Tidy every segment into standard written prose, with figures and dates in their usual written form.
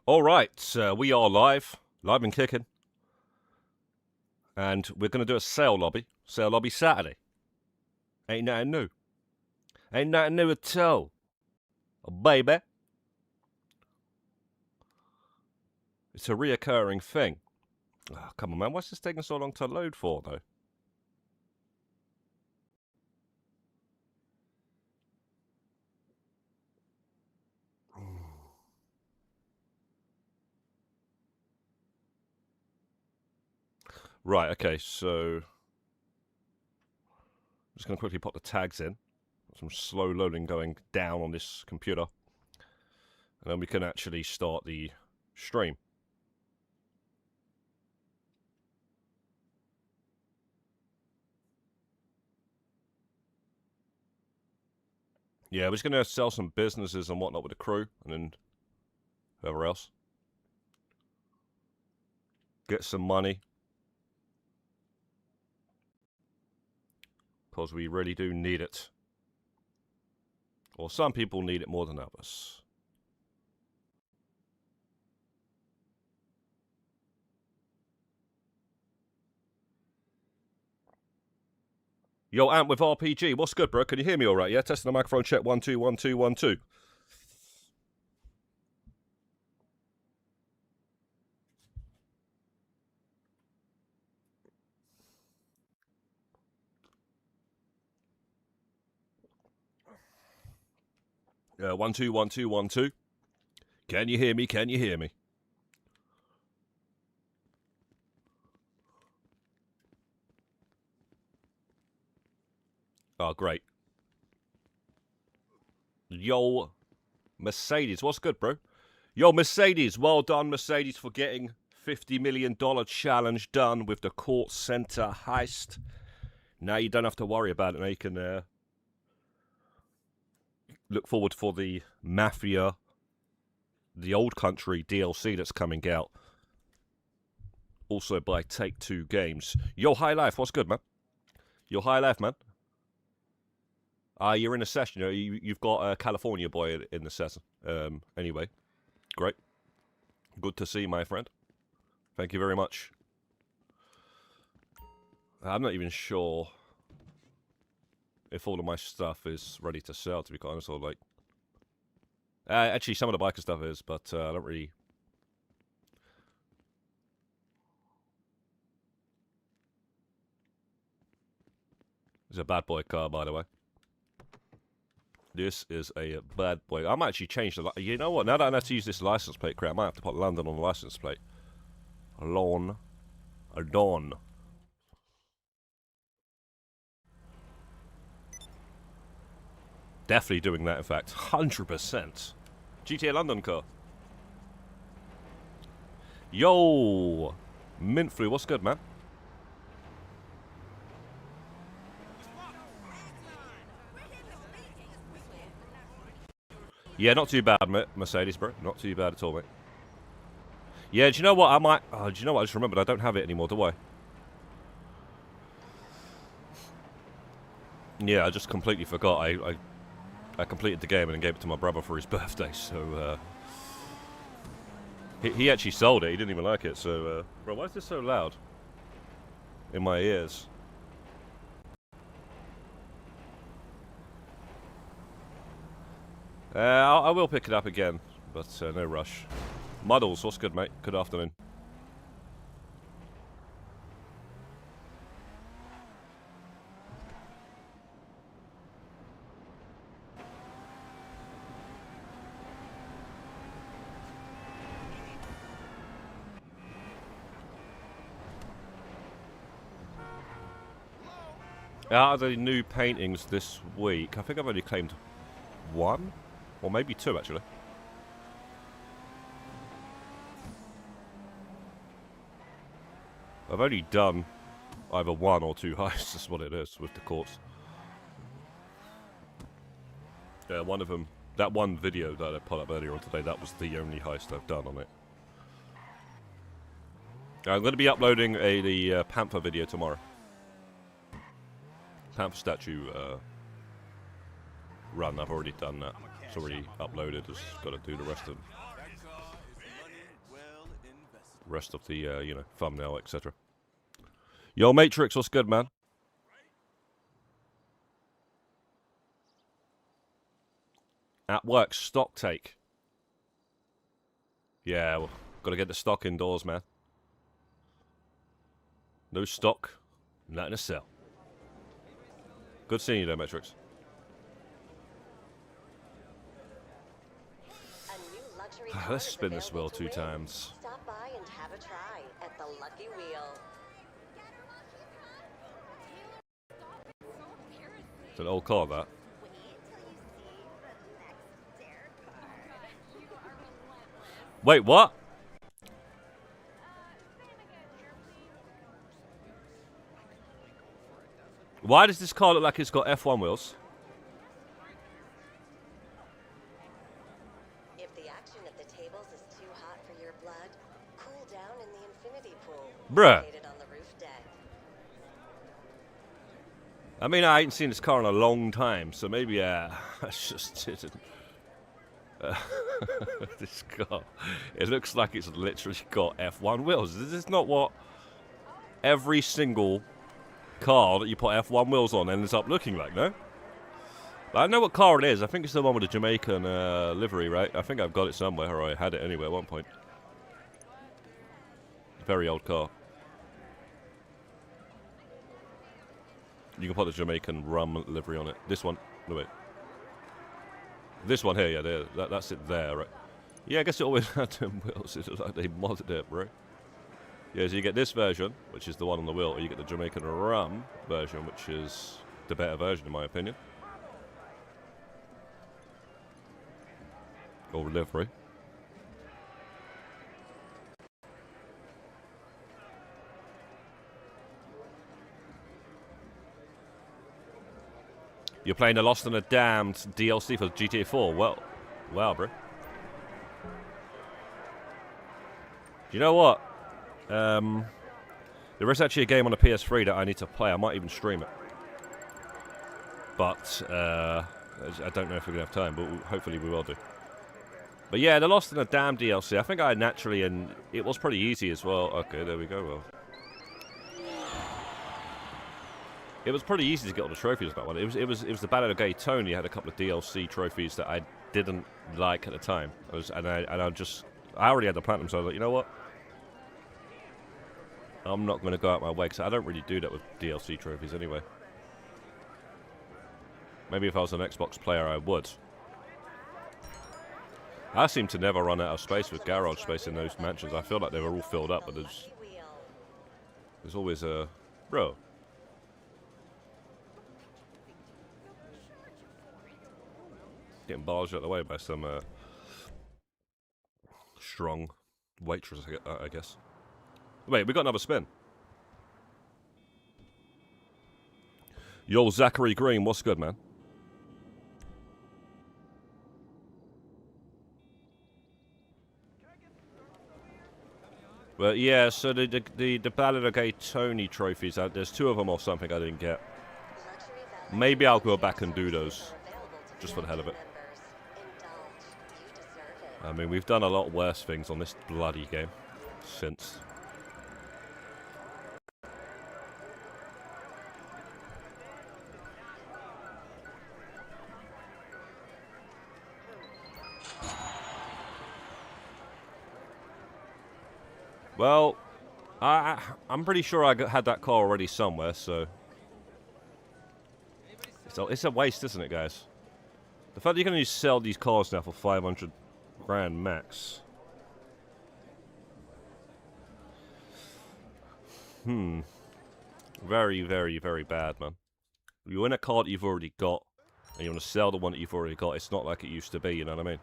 All right, we are live and kicking, and we're going to do a sale lobby Saturday. Ain't nothing new. Ain't nothing new at all, baby. It's a reoccurring thing. Oh, come on, man. What's this taking so long to load for, though? Right, okay, so I'm just going to quickly pop the tags in. Some slow loading going down on this computer. And then we can actually start the stream. Yeah, we're just going to sell some businesses and whatnot with the crew, and then whoever else. Get some money. Because we really do need it. Or some people need it more than others. Yo, Ant with RPG, what's good, bro? Can you hear me all right? Yeah, testing the microphone. Check 1 2 1 2 1 2. Yeah, 1 2 1 2 1 2. Can you hear me? Can you hear me? Oh, great. Yo, Mercedes, what's good, bro? Yo, Mercedes, well done, Mercedes, for getting $50 million challenge done with the court center heist. Now you don't have to worry about it. Now you can look forward for the Mafia, the Old Country DLC that's coming out. Also by Take-Two Games. Yo, High Life, what's good, man? Yo, High Life, man. You're in a session. You've got a California boy in the session. Anyway, great. Good to see you, my friend. Thank you very much. I'm not even sure if all of my stuff is ready to sell, to be quite honest. Or like, actually, some of the biker stuff is, but I don't really. It's a bad boy car, by the way. This is a bad boy. I might actually change the... You know what? Now that I have to use this license plate crap, I might have to put London on the license plate. Dawn. Definitely doing that, in fact. 100%. GTA London car. Yo! Mintflu, what's good, man? Yeah, not too bad, Mercedes, bro. Not too bad at all, mate. Yeah, do you know what? I might... Oh, do you know what? I just remembered I don't have it anymore, do I? Yeah, I just completely forgot. I completed the game and then gave it to my brother for his birthday, so... He actually sold it. He didn't even like it, so... Bro, why is this so loud? In my ears. I will pick it up again, but no rush. Muddles, what's good, mate? Good afternoon. Out of the new paintings this week, I think I've only claimed one, or maybe two, actually. I've only done either one or two heists, that's what it is, with the courts. Yeah, one of them, that one video that I put up earlier on today, that was the only heist I've done on it. I'm going to be uploading the Panther video tomorrow. Panther statue run, I've already done that. It's already uploaded, just got to do the rest of them. rest of the, you know, thumbnail, etc. Yo, Matrix, what's good, man? At work, stock take. Yeah, well, gotta get the stock indoors, man. No stock, nothing to sell. Good seeing you there, Matrix. Let's spin this wheel 2 times. Stop by and have a try at the Lucky Wheel. It's an old car, that. Wait, what? Why does this car look like it's got F1 wheels? If the action at the tables is too hot for your blood, cool down in the infinity pool. Bruh. Located on the roof deck. I mean, I ain't seen this car in a long time, so maybe I just didn't. This car, it looks like it's literally got F1 wheels. This is not what every single car that you put F1 wheels on ends up looking like, no? I know what car it is. I think it's the one with the Jamaican livery, right? I think I've got it somewhere, or I had it anyway at one point. Very old car. You can put the Jamaican rum livery on it. This one. No, wait. This one here, yeah, there. That's it there, right? Yeah, I guess it always had them wheels. It's like they modded it, bro. Yeah, so you get this version, which is the one on the wheel, or you get the Jamaican rum version, which is the better version, in my opinion. Or livery. You're playing the Lost and the Damned DLC for GTA 4. Well, wow, bro. You know what? There is actually a game on the PS3 that I need to play. I might even stream it. But I don't know if we're going to have time, but hopefully we will do. But yeah, the Lost and the Damned DLC, I think I naturally, and it was pretty easy as well. Okay, there we go. Well, it was pretty easy to get all the trophies on that one. It was the Battle of Gay Tony had a couple of DLC trophies that I didn't like at the time. I already had the platinum, so I was like, you know what? I'm not going to go out my way, because I don't really do that with DLC trophies anyway. Maybe if I was an Xbox player, I would. I seem to never run out of space with garage space in those mansions. I feel like they were all filled up, but there's always a... Bro. Getting barged out of the way by some strong waitress, I guess. Wait, we got another spin. Yo, Zachary Green, what's good, man? But yeah, so the Ballad of Gay Tony trophies, there's 2 of them or something I didn't get. Maybe I'll go back and do those, just for the hell of it. I mean, we've done a lot worse things on this bloody game since. Well, I'm pretty sure I had that car already somewhere, so... It's a waste, isn't it, guys? The fact that you can only sell these cars now for 500 grand max. Very, very, very bad, man. You win a car that you've already got, and you want to sell the one that you've already got, it's not like it used to be, you know what I mean?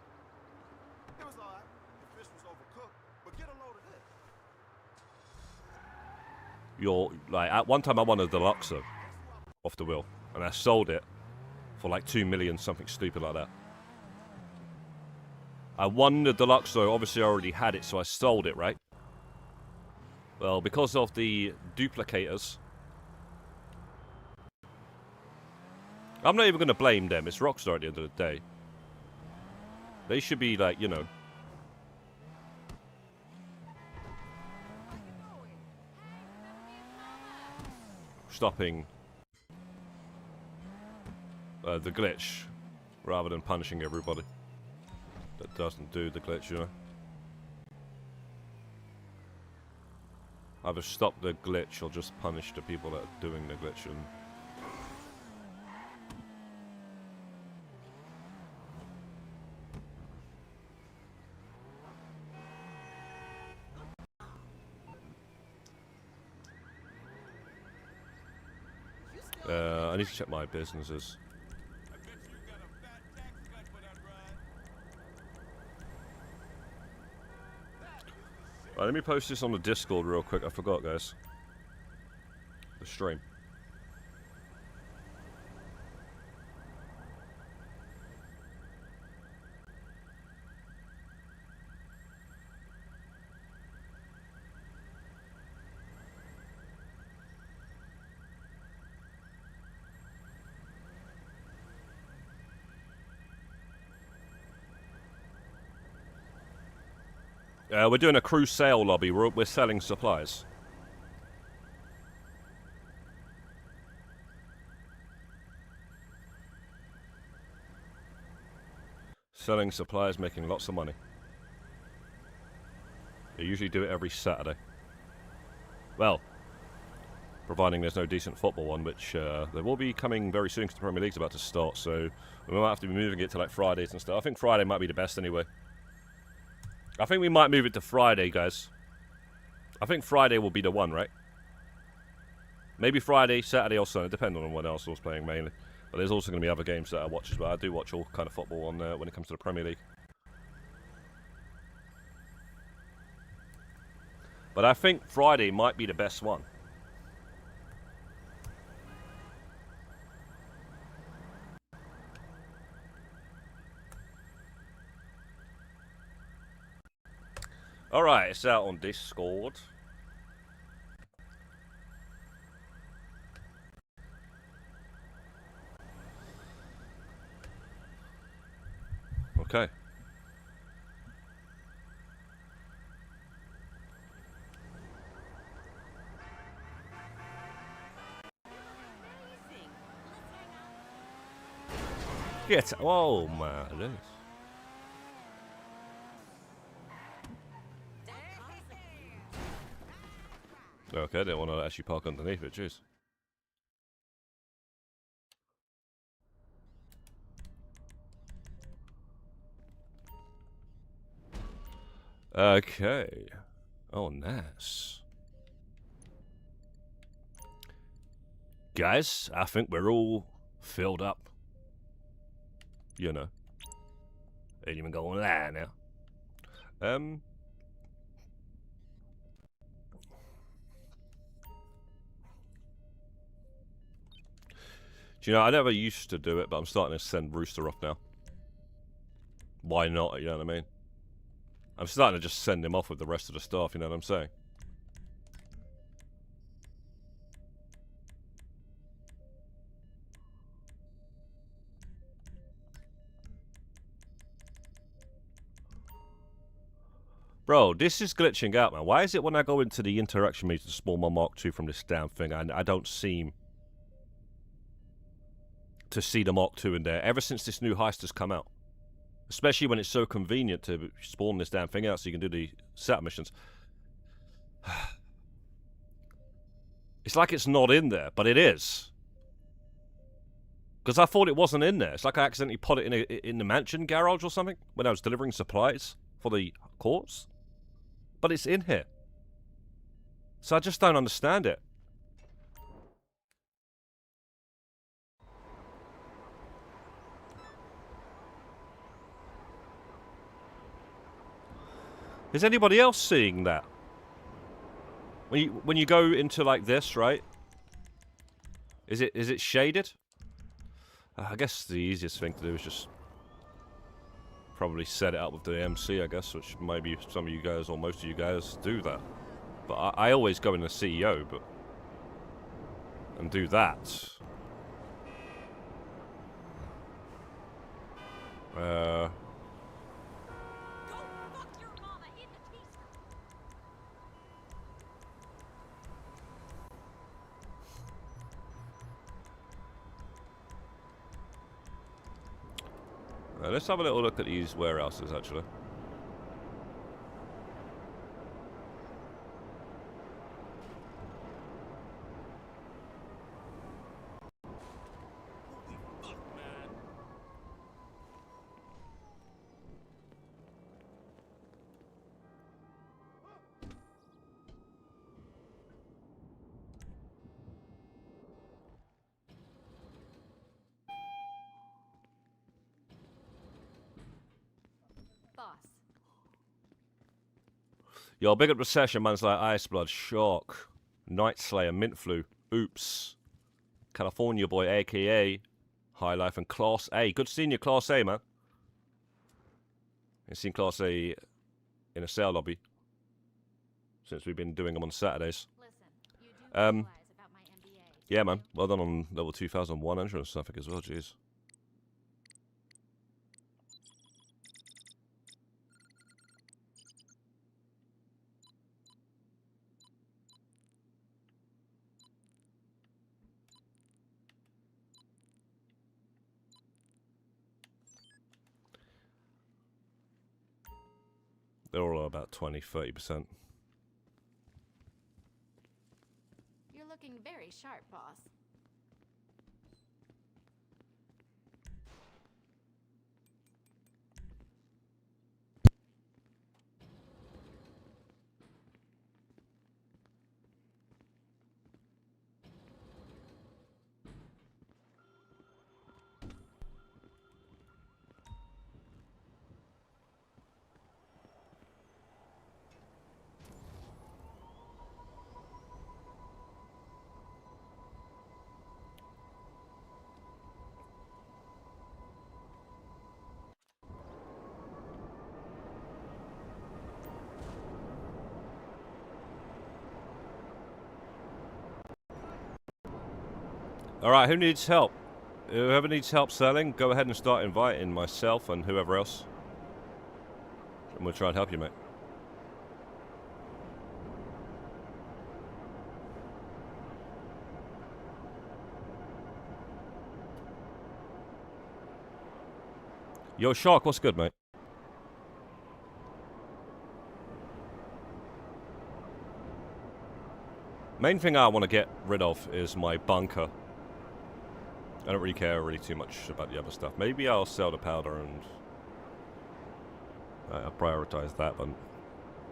Like, at one time I won a Deluxo off the wheel, and I sold it for like 2 million, something stupid like that. I won the Deluxo, obviously I already had it, so I sold it, right? Well, because of the duplicators, I'm not even going to blame them. It's Rockstar at the end of the day. They should be like, you know, stopping the glitch rather than punishing everybody that doesn't do the glitch, you know. Either stop the glitch or just punish the people that are doing the glitch. And I need to check my businesses. Right, let me post this on the Discord real quick. I forgot, guys. The stream. We're doing a crew sale lobby. We're selling supplies. Selling supplies, making lots of money. They usually do it every Saturday. Well, providing there's no decent football on, which there will be coming very soon because the Premier League's about to start, so we might have to be moving it to like Fridays and stuff. I think Friday might be the best anyway. I think we might move it to Friday, guys. I think Friday will be the one, right? Maybe Friday, Saturday or Sunday, depending on what else I was playing mainly. But there's also going to be other games that I watch as well. I do watch all kind of football on when it comes to the Premier League. But I think Friday might be the best one. Alright, it's out on Discord. Okay. Get. Oh man. Okay, I didn't want to actually park underneath it, jeez. Okay. Oh, nice. Guys, I think we're all filled up. You know. Ain't even going there now. Do you know, I never used to do it, but I'm starting to send Rooster off now. Why not, you know what I mean? I'm starting to just send him off with the rest of the staff, you know what I'm saying? Bro, this is glitching out, man. Why is it when I go into the interaction meter to spawn my Mark II from this damn thing, I don't seem to see the Mark II in there ever since this new heist has come out? Especially when it's so convenient to spawn this damn thing out so you can do the setup missions. It's like it's not in there, but it is. Because I thought it wasn't in there. It's like I accidentally put it in the mansion garage or something when I was delivering supplies for the courts. But it's in here. So I just don't understand it. Is anybody else seeing that? When you go into like this, right? Is it shaded? I guess the easiest thing to do is just probably set it up with the MC, I guess, which maybe some of you guys or most of you guys do that. But I always go in the CEO, and do that. Let's have a little look at these warehouses, actually. Boss. Yo, big up Recession, man's like Iceblood, Shock, Night Slayer, Mint Flu, Oops, California Boy, aka High Life, and Class A. Good seeing you, Class A, man. I've seen Class A in a sale lobby since we've been doing them on Saturdays. Listen, you do realize about my MBA. Yeah, man. Well done on level 2,100 and stuff as well, jeez. They're all about 20, 30%. You're looking very sharp, boss. Alright, who needs help? Whoever needs help selling, go ahead and start inviting myself and whoever else. And we'll try and help you, mate. Yo, Shark, what's good, mate? Main thing I want to get rid of is my bunker. I don't really care really too much about the other stuff. Maybe I'll sell the powder and I'll prioritize that, but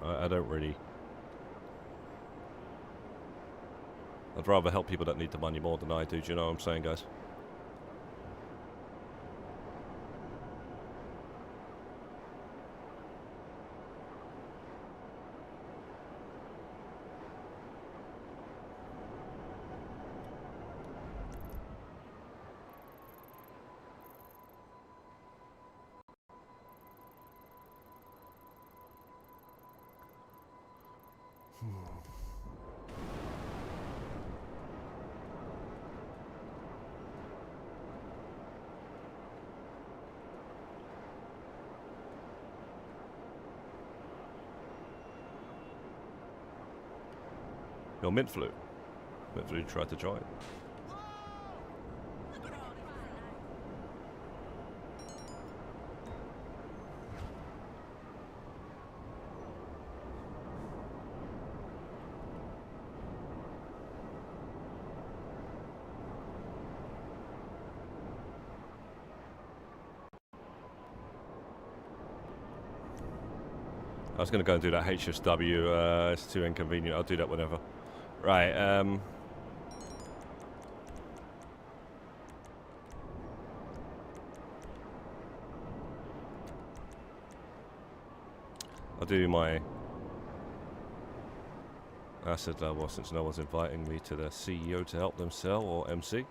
I don't really. I'd rather help people that need the money more than I do. Do you know what I'm saying, guys? Yo, Mint Flu. Mint Flu tried to join. I was going to go and do that HSW. It's too inconvenient. I'll do that whenever. Right, I'll do my acid level since no one's inviting me to the CEO to help them sell, or MC.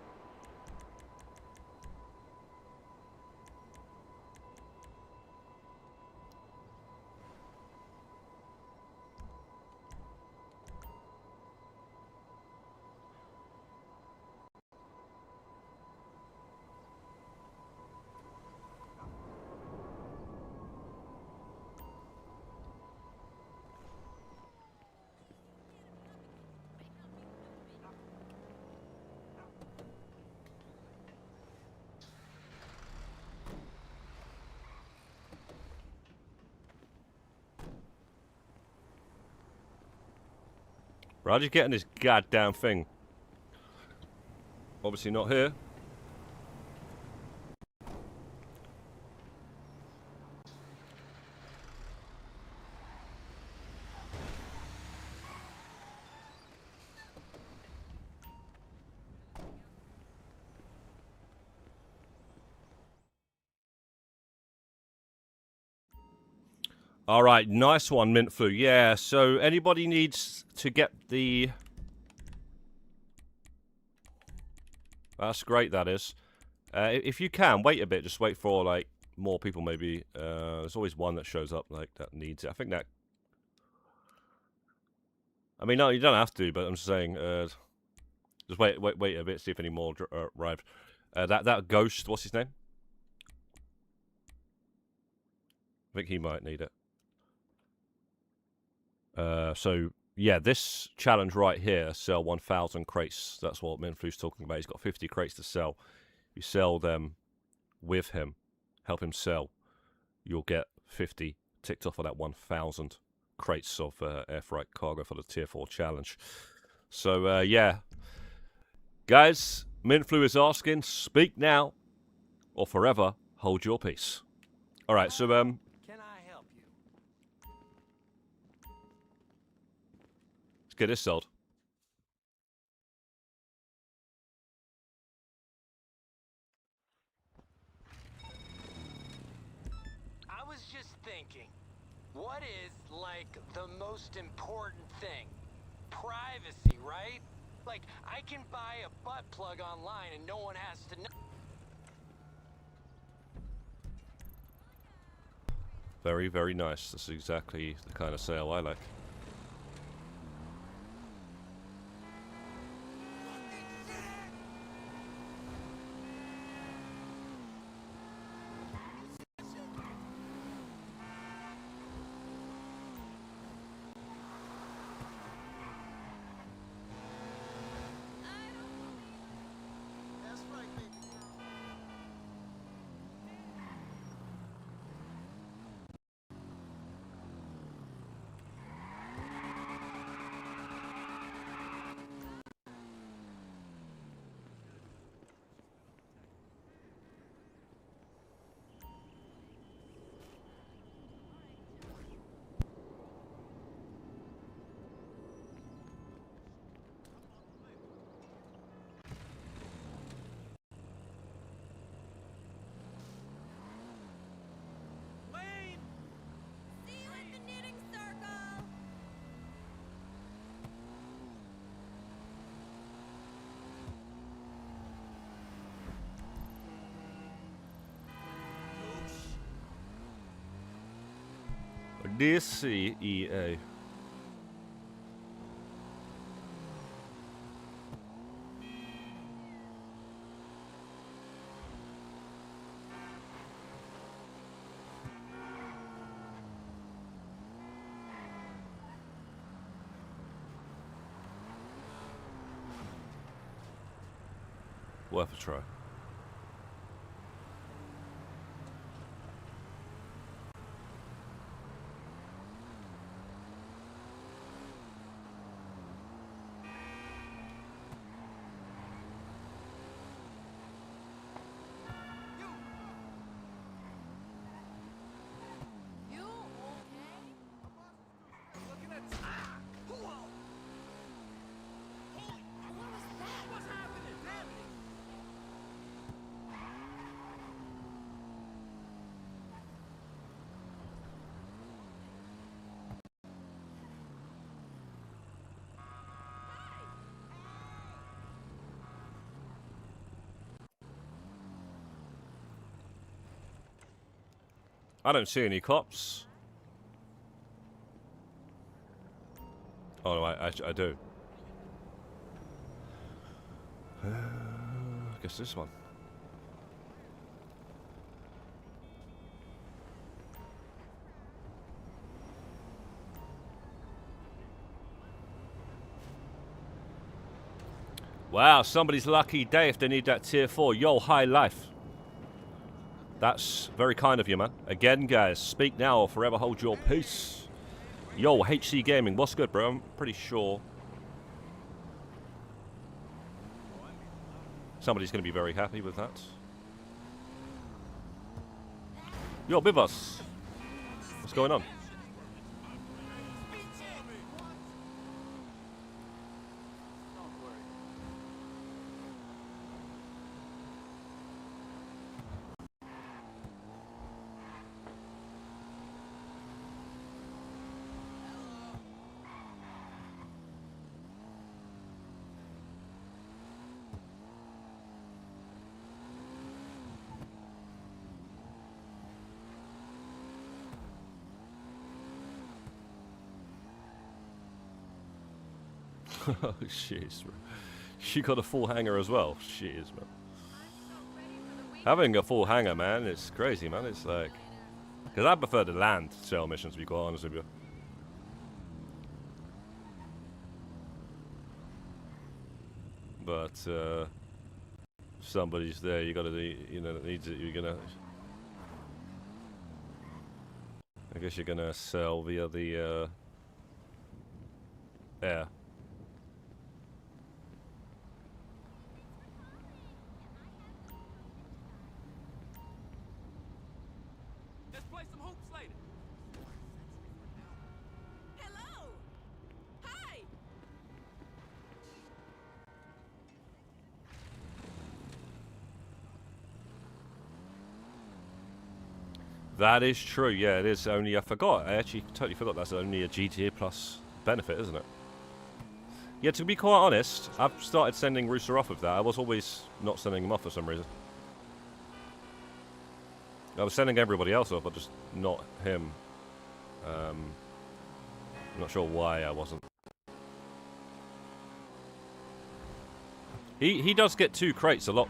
Bro, how'd you get in this goddamn thing? Obviously not here. All right, nice one, Mint Flu. Yeah, so anybody needs to get the... That's great, that is. If you can, wait a bit. Just wait for, like, more people, maybe. There's always one that shows up, like, that needs it. I think that... I mean, no, you don't have to, but I'm just saying... just wait a bit, see if any more arrive. That ghost, what's his name? I think he might need it. So, yeah, this challenge right here, sell 1,000 crates. That's what Minflu's talking about. He's got 50 crates to sell. You sell them with him, help him sell, you'll get 50 ticked off of that 1,000 crates of air freight cargo for the Tier 4 challenge. So, yeah. Guys, Minflu is asking, speak now or forever hold your peace. All right, so, Can I help you? let's get this sold. I was just thinking, what is, like, the most important thing? Privacy, right? Like, I can buy a butt plug online and no one has to know. Very, very nice. That's exactly the kind of sale I like. DCEA. Worth a try. I don't see any cops. Oh no, I do. I guess this one. Wow, somebody's lucky day if they need that tier 4. Yo, high life. That's very kind of you, man. Again, guys, speak now or forever hold your peace. Yo, HC Gaming, what's good, bro? I'm pretty sure Somebody's going to be very happy with that. Yo, Bivas. What's going on? Oh, jeez, bro. You got a full hanger as well. Jeez, man. Having a full hanger, man, it's crazy, man. It's like... Because I prefer the land shell missions, to be quite honest with you. But, somebody's there, you gotta, you know, that needs it, you're gonna... I guess you're gonna sell via the, air. That is true, yeah, it is only, I forgot, I actually totally forgot that's only a GTA Plus benefit, isn't it? Yeah, to be quite honest, I've started sending Rooster off with that. I was always not sending him off for some reason. I was sending everybody else off, but just not him. I'm not sure why I wasn't. He does get 2 crates a lot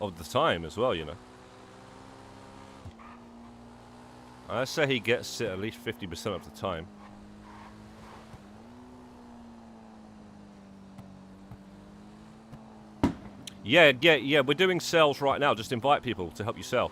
of the time as well, you know. I say he gets it at least 50% of the time. Yeah, we're doing sales right now. Just invite people to help you sell.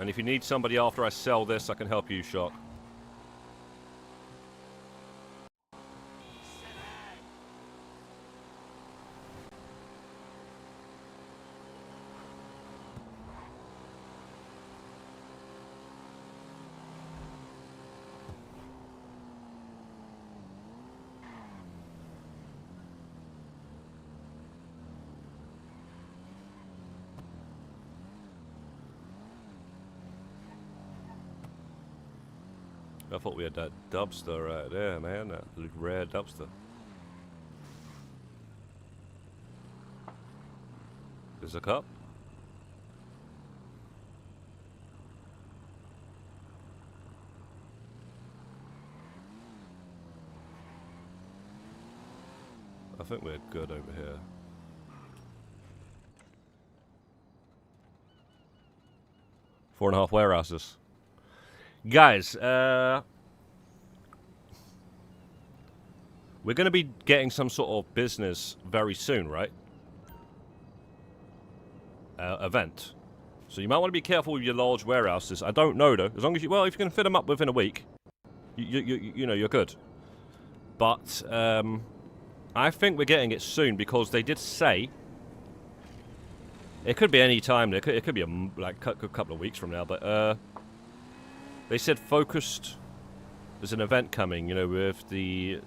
And if you need somebody after I sell this, I can help you, Shock. I thought we had that dumpster right there, man. That rare dumpster. There's a cup. I think we're good over here. Four and a half warehouses. Guys, we're going to be getting some sort of business very soon, right? Event. So you might want to be careful with your large warehouses. I don't know, though. As long as you... Well, if you can fit them up within a week, you know, you're good. But, I think we're getting it soon because they did say... It could be any time. It could be, like, a couple of weeks from now, but, they said focused. There's an event coming, you know, with the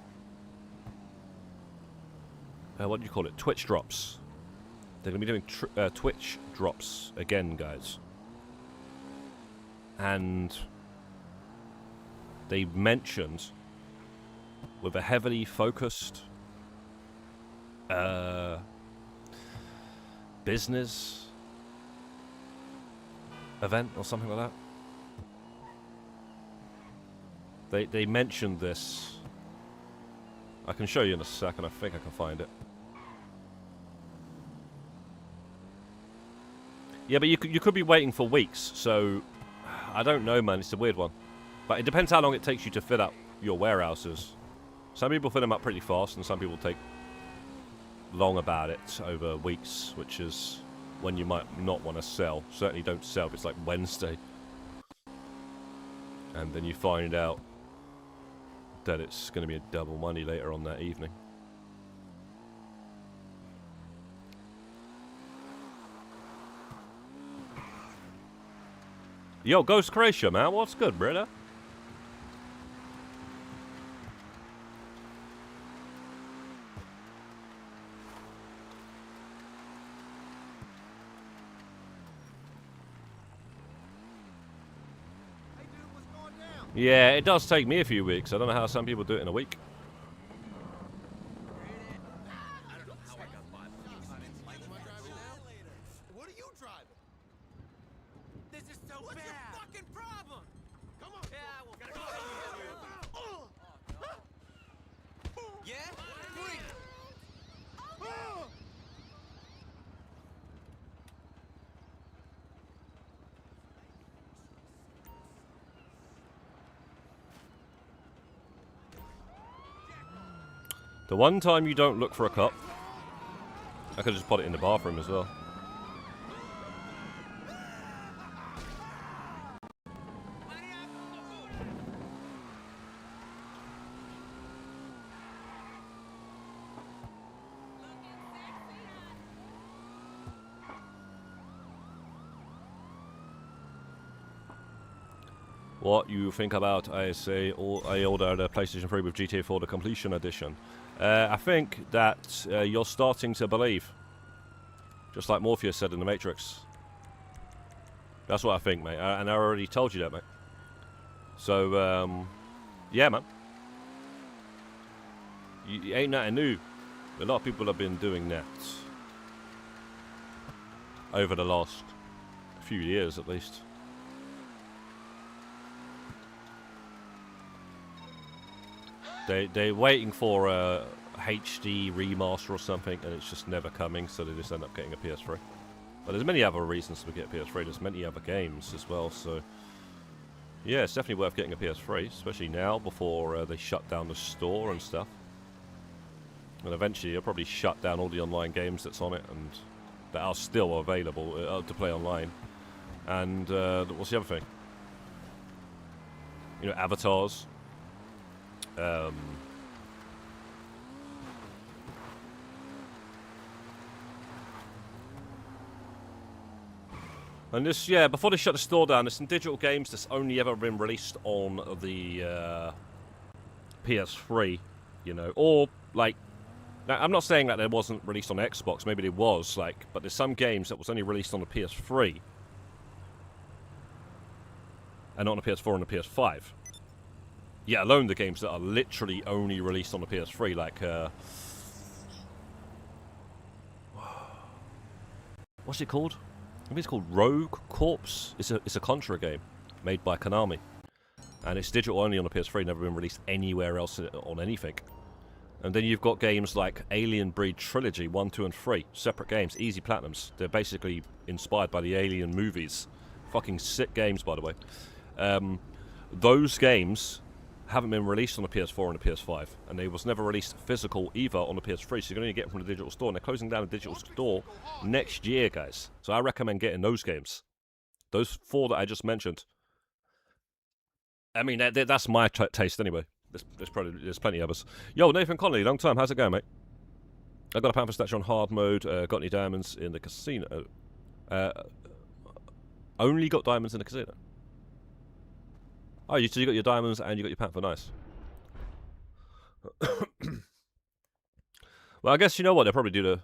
what do you call it? Twitch drops. They're going to be doing Twitch drops again, guys. And they mentioned with a heavily focused business event or something like that. They mentioned this. I can show you in a second. I think I can find it. Yeah, but you could be waiting for weeks. So I don't know, man. It's a weird one. But it depends how long it takes you to fit up your warehouses. Some people fill them up pretty fast, and some people take long about it over weeks, which is when you might not want to sell. Certainly don't sell if it's like Wednesday. And then you find out that it's going to be a double money later on that evening. Yo, Ghost Croatia, man, what's good, brother? Yeah, it does take me a few weeks. I don't know how some people do it in a week. What are you driving? This is so What's bad. Your fucking problem? Come on. Yeah, well, gotta go. Yeah? Bring it. The one time you don't look for a cup, I could just put it in the bathroom as well. What you think about, I say, I ordered a PlayStation 3 with GTA 4 the Completion Edition. I think that you're starting to believe. Just like Morpheus said in The Matrix. That's what I think, mate. And I already told you that, mate. So, yeah, man. Ain't nothing new. A lot of people have been doing that. Over the last few years, at least. They're waiting for a HD remaster or something, and it's just never coming, so they just end up getting a PS3. But there's many other reasons to get a PS3. There's many other games as well, so yeah, it's definitely worth getting a PS3, especially now before they shut down the store and stuff. And eventually they'll probably shut down all the online games that's on it and that are still available to play online. And what's the other thing? You know, avatars. And this, yeah, before they shut the store down, there's some digital games that's only ever been released on the PS3, you know, or like, now, I'm not saying that there wasn't released on Xbox, maybe there was, like, but there's some games that was only released on the PS3 and not on the PS4 and the PS5. Yeah, alone the games that are literally only released on the PS3, like, what's it called? I think it's called Rogue Corps. It's a Contra game made by Konami, and it's digital only on the PS3. Never been released anywhere else on anything. And then you've got games like Alien Breed Trilogy 1, 2, and 3, separate games, easy platinums. They're basically inspired by the Alien movies. Fucking sick games, by the way. Those games haven't been released on the PS4 and the PS5, and they was never released physical either on the PS3, so you can only get them from the digital store, and they're closing down the digital store next year, guys. So I recommend getting those games. Those 4 that I just mentioned. I mean, that's my taste anyway. There's plenty of others. Yo, Nathan Connolly, long time. How's it going, mate? I got a Panther statue on hard mode. Got any diamonds in the casino? Only got diamonds in the casino. Oh, so you got your diamonds and you got your Panther. Nice. Well, I guess you know what? They'll probably do the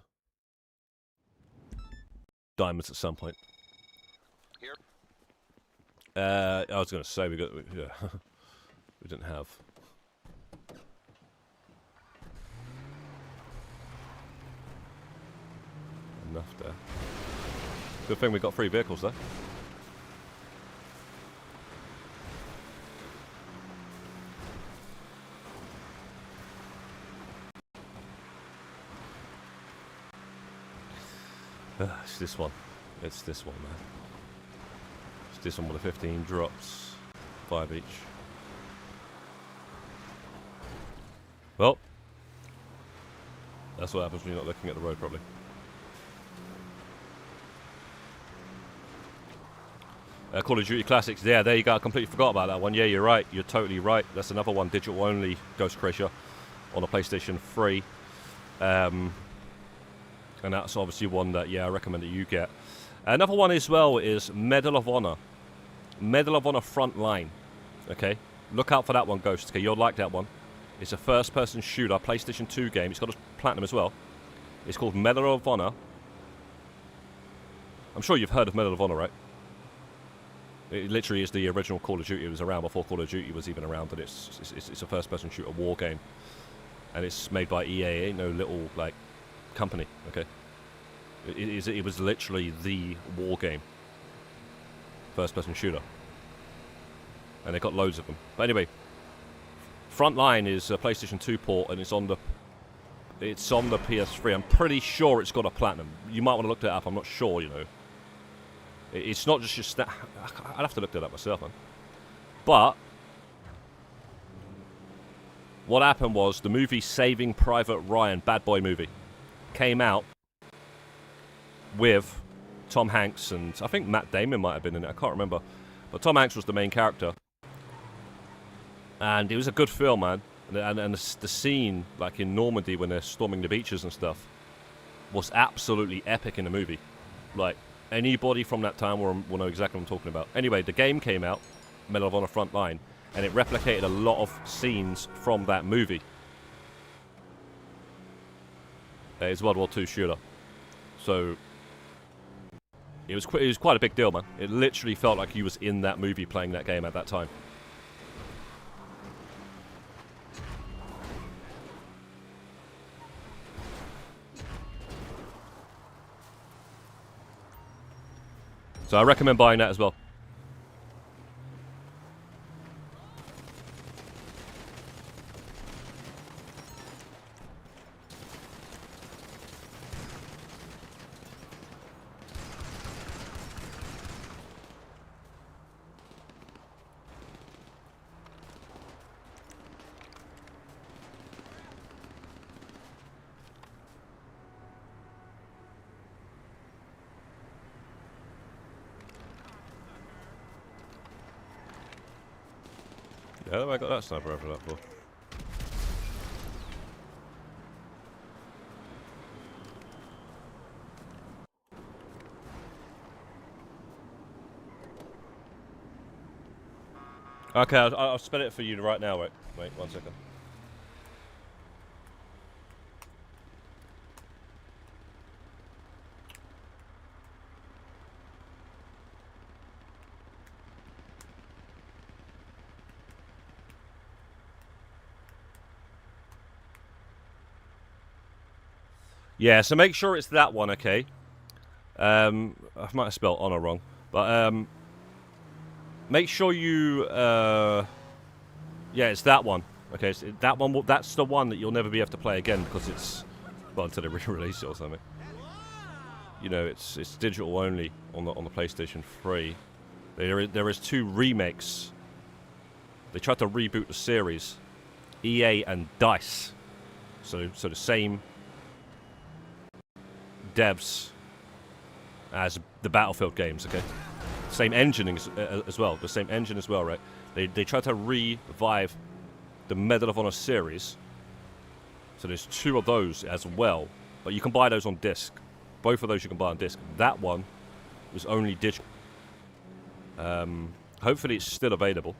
diamonds at some point. Here. I was going to say we didn't have. Enough there. Good thing we got 3 vehicles there. It's this one. It's this one, man. It's this one with the 15 drops. 5 each. That's what happens when you're not looking at the road, probably. Call of Duty Classics. Yeah, there you go. I completely forgot about that one. Yeah, you're right. You're totally right. That's another one, digital only, Ghost Crusher on a PlayStation 3. And that's obviously one that, yeah, I recommend that you get. Another one as well is Medal of Honor. Medal of Honor Frontline. Okay? Look out for that one, Ghost. Okay, you'll like that one. It's a first-person shooter, PlayStation 2 game. It's got a platinum as well. It's called Medal of Honor. I'm sure you've heard of Medal of Honor, right? It literally is the original Call of Duty. It was around before Call of Duty was even around, and it's a first-person shooter war game, and it's made by EA. It ain't no little like company. Okay, it was literally the war game, first-person shooter, and they got loads of them. But anyway, Frontline is a PlayStation 2 port, and it's on the PS3. I'm pretty sure it's got a platinum. You might want to look that up. I'm not sure. You know. It's not just your I'd have to look that up myself, man. But what happened was the movie Saving Private Ryan, bad boy movie, came out with Tom Hanks and I think Matt Damon might have been in it. I can't remember. But Tom Hanks was the main character. And it was a good film, man. And the scene, like in Normandy when they're storming the beaches and stuff, was absolutely epic in the movie. Like, anybody from that time will know exactly what I'm talking about. Anyway, the game came out, Medal of Honor Frontline, and it replicated a lot of scenes from that movie. It's a World War II shooter. So, it was quite a big deal, man. It literally felt like you was in that movie playing that game at that time. So I recommend buying that as well. Yeah, I got that sniper rifle up for. Okay, I'll spell it for you right now. Wait, 1 second. Yeah, so make sure it's that one, okay? I might have spelled honor wrong, but make sure you yeah, it's that one. Okay, so that one. That's the one that you'll never be able to play again because it's well until they re-release it or something. You know, it's digital only on the PlayStation 3. There is 2 remakes. They tried to reboot the series, EA and DICE. So the same devs as the Battlefield games, okay? Same engine as well. The same engine as well, right? They tried to revive the Medal of Honor series. So there's 2 of those as well. But you can buy those on disc. Both of those you can buy on disc. That one was only digital. Hopefully it's still available.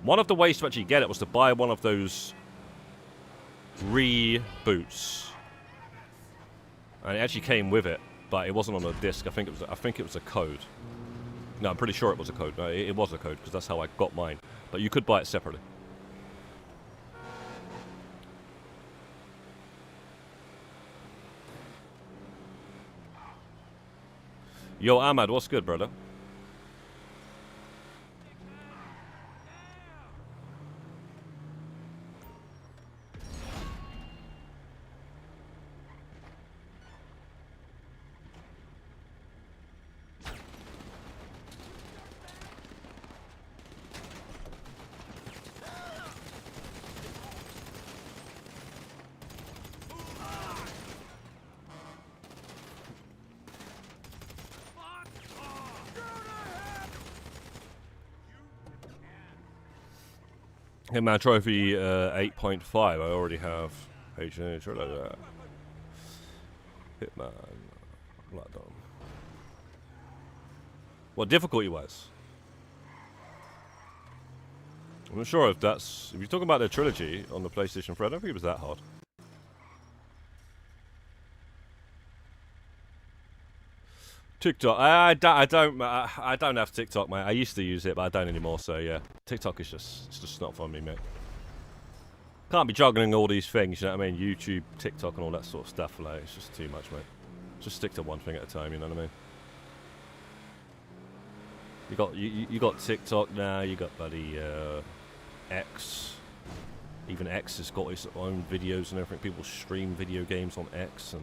One of the ways to actually get it was to buy one of those reboots. And it actually came with it, but it wasn't on a disc. I think it was a code. No, I'm pretty sure it was a code. No, it was a code because that's how I got mine. But you could buy it separately. Yo, Ahmad, what's good, brother? Hitman Trophy 8.5. I already have Hitman. Blood. What difficulty wise? I'm not sure if that's... If you're talking about the trilogy on the PlayStation 3, I don't think it was that hard. TikTok. I don't have TikTok, mate. I used to use it, but I don't anymore. So yeah, TikTok is just not for me, mate. Can't be juggling all these things. You know what I mean? YouTube, TikTok, and all that sort of stuff. Like, it's just too much, mate. Just stick to one thing at a time. You know what I mean? You got TikTok now. You got bloody X. Even X has got its own videos and everything. People stream video games on X and.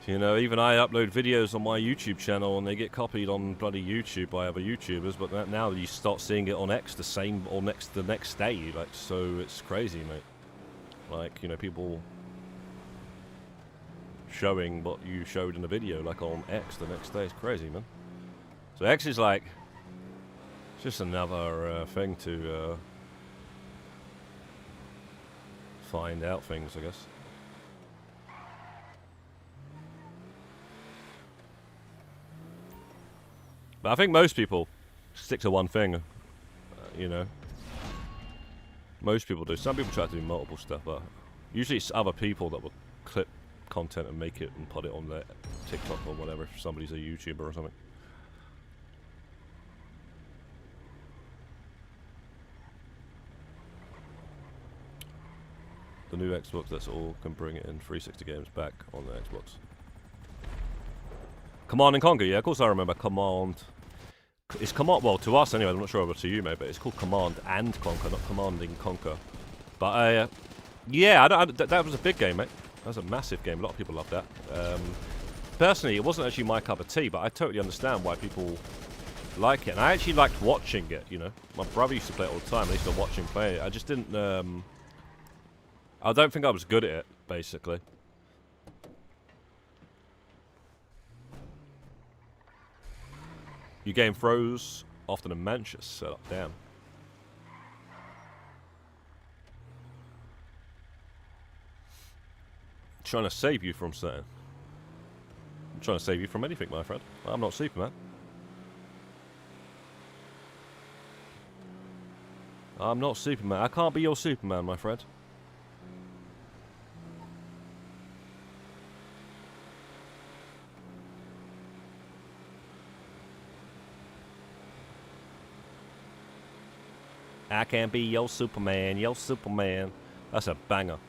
You know, even I upload videos on my YouTube channel and they get copied on bloody YouTube by other YouTubers, but now you start seeing it on X the same or the next day, like, so it's crazy, mate. Like, you know, people showing what you showed in the video, like on X the next day. It's crazy, man. So X is like just another thing to find out things, I guess. But I think most people stick to one thing, you know. Most people do. Some people try to do multiple stuff, but usually it's other people that will clip content and make it and put it on their TikTok or whatever if somebody's a YouTuber or something. The new Xbox, that's all, can bring it in 360 games back on the Xbox. Command and Conquer, yeah, of course I remember Command. It's Command, well, to us anyway, I'm not sure about to you, mate, but it's called Command and Conquer, not Command and Conquer. But, yeah, that was a big game, mate. That was a massive game. A lot of people loved that. Personally, it wasn't actually my cup of tea, but I totally understand why people like it. And I actually liked watching it, you know. My brother used to play it all the time. I used to watch him play it. I just didn't, I don't think I was good at it, basically. Your game froze after the Manchester setup. Damn. Trying to save you from something. I'm trying to save you from anything, my friend. I'm not Superman. I'm not Superman. I can't be your Superman, my friend. I can't be your Superman, your Superman. That's a banger.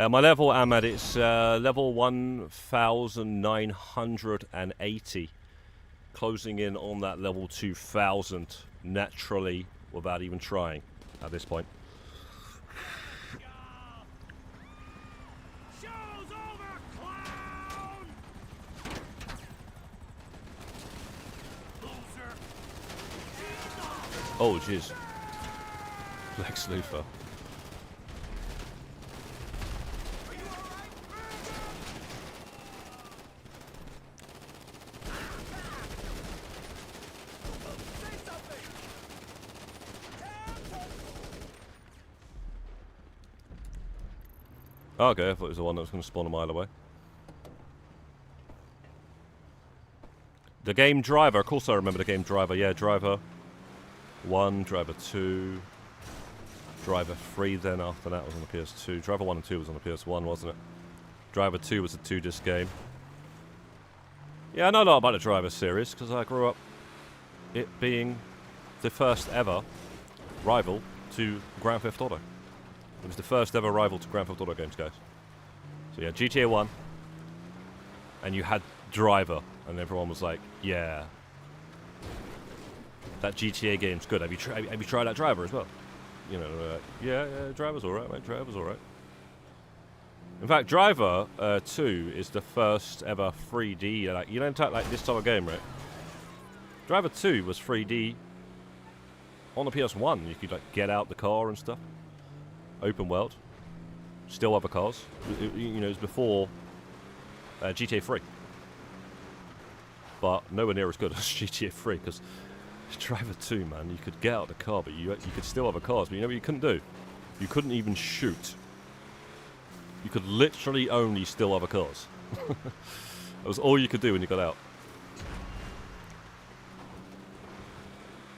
My level, Ahmad, it's level 1980. Closing in on that level 2000 naturally without even trying at this point. Show's over, clown! Loser. Oh, jeez. Lex Luthor. Oh, okay, I thought it was the one that was going to spawn a mile away. The game Driver, of course I remember the game Driver. Yeah, Driver 1, Driver 2, Driver 3 then after that was on the PS2. Driver 1 and 2 was on the PS1, wasn't it? Driver 2 was a 2-disc game. Yeah, I know a lot about the Driver series because I grew up it being the first ever rival to Grand Theft Auto. It was the first ever rival to Grand Theft Auto games, guys. So yeah, GTA 1, and you had Driver, and everyone was like, yeah. that GTA game's good. Have you tried that Driver as well? You know, yeah, Driver's alright, mate. Driver's alright. In fact, Driver 2 is the first ever 3D, like, you know, like this type of game, right? Driver 2 was 3D on the PS1. You could like get out the car and stuff. Open world. Still other cars. You know, it was before GTA 3. But nowhere near as good as GTA 3, because Driver 2, man, you could get out the car, but you could still have cars. But you know what you couldn't do? You couldn't even shoot. You could literally only still other cars. That was all you could do when you got out.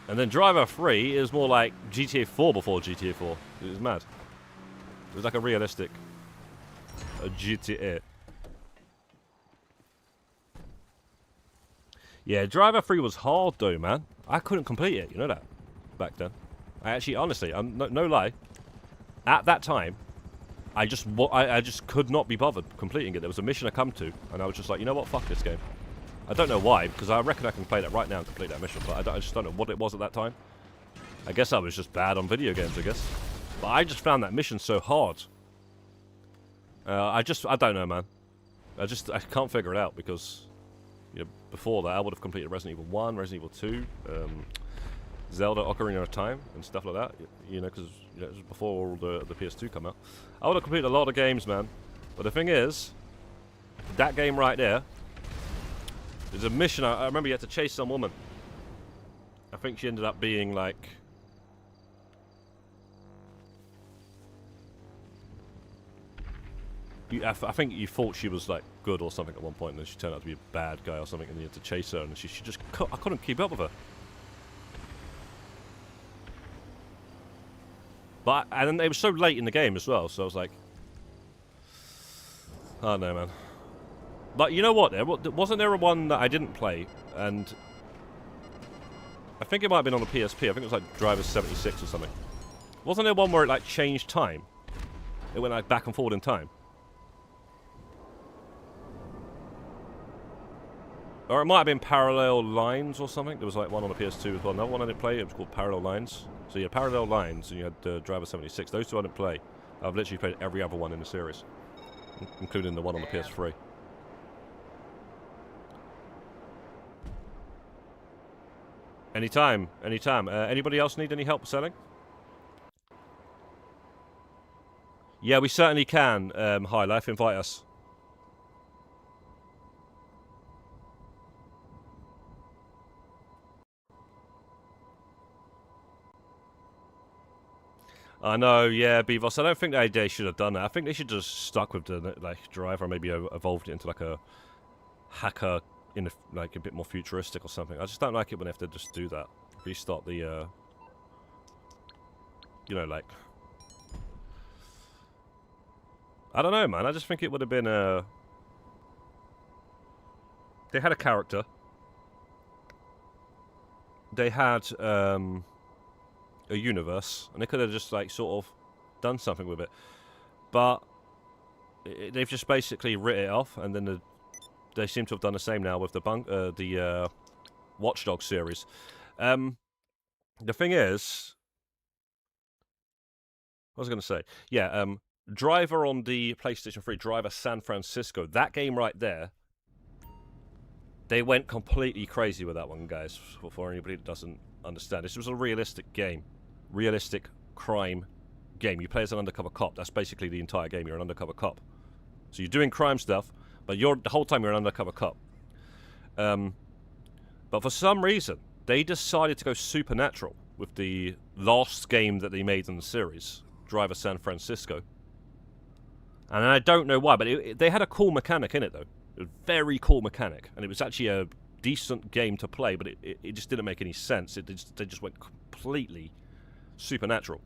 And then Driver 3 is more like GTA 4 before GTA 4. It was mad. It was like a realistic GTA. Yeah, Driver 3 was hard though, man. I couldn't complete it, you know that? Back then. I actually, honestly, no lie. At that time, I just could not be bothered completing it. There was a mission I come to, and I was just like, you know what, fuck this game. I don't know why, because I reckon I can play that right now and complete that mission, but I just don't know what it was at that time. I guess I was just bad on video games, I guess. But I just found that mission so hard. I don't know, man. I can't figure it out, because, you know, before that I would have completed Resident Evil 1, Resident Evil 2, Zelda Ocarina of Time, and stuff like that, you know, because you know, it was before all the PS2 come out. I would have completed a lot of games, man. But the thing is, that game right there, there's a mission, I remember you had to chase some woman. I think she ended up being like... I think you thought she was like good or something at one point, and then she turned out to be a bad guy or something, and you had to chase her, and she just... I couldn't keep up with her. But, and then it was so late in the game as well, so I was like... I don't know, man. But you know what, wasn't there a one that I didn't play, and... I think it might have been on the PSP, I think it was like Driver 76 or something. Wasn't there one where it like changed time? It went like back and forward in time. Or it might have been Parallel Lines or something. There was like one on the PS2 as well. Another one I didn't play, it was called Parallel Lines. So you had Parallel Lines and you had Driver 76. Those two I didn't play. I've literally played every other one in the series, including the one on the PS3. Anytime, anytime. Anybody else need any help selling? Yeah, we certainly can. High Life, invite us. I know, yeah, Beavos. I don't think they should have done that. I think they should just stuck with the like Driver, maybe evolved it into like a hacker, in like a bit more futuristic or something. I just don't like it when they have to just do that. Restart the, you know, like... I don't know, man. I just think it would have been they had a character. They had, a universe, and they could have just like sort of done something with it, but they've just basically writ it off, and then they seem to have done the same now with the Watch Dogs series. The thing is, what was I going to say? Yeah, Driver on the PlayStation 3, Driver San Francisco, that game right there, they went completely crazy with that one, guys, for anybody that doesn't understand. This was a realistic game. Realistic crime game. You play as an undercover cop. That's basically the entire game. You're an undercover cop. So you're doing crime stuff, but the whole time you're an undercover cop. But for some reason, they decided to go supernatural with the last game that they made in the series, Driver San Francisco. And I don't know why, but they had a cool mechanic in it, though. It was a very cool mechanic, and it was actually a decent game to play, but it just didn't make any sense. They just went completely supernatural.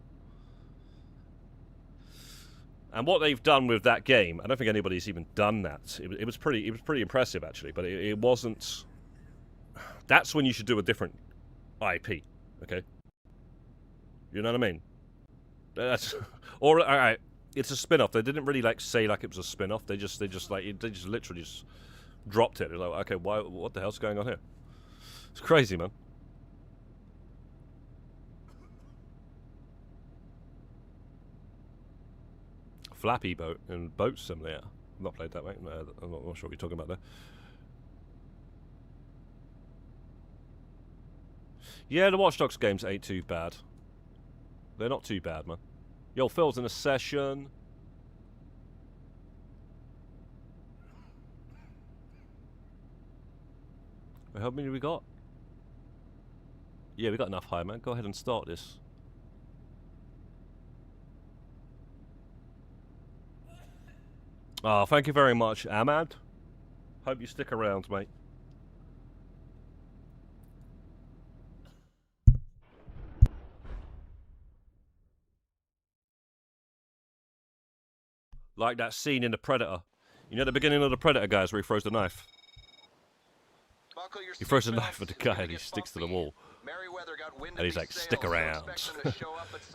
And what they've done with that game, I don't think anybody's even done that. It was pretty impressive, actually, but it wasn't... That's when you should do a different IP, okay? You know what I mean? That's... Or, alright, it's a spin-off. They didn't really, like, say, like, it was a spin-off. They just literally just dropped it. They're like, okay, what the hell's going on here? It's crazy, man. Flappy Boat and Boat Simulator. I've not played that, mate. No, I'm not sure what you're talking about there. Yeah, the Watch Dogs games ain't too bad. They're not too bad, man. Yo, Phil's in a session. Wait, how many we got? Yeah, we got enough high, man. Go ahead and start this. Oh, thank you very much, Ahmad. Hope you stick around, mate. Like that scene in The Predator. You know the beginning of The Predator, guys, where he throws the knife? He throws a knife at the guy and he sticks to the wall. And he's like, stick around.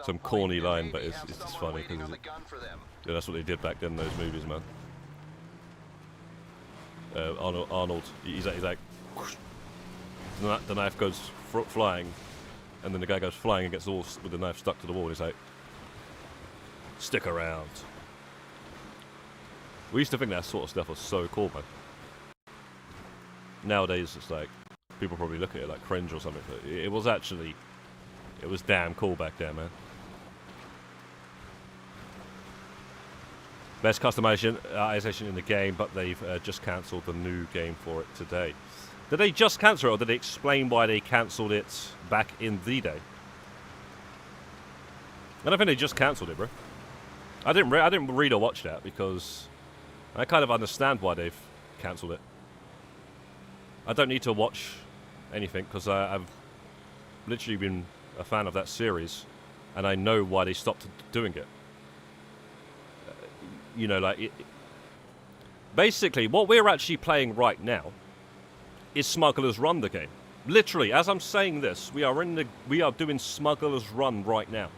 Some corny line, but it's just funny. Cause yeah, that's what they did back then in those movies, man. Arnold, he's like whoosh, the knife goes flying, and then the guy goes flying and gets all with the knife stuck to the wall. And he's like, stick around. We used to think that sort of stuff was so cool, man. Nowadays, it's like, people probably look at it like cringe or something, but it was actually, it was damn cool back then, man. Best customization in the game, but they've just cancelled the new game for it today. Did they just cancel it, or did they explain why they cancelled it back in the day? I don't think they just cancelled it, bro. I didn't read or watch that because I kind of understand why they've cancelled it. I don't need to watch anything because I've literally been a fan of that series, and I know why they stopped doing it. You know, like basically what we're actually playing right now is Smuggler's Run, the game. Literally, as I'm saying this, we are doing Smuggler's Run right now,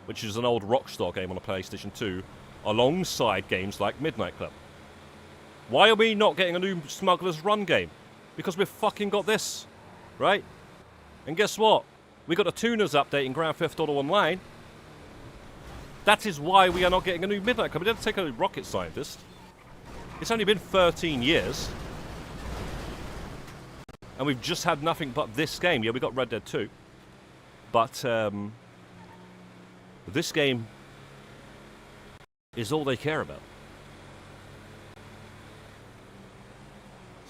which is an old Rockstar game on a PlayStation 2, alongside games like Midnight Club. Why are we not getting a new Smuggler's Run game? Because we've fucking got this, right? And guess what? We got a tuners update in Grand Theft Auto Online. That is why we are not getting a new Midnight Club. It doesn't take a rocket scientist. It's only been 13 years. And we've just had nothing but this game. Yeah, we got Red Dead 2. But this game is all they care about.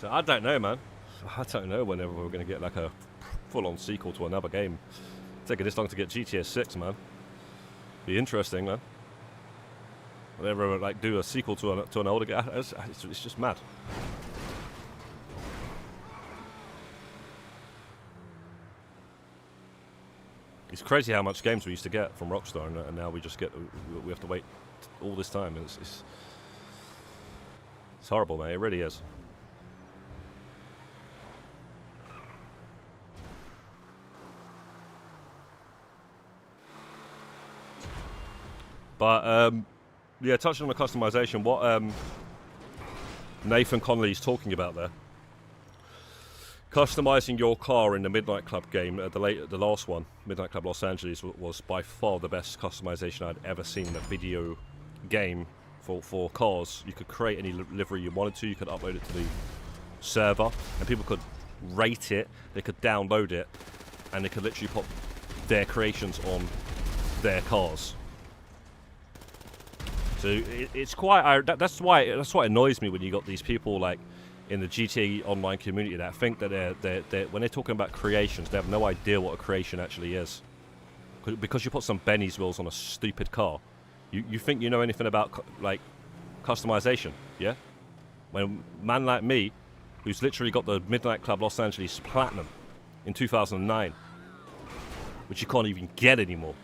So I don't know, man. I don't know whenever we're going to get like a full-on sequel to another game. It's taking this long to get GTA 6, man. Be interesting, man. Whenever like do a sequel to an older game, it's just mad. It's crazy how much games we used to get from Rockstar, and now we just get we have to wait all this time. And it's horrible, man. It really is. But, yeah, touching on the customization, what Nathan Connolly's talking about there. Customizing your car in the Midnight Club game, the last one, Midnight Club Los Angeles, was by far the best customization I'd ever seen in a video game for cars. You could create any livery you wanted to, you could upload it to the server, and people could rate it, they could download it, and they could literally put their creations on their cars. So it's quite. That's why it annoys me when you got these people like in the GTA Online community that think that they're when they're talking about creations, they have no idea what a creation actually is. Because you put some Benny's wheels on a stupid car, you think you know anything about like customization, yeah? When a man like me, who's literally got the Midnight Club Los Angeles Platinum in 2009, which you can't even get anymore.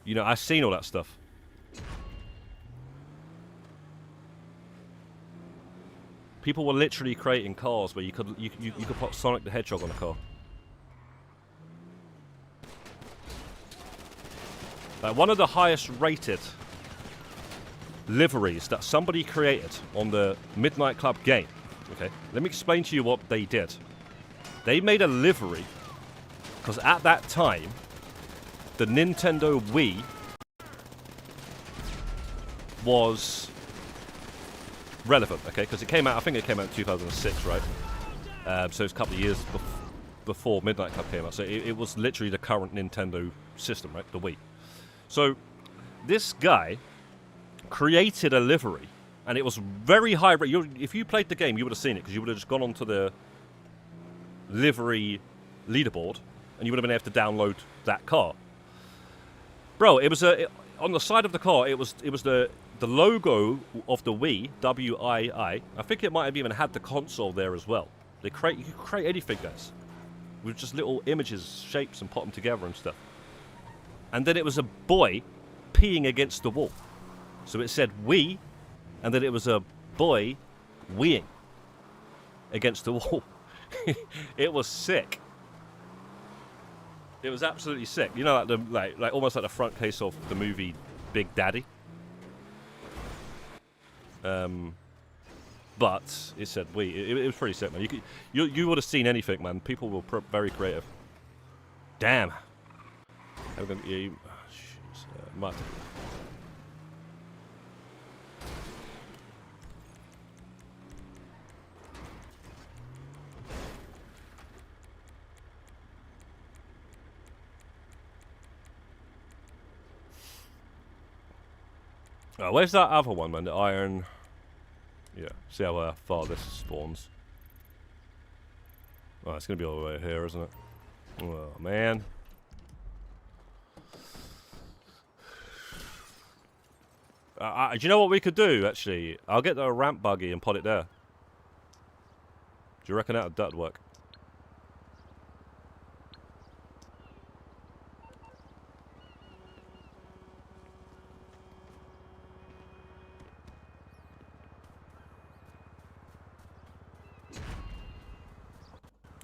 You know, I've seen all that stuff. People were literally creating cars where you could put Sonic the Hedgehog on a car. One of the highest rated liveries that somebody created on the Midnight Club game. Okay, let me explain to you what they did. They made a livery because at that time the Nintendo Wii was relevant, okay? Because it came out, I think it came out in 2006, right? So it's a couple of years before Midnight Club came out. So it was literally the current Nintendo system, right? The Wii. So this guy created a livery, and it was very high. If you played the game, you would have seen it, because you would have just gone onto the livery leaderboard, and you would have been able to download that car. Bro, it was on the side of the car. It was the logo of the Wii, W-I-I. I think it might have even had the console there as well. You could create anything, guys, with just little images, shapes, and put them together and stuff. And then it was a boy peeing against the wall. So it said Wii, and then it was a boy weeing against the wall. It was sick. It was absolutely sick. You know, like almost like the front case of the movie Big Daddy. But it said Wii. It was pretty sick, man. You would have seen anything, man. People were very creative. Damn. Might have to. Oh, where's that other one, man? The iron. Yeah, see how far this spawns. Oh, it's gonna be all the way here, isn't it? Oh, man. Do you know what we could do, actually? I'll get the ramp buggy and put it there. Do you reckon that'd work?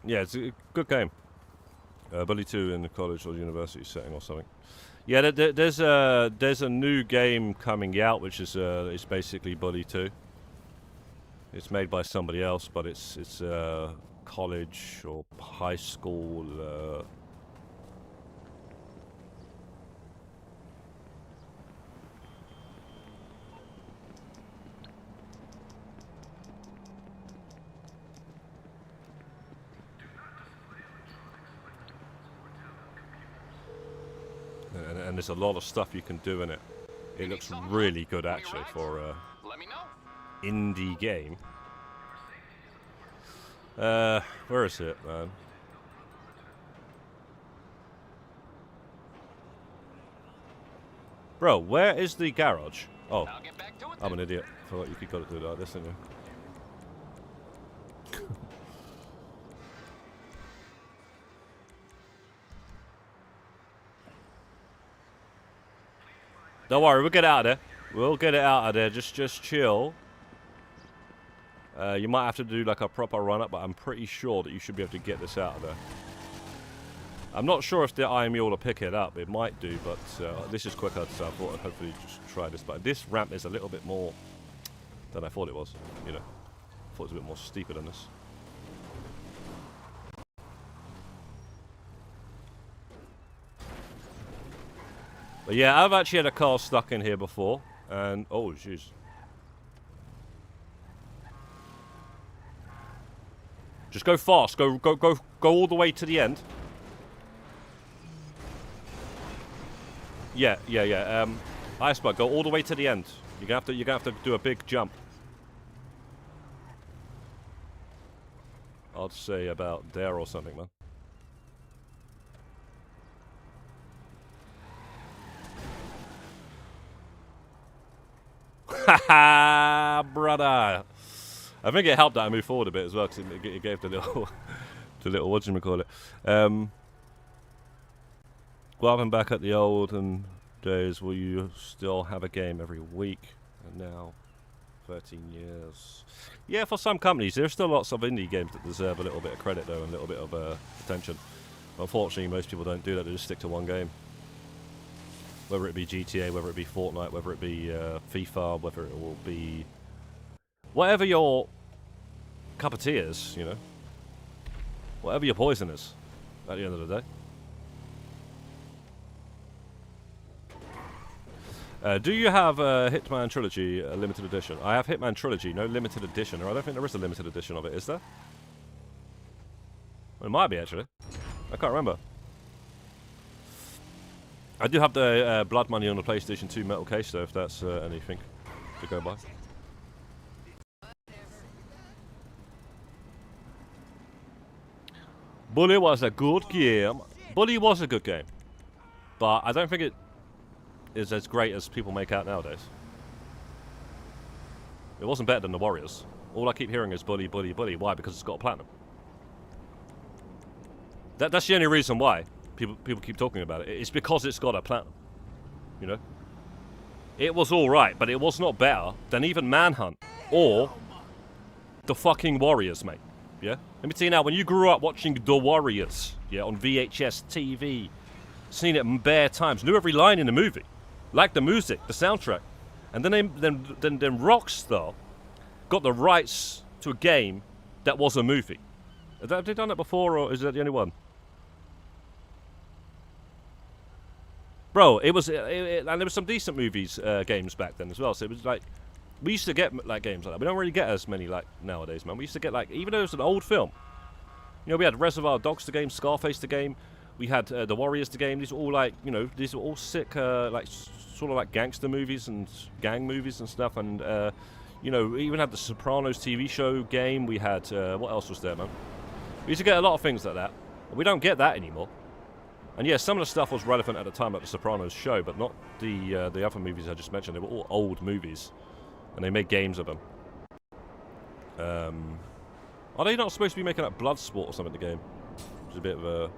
Yeah, it's a good game. Bully 2 in the college or university setting or something. Yeah, there's a new game coming out, which is it's basically Bully 2. It's made by somebody else, but it's college or high school. And there's a lot of stuff you can do in it. It looks really good, actually, for a indie game. Where is it, man? Bro, where is the garage? Oh, I'm an idiot. I thought you could go to do like this, didn't you? Don't worry, we'll get it out of there. We'll get it out of there. Just chill. You might have to do like a proper run-up, but I'm pretty sure that you should be able to get this out of there. I'm not sure if the Iron Mule will pick it up. It might do, but this is quicker, so I thought I'd hopefully just try this. But this ramp is a little bit more than I thought it was. You know, I thought it was a bit more steeper than this. But yeah, I've actually had a car stuck in here before, and oh jeez. Just go fast. Go all the way to the end. Yeah. Iceberg, go all the way to the end. You're gonna have to do a big jump. I'd say about there or something, man. Haha, brother. I think it helped that I moved forward a bit as well, because it gave the little, whatchamacallit. Well, I'm back at the olden days. Will you still have a game every week? And now, 13 years. Yeah, for some companies, there's still lots of indie games that deserve a little bit of credit, though, and a little bit of attention. Unfortunately, most people don't do that. They just stick to one game. Whether it be GTA, whether it be Fortnite, whether it be FIFA, whether it will be whatever your cup of tea is, you know. Whatever your poison is, at the end of the day. Do you have Hitman Trilogy limited edition? I have Hitman Trilogy, no limited edition. Or I don't think there is a limited edition of it, is there? Well, it might be, actually. I can't remember. I do have the Blood Money on the PlayStation 2 metal case, though, if that's anything to go by. Bully was a good game. Bully was a good game. But I don't think it is as great as people make out nowadays. It wasn't better than the Warriors. All I keep hearing is Bully, Bully, Bully. Why? Because it's got a platinum. That's the only reason why people keep talking about it. It's because it's got a platinum. You know? It was alright, but it was not better than even Manhunt or the fucking Warriors, mate. Yeah? Let me tell you now, when you grew up watching The Warriors, yeah, on VHS TV, seen it in bare times, knew every line in the movie, liked the music, the soundtrack, and then Rockstar got the rights to a game that was a movie. Have they done that before, or is that the only one? Bro, it was, and there were some decent movies, games back then as well. So it was like, we used to get like games like that. We don't really get as many like nowadays, man. We used to get like, even though it was an old film, you know, we had Reservoir Dogs the game, Scarface the game, we had The Warriors the game. These are all like, you know, these are all sick, like sort of like gangster movies and gang movies and stuff. And you know, we even had the Sopranos TV show game. We had what else was there, man? We used to get a lot of things like that. We don't get that anymore. And yeah, some of the stuff was relevant at the time, like the Sopranos show, but not the other movies I just mentioned. They were all old movies, and they made games of them. Are they not supposed to be making like Bloodsport or something in the game? Which is a bit of a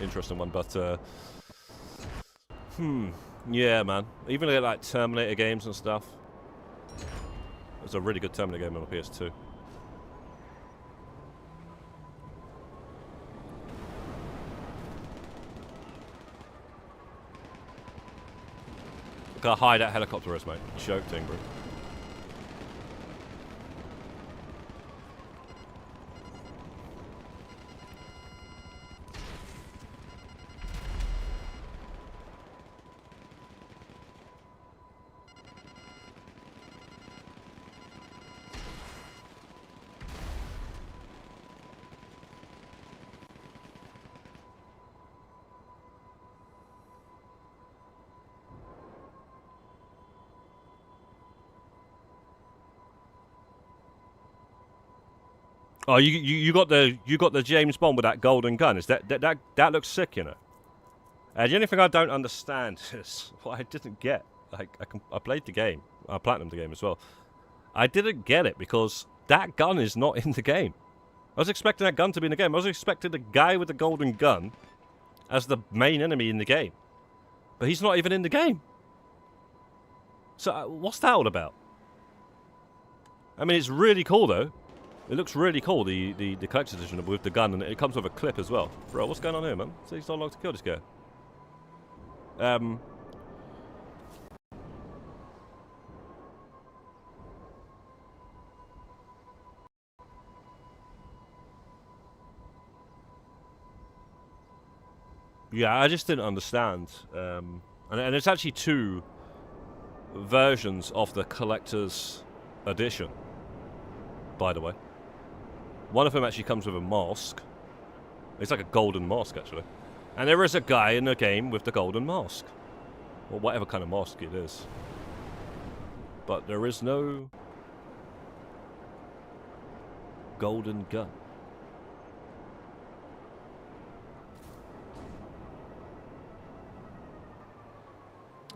interesting one, but yeah, man. Even like Terminator games and stuff. There's a really good Terminator game on the PS2. Look how high that helicopter is, mate. Joke thing, bro. Oh, you got the James Bond with that golden gun. Is that looks sick, you know? The only thing I don't understand is what I didn't get. I played the game. I platinumed the game as well. I didn't get it because that gun is not in the game. I was expecting that gun to be in the game. I was expecting the guy with the golden gun as the main enemy in the game, but he's not even in the game. So what's that all about? I mean, it's really cool though. It looks really cool, the collector's edition with the gun, and it comes with a clip as well. Bro, what's going on here, man? It takes so long to kill this guy. Yeah, I just didn't understand. And it's actually two versions of the collector's edition, by the way. One of them actually comes with a mask. It's like a golden mask, actually. And there is a guy in the game with the golden mask. Or whatever kind of mask it is. But there is no golden gun.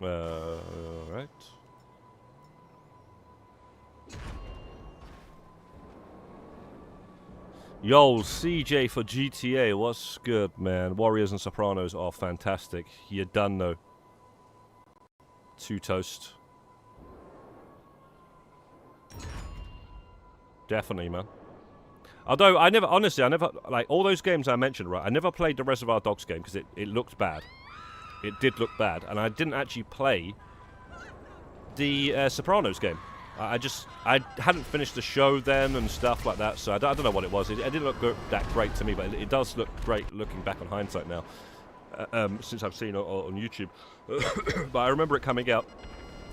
Right. Yo, CJ for GTA, what's good, man? Warriors and Sopranos are fantastic. You're done, though. Two toast. Definitely, man. Although, honestly, I never, like, all those games I mentioned, right, I never played the Reservoir Dogs game because it looked bad. It did look bad, and I didn't actually play the Sopranos game. I hadn't finished the show then and stuff like that, so I don't know what it was. It didn't look that great to me, but it does look great looking back on hindsight now. since I've seen it on YouTube. But I remember it coming out.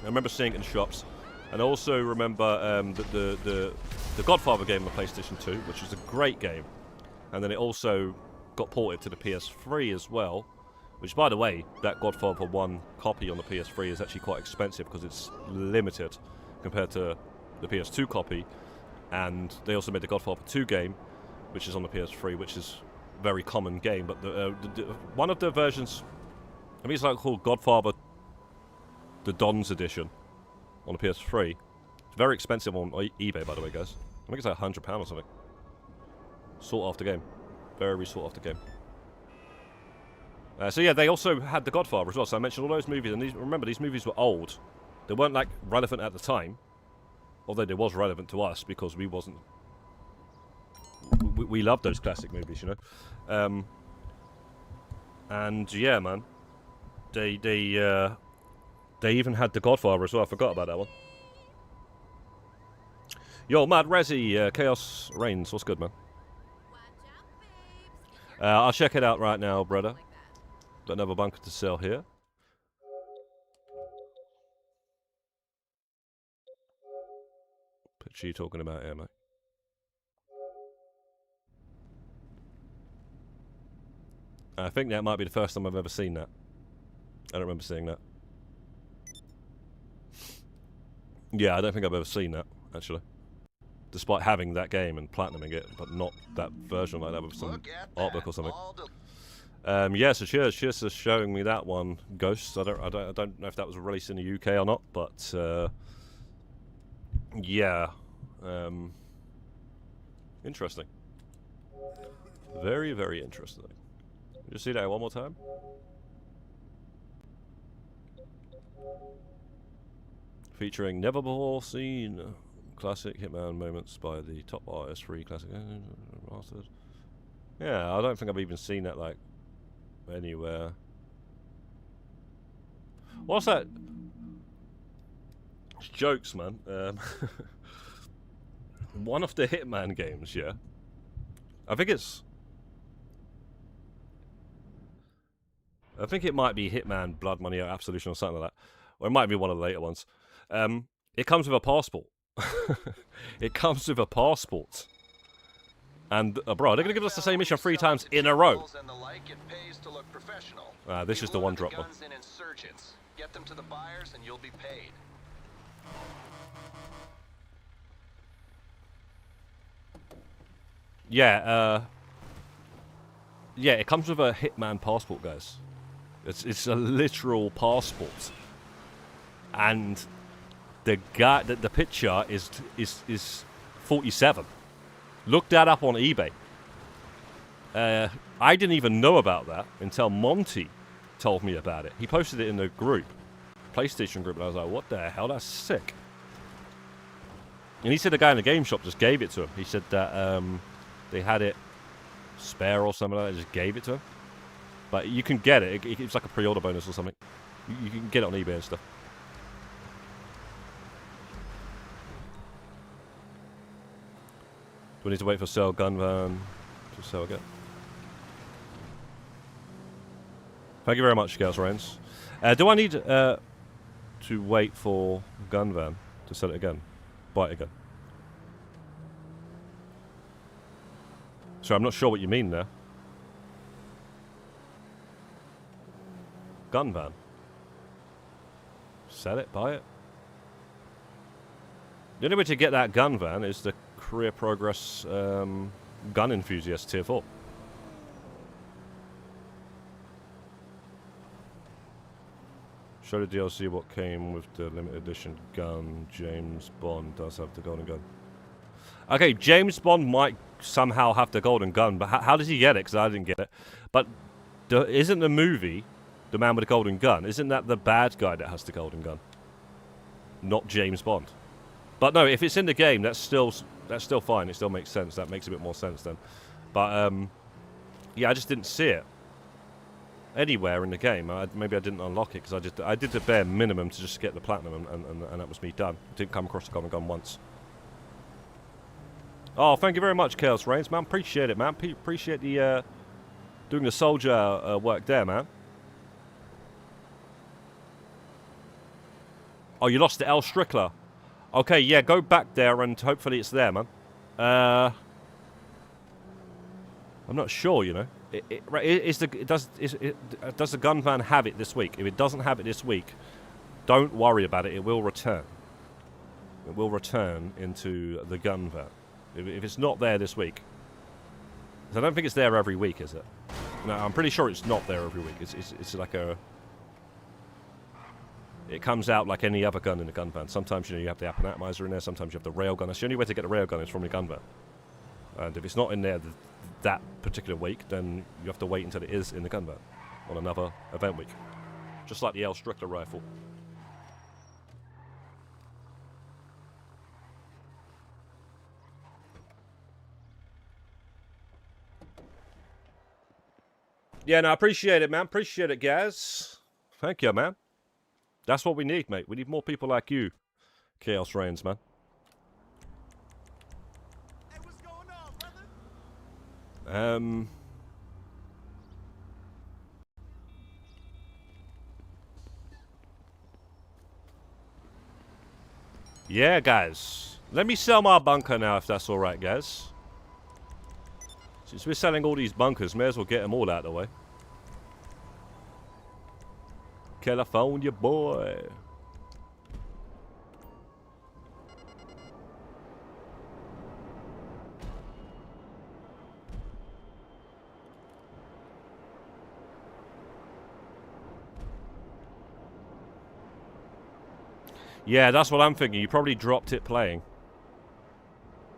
I remember seeing it in shops. And I also remember the Godfather game on the PlayStation 2, which was a great game. And then it also got ported to the PS3 as well. Which, by the way, that Godfather 1 copy on the PS3 is actually quite expensive because it's limited compared to the PS2 copy. And they also made the Godfather 2 game, which is on the PS3, which is a very common game. But one of the versions, I think it's like called Godfather the Don's Edition on the PS3. It's very expensive on eBay, by the way, guys. I think it's like £100 or something. Sought after game. Very sought after game. So yeah, they also had The Godfather as well. So I mentioned all those movies, and remember, these movies were old. They weren't like relevant at the time, although they was relevant to us because we wasn't. We loved those classic movies, you know. And yeah, man, they even had The Godfather as well. I forgot about that one. Yo, Mad Resi, Chaos Reigns, what's good, man? I'll check it out right now, brother. Got another bunker to sell here. What are you talking about here, mate? I think that might be the first time I've ever seen that. I don't remember seeing that. Yeah, I don't think I've ever seen that, actually. Despite having that game and platinuming it, but not that version like that with some art book or something. Yeah, so cheers for showing me that one, Ghosts. I don't know if that was released in the UK or not, but yeah, interesting. Very, very interesting. Just see that one more time. Featuring never before seen classic Hitman moments by the top artist, free classic masters. Yeah, I don't think I've even seen that like anywhere. What's that? It's jokes, man. One of the Hitman games, yeah. I think it might be Hitman, Blood Money, or Absolution, or something like that. Or it might be one of the later ones. It comes with a passport. It comes with a passport. And, bro, they're going to give us the same mission 3 times in a row. This is the one drop one. Get them to the buyers and you'll be paid. Yeah, yeah, it comes with a Hitman passport, guys. It's a literal passport. And the guy, the picture is 47. Look that up on eBay. I didn't even know about that until Monty told me about it. He posted it in the group, PlayStation group, and I was like, what the hell? That's sick. And he said the guy in the game shop just gave it to him. He said that they had it spare or something like that, just gave it to him. But you can get it. It's like a pre-order bonus or something. You can get it on eBay and stuff. Do we need to wait for sale gun van to sell again? Thank you very much, Chaos Reigns. Do I need to wait for gun van to sell it again? Buy it again? So I'm not sure what you mean there. Gun van. Sell it, buy it. The only way to get that gun van is the Career Progress Gun Enthusiast Tier 4. Show the DLC what came with the limited edition gun. James Bond does have the golden gun. Okay, James Bond might somehow have the golden gun, but how does he get it? Because I didn't get it. But isn't the movie The Man with the Golden Gun? Isn't that the bad guy that has the golden gun? Not James Bond. But no, if it's in the game, that's still fine. It still makes sense. That makes a bit more sense then. But yeah, I just didn't see it anywhere in the game. Maybe I didn't unlock it because I did the bare minimum to just get the platinum, and that was me done. Didn't come across the golden gun once. Oh, thank you very much, Chaos Reigns, man. Appreciate it, man. Appreciate the doing the soldier work there, man. Oh, you lost the El Strickler. Okay, yeah, go back there and hopefully it's there, man. I'm not sure, you know. Does the gun van have it this week? If it doesn't have it this week, don't worry about it. It will return. It will return into the gun van. If it's not there this week. I don't think it's there every week, is it? No, I'm pretty sure it's not there every week. It's like a... It comes out like any other gun in the gun van. Sometimes, you know, you have the atomizer in there. Sometimes you have the railgun. That's the only way to get the railgun is from the gun van. And if it's not in there that particular week, then you have to wait until it is in the gun van on another event week. Just like the El Strickler rifle. Yeah, no, I appreciate it, man. Appreciate it, Gaz. Thank you, man. That's what we need, mate. We need more people like you. Chaos Reigns, man. Hey, what's going on, brother? Yeah, guys. Let me sell my bunker now, if that's alright, guys. Since we're selling all these bunkers, may as well get them all out of the way. California boy. Yeah, that's what I'm thinking. You probably dropped it playing.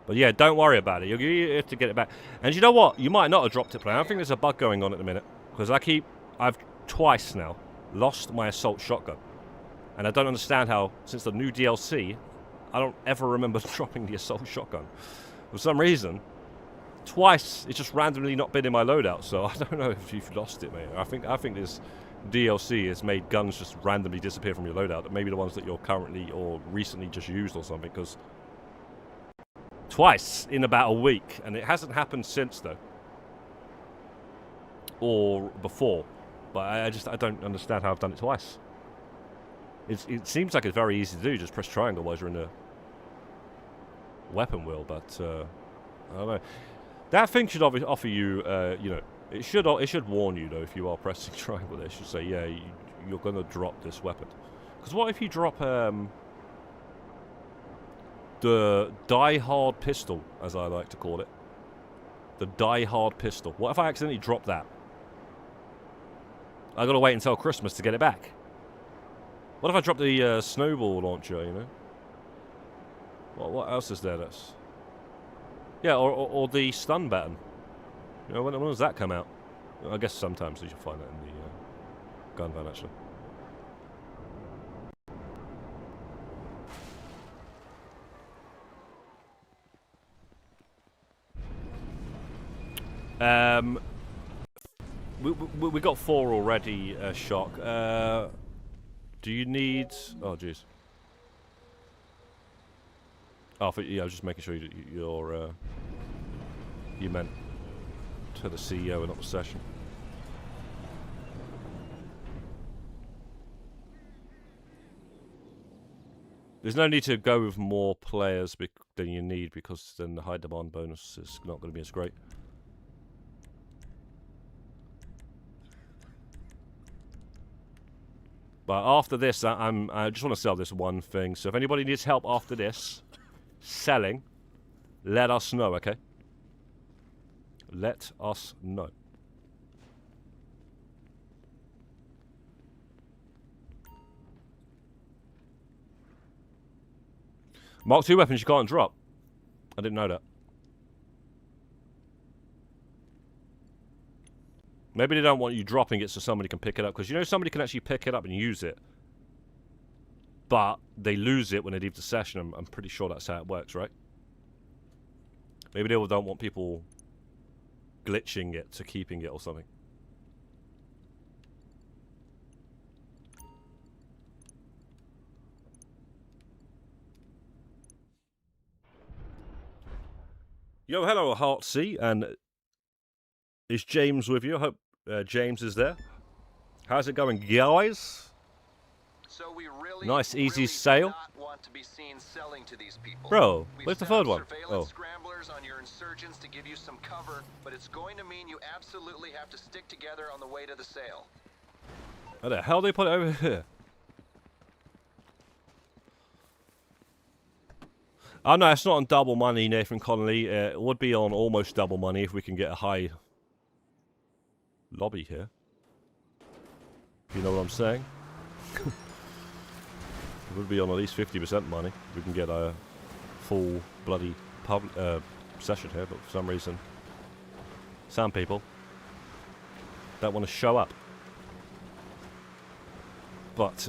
But yeah, don't worry about it. You have to get it back. And you know what? You might not have dropped it playing. I think there's a bug going on at the minute. Because I've twice now lost my assault shotgun. And I don't understand how, since the new DLC, I don't ever remember dropping the assault shotgun. For some reason, twice it's just randomly not been in my loadout. So I don't know if you've lost it, mate. I think this DLC has made guns just randomly disappear from your loadout. Maybe the ones that you're currently or recently just used or something. Because twice in about a week, and it hasn't happened since though, or before. But I don't understand how I've done it twice. It seems like it's very easy to do. Just press triangle while you're in the weapon wheel. But I don't know. That thing should offer you, you know, it should warn you though if you are pressing triangle. There, it should say, yeah, you're gonna drop this weapon. Because what if you drop the die-hard pistol, as I like to call it, the die-hard pistol? What if I accidentally drop that? I gotta wait until Christmas to get it back. What if I drop the snowball launcher? You know. What else is there? That's yeah, or the stun baton. You know, when does that come out? I guess sometimes you should find that in the gun van actually. We got 4 already, Shock. Do you need... Oh, jeez. Oh, yeah, I was just making sure you're... you meant to the CEO and not the session. There's no need to go with more players than you need, because then the high demand bonus is not going to be as great. But after this, I just want to sell this one thing. So if anybody needs help after this, selling, let us know, okay? Let us know. Mark II weapons you can't drop. I didn't know that. Maybe they don't want you dropping it so somebody can pick it up. Because you know somebody can actually pick it up and use it. But they lose it when they leave the session. I'm pretty sure that's how it works, right? Maybe they don't want people glitching it to keeping it or something. Yo, hello, Heartsea, and Is James with you? I hope James is there. How's it going, guys? So we really, Nice, easy really sale. do not want to be seen selling to these people. Bro, We've where's the set up third one? surveillance Oh. scramblers on your insurgents to give you some cover, but it's going to mean you absolutely have to stick together on the way to the sale. How the hell do they put it over here? Oh no, it's not on double money, Nathan Connolly. It would be on almost double money if we can get a high lobby here. You know what I'm saying? It would be on at least 50% money if we can get a full bloody session here, but for some reason, some people don't want to show up. But,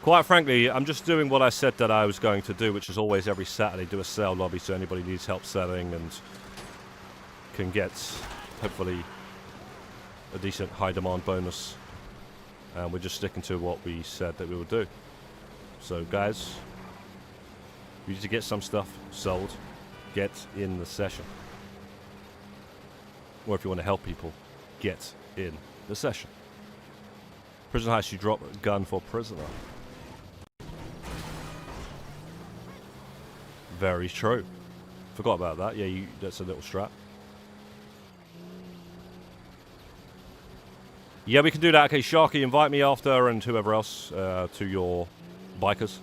quite frankly, I'm just doing what I said that I was going to do, which is always every Saturday do a sale lobby so anybody needs help selling and can get, hopefully, a decent high demand bonus. And we're just sticking to what we said that we would do. So, guys, you need to get some stuff sold. Get in the session. Or if you want to help people, get in the session. Prison Heist, you drop a gun for prisoner. Very true. Forgot about that. Yeah, that's a little strap. Yeah, we can do that. Okay, Sharky, invite me after and whoever else to your bikers.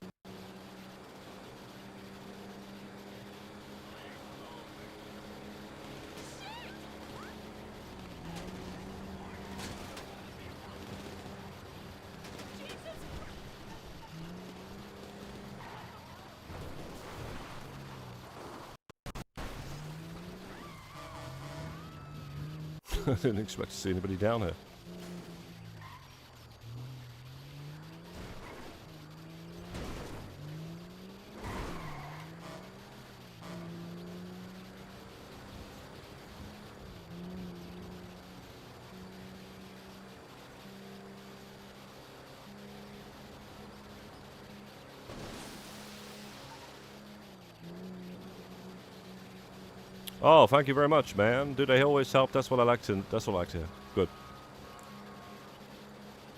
I didn't expect to see anybody down here. Oh, thank you very much, man. Do they always help? That's what I like to. That's what I like to hear. Good.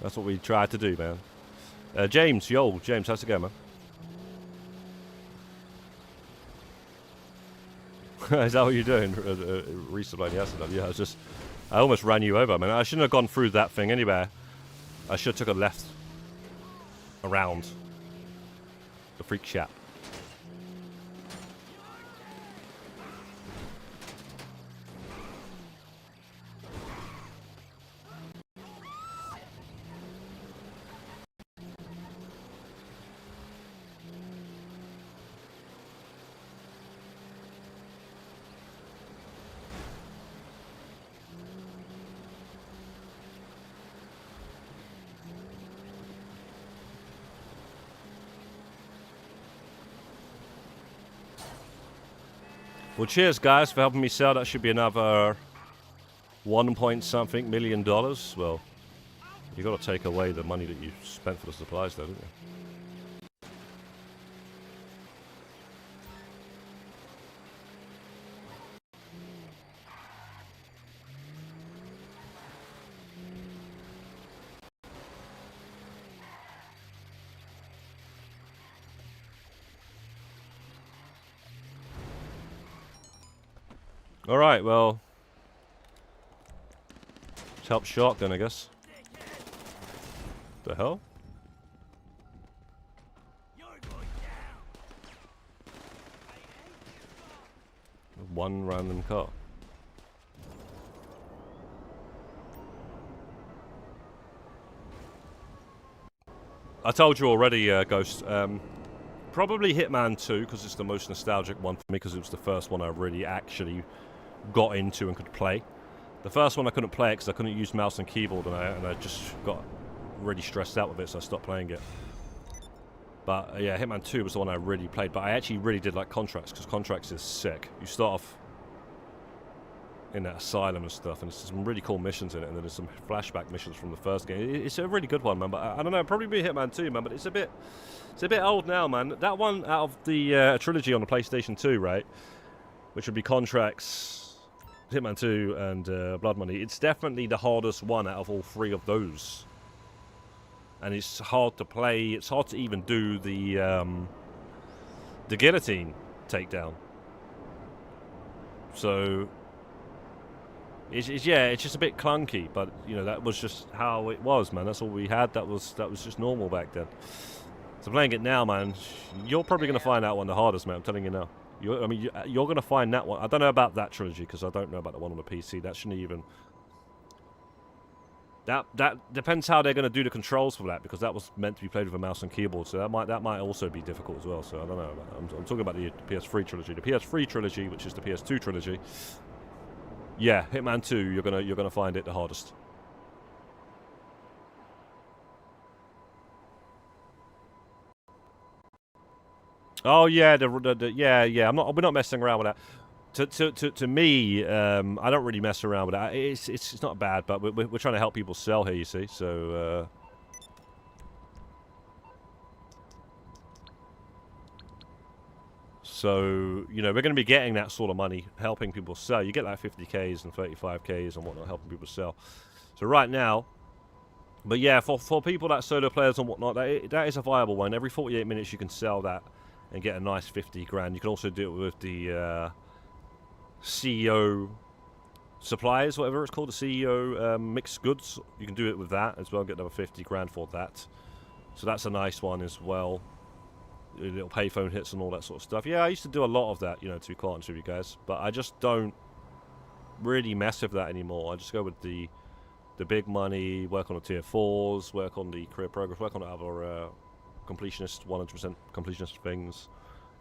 That's what we try to do, man. James, yo, James, how's it going, man? Is that what you're doing? Resubline, yes, yeah. I almost ran you over, man. I shouldn't have gone through that thing anyway. I should have took a left around the freak shack. Well, cheers, guys, for helping me sell. That should be another $1 million. Well, you got to take away the money that you spent for the supplies, though, don't you? Alright, well, let's help Shark then, I guess. The hell? One random car. I told you already, Ghost. Probably Hitman 2, because it's the most nostalgic one for me, because it was the first one I really actually got into and could play. The first one I couldn't play it because I couldn't use mouse and keyboard, and I just got really stressed out with it, so I stopped playing it. But yeah, Hitman 2 was the one I really played, but I actually really did like Contracts, because Contracts is sick. You start off in that asylum and stuff, and there's some really cool missions in it, and then there's some flashback missions from the first game. It's a really good one, man. But I don't know, it'll probably be Hitman 2, man. But it's a bit old now, man. That one out of the trilogy on the PlayStation 2, right, which would be Contracts, Hitman 2, and Blood Money. It's definitely the hardest one out of all three of those, and it's hard to play. It's hard to even do the guillotine takedown. So. It's just a bit clunky, but you know that was just how it was, man. That's all we had. That was just normal back then. So playing it now, man, you're probably gonna find that one the hardest, man. I'm telling you now. You're gonna find that one. I don't know about that trilogy because I don't know about the one on the PC. That shouldn't even. That depends how they're gonna do the controls for that, because that was meant to be played with a mouse and keyboard. So that might also be difficult as well. So I don't know. I'm talking about the PS3 trilogy. The PS3 trilogy, which is the PS2 trilogy. Yeah, Hitman 2, you're gonna find it the hardest. Oh yeah, yeah. We're not messing around with that. To me, I don't really mess around with that. It's not bad, but we're trying to help people sell here, you see. So. So, you know, we're going to be getting that sort of money, helping people sell. You get like 50Ks and 35Ks and whatnot, helping people sell. So right now, but yeah, for people that solo players and whatnot, that is a viable one. Every 48 minutes you can sell that and get a nice 50 grand. You can also do it with the CEO suppliers, whatever it's called, the CEO mixed goods. You can do it with that as well, get another 50 grand for that. So that's a nice one as well. Little payphone hits and all that sort of stuff. Yeah, I used to do a lot of that, you know, to be quite honest with you guys. But I just don't really mess with that anymore. I just go with the big money, work on the tier 4s, work on the career progress, work on the other completionist, 100% completionist things,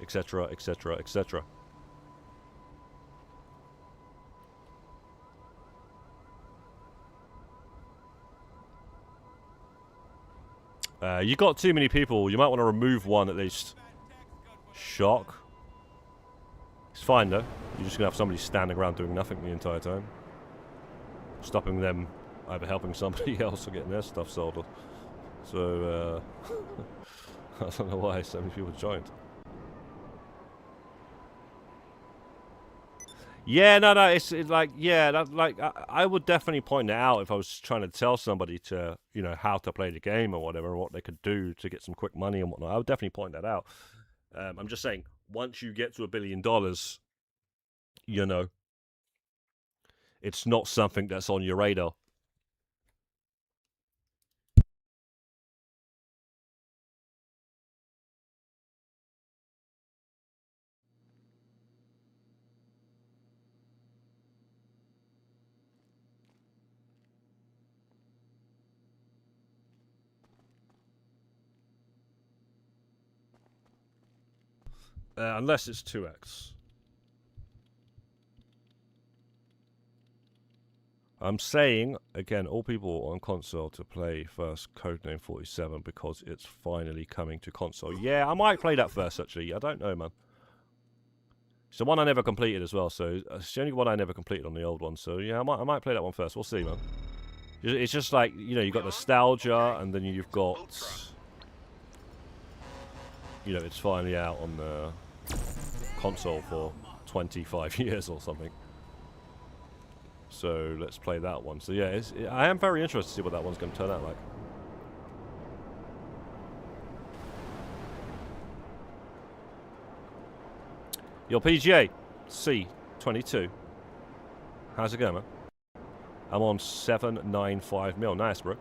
etc., etc., etc. You got too many people. You might want to remove one at least. Shock. It's fine though. You're just gonna have somebody standing around doing nothing the entire time, stopping them either helping somebody else or getting their stuff sold. So I don't know why so many people joined. Yeah, no, it's like, yeah, I would definitely point it out if I was trying to tell somebody to, you know, how to play the game or whatever, what they could do to get some quick money and whatnot. I would definitely point that out. I'm just saying, once you get to $1 billion, you know, it's not something that's on your radar. Unless it's 2x. I'm saying, again, all people on console to play first Codename 47 because it's finally coming to console. Yeah, I might play that first, actually. I don't know, man. It's the one I never completed as well, so it's the only one I never completed on the old one. So, yeah, I might play that one first. We'll see, man. It's just like, you know, you've got nostalgia, and then you've got... You know, it's finally out on the console for 25 years or something. So let's play that one. So yeah, I am very interested to see what that one's going to turn out like. Your PGA C22. How's it going, man? I'm on 795 mil. Nice, bro.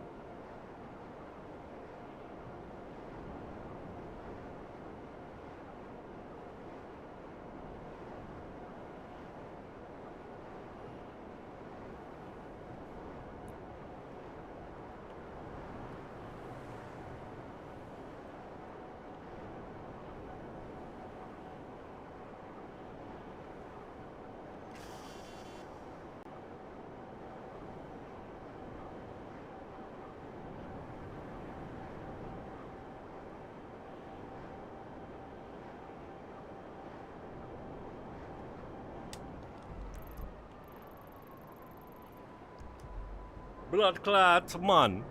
Blood clot, man.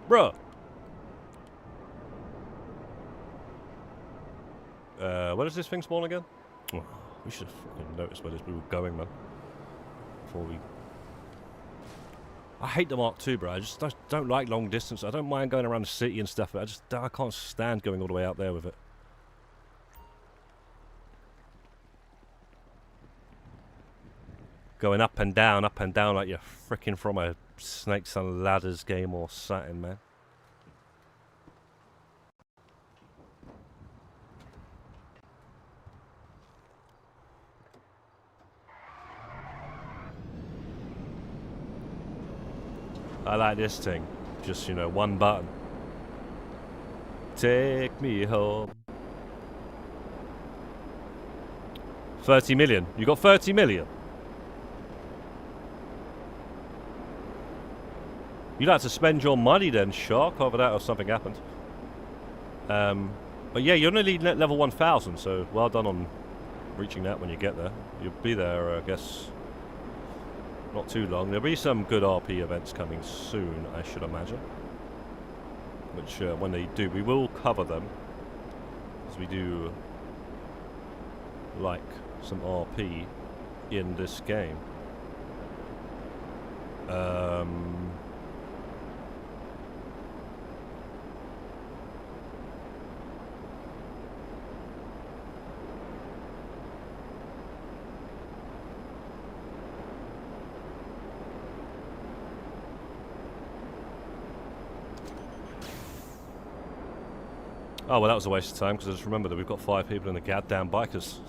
Bruh. Where does this thing spawn again? Oh, we should have fucking noticed where this we were going, man. Before we... I hate the Mark II, bro. I just don't like long distance. I don't mind going around the city and stuff, but I can't stand going all the way out there with it. Going up and down like you're fricking from a Snakes and Ladders game or something, man. I like this thing. Just, you know, one button. Take me home. 30 million. You got 30 million? You'd have to spend your money then, Shark, over that or something happened. But yeah, you're nearly level 1000, so well done on reaching that when you get there. You'll be there, I guess, not too long. There'll be some good RP events coming soon, I should imagine. Which, when they do, we will cover them. As we do like some RP in this game. Oh, well, that was a waste of time, because I just remembered that we've got 5 people in the goddamn bikers.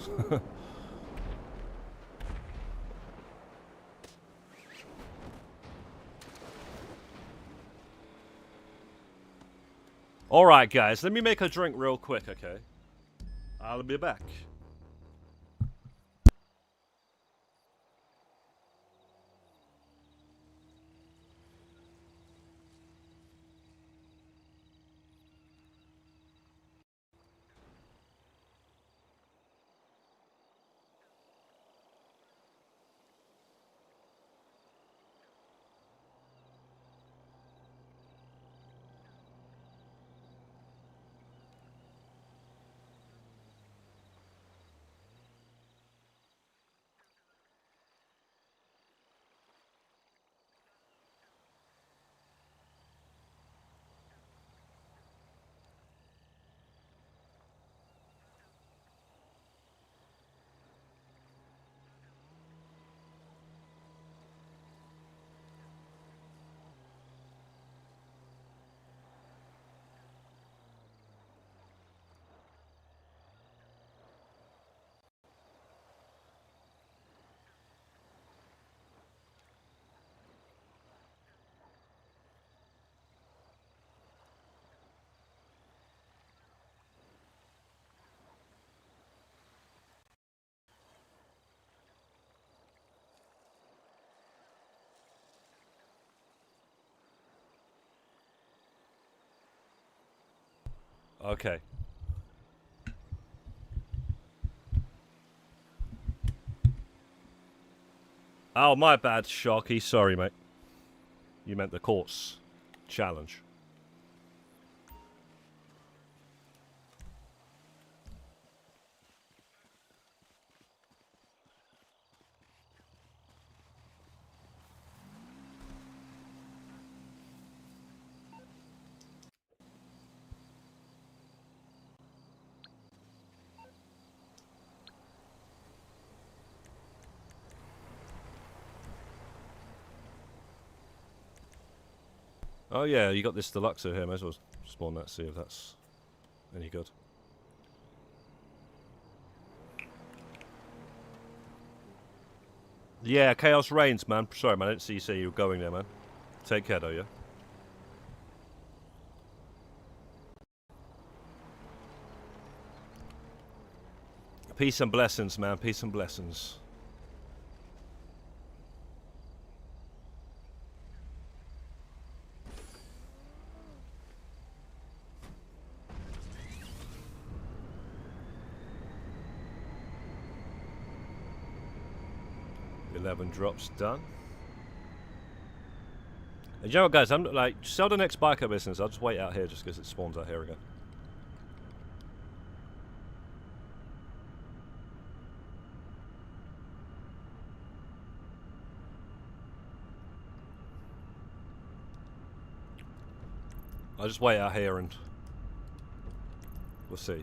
Alright, guys, let me make a drink real quick, okay? I'll be back. Okay. Oh, my bad, Sharky. Sorry, mate. You meant the course challenge. Oh yeah, you got this Deluxo here. Might as well spawn that, see if that's any good. Yeah, Chaos Reigns, man. Sorry, man. I didn't see you say you were going there, man. Take care, though, yeah? Peace and blessings, man. Peace and blessings. 11 drops done. And you know what, guys? I'm like, sell the next biker business. I'll just wait out here just because it spawns out here again. I'll just wait out here and we'll see.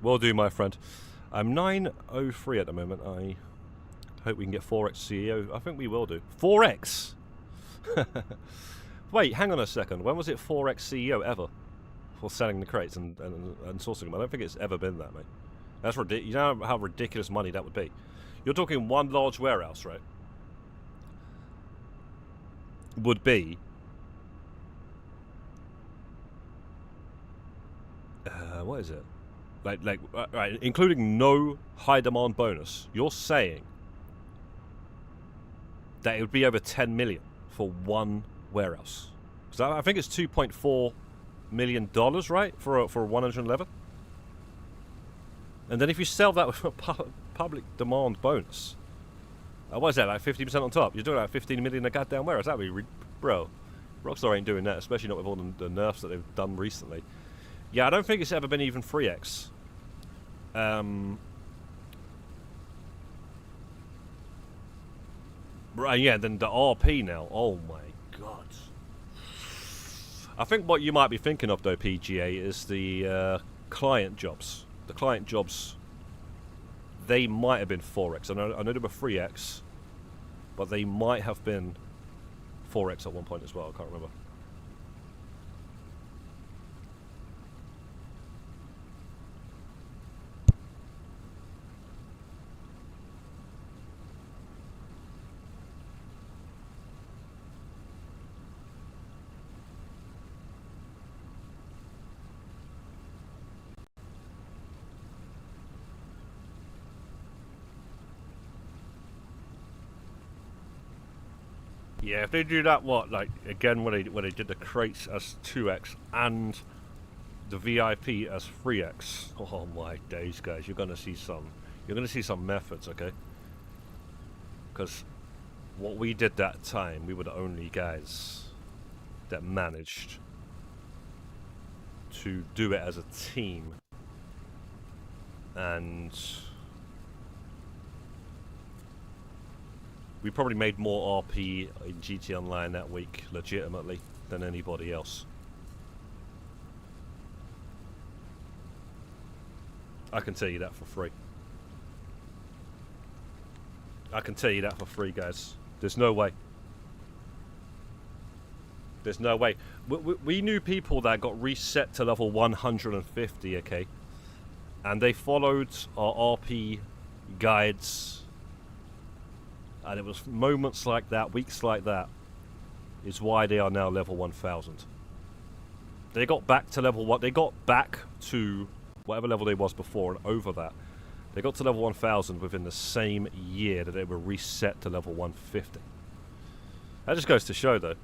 Will do, my friend. I'm 903 at the moment. I hope we can get 4x CEO. I think we will do. 4x? Wait, hang on a second. When was it 4x CEO ever? For selling the crates and sourcing them? I don't think it's ever been that, mate. That's ridiculous. You know how ridiculous money that would be? You're talking one large warehouse, right? Would be... what is it? Right, including no high demand bonus, you're saying that it would be over 10 million for one warehouse. So I think it's $2.4 million, right, for 111. And then if you sell that with a public demand bonus, what is that, like 50% on top? You're doing like 15 million a goddamn warehouse. That'd be, bro. Rockstar ain't doing that, especially not with all the nerfs that they've done recently. Yeah, I don't think it's ever been even 3x. Right, yeah, then the RP now. Oh my god. I think what you might be thinking of, though, PGA, is the client jobs. The client jobs, they might have been 4x. I know they were 3x, but they might have been 4x at one point as well. I can't remember. Yeah, if they do that, what, like, again, when they did the crates as 2x and the VIP as 3x, oh my days, guys, you're gonna see some methods, okay? Because what we did that time, we were the only guys that managed to do it as a team, and we probably made more RP in GT Online that week, legitimately, than anybody else. I can tell you that for free. I can tell you that for free, guys. There's no way. There's no way. We knew people that got reset to level 150, okay? And they followed our RP guides. And it was moments like that, weeks like that, is why they are now level 1000. They got back to level 1. They got back to whatever level they was before and over that. They got to level 1000 within the same year that they were reset to level 150. That just goes to show, though,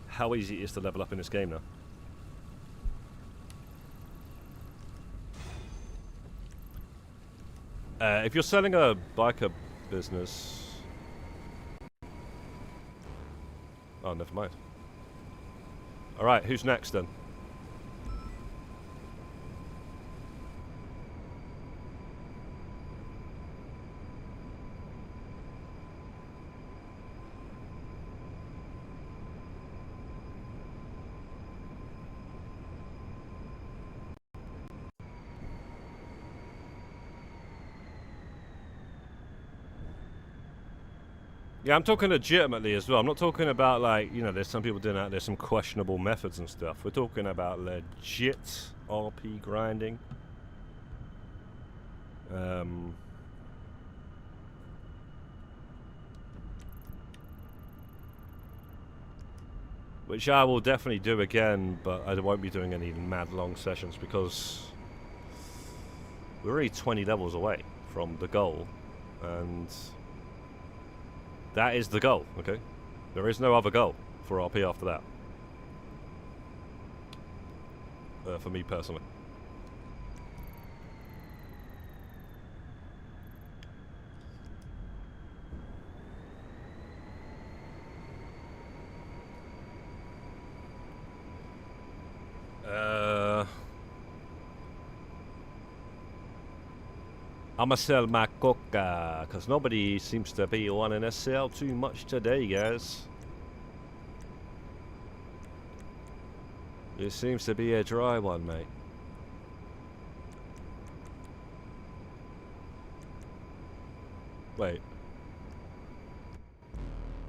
how easy it is to level up in this game now. If you're selling a biker business... Oh, never mind. Alright, who's next then? Yeah, I'm talking legitimately as well. I'm not talking about, like, you know, there's some people doing that, there's some questionable methods and stuff. We're talking about legit RP grinding. Which I will definitely do again, but I won't be doing any mad long sessions because we're already 20 levels away from the goal, and that is the goal, okay? There is no other goal for RP after that. for me personally. I'ma sell my coca, because nobody seems to be wanting to sell too much today, guys. It seems to be a dry one, mate. Wait.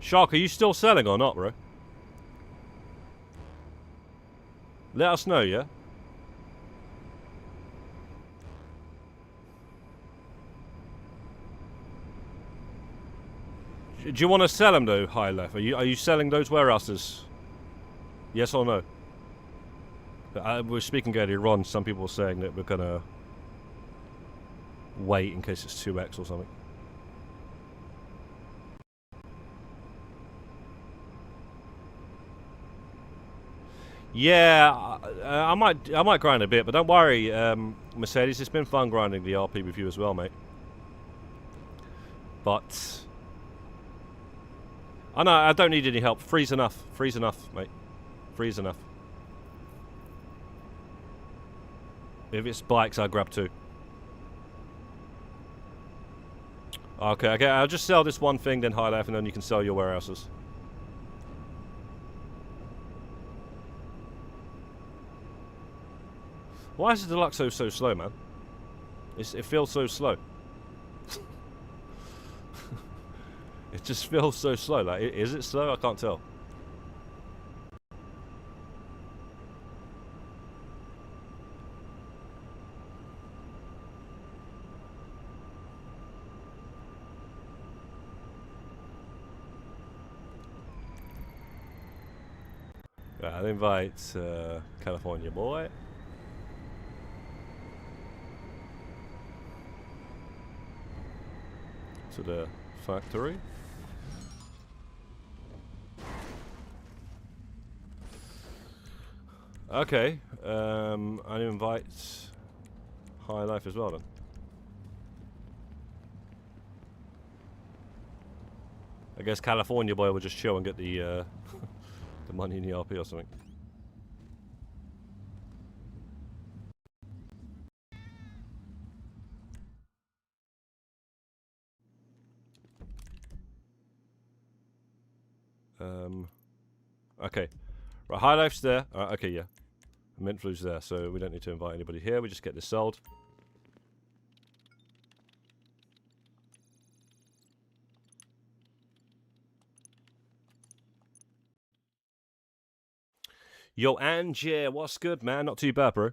Shark, are you still selling or not, bro? Let us know, yeah? Do you want to sell them though, High Left? Are you selling those warehouses? Yes or no? We're speaking earlier on. Some people were saying that we're gonna wait in case it's 2x or something. Yeah, I might grind a bit, but don't worry, Mercedes. It's been fun grinding the RP with you as well, mate. But I know I don't need any help. Free's enough. Free's enough, mate. Free's enough. If it's bikes, I'll grab 2. Okay, I'll just sell this one thing, then High Life, and then you can sell your warehouses. Why is the deluxe so slow, man? It feels so slow. It just feels so slow. Like, is it slow? I can't tell. I'll invite California boy. To the factory. Okay, I invite High Life as well then. I guess California boy will just chill and get the the money in the RP or something. Okay. Right, High Life's there. Okay, yeah. Mint Flu's there, so we don't need to invite anybody here. We just get this sold. Yo, Angie, what's good, man? Not too bad, bro.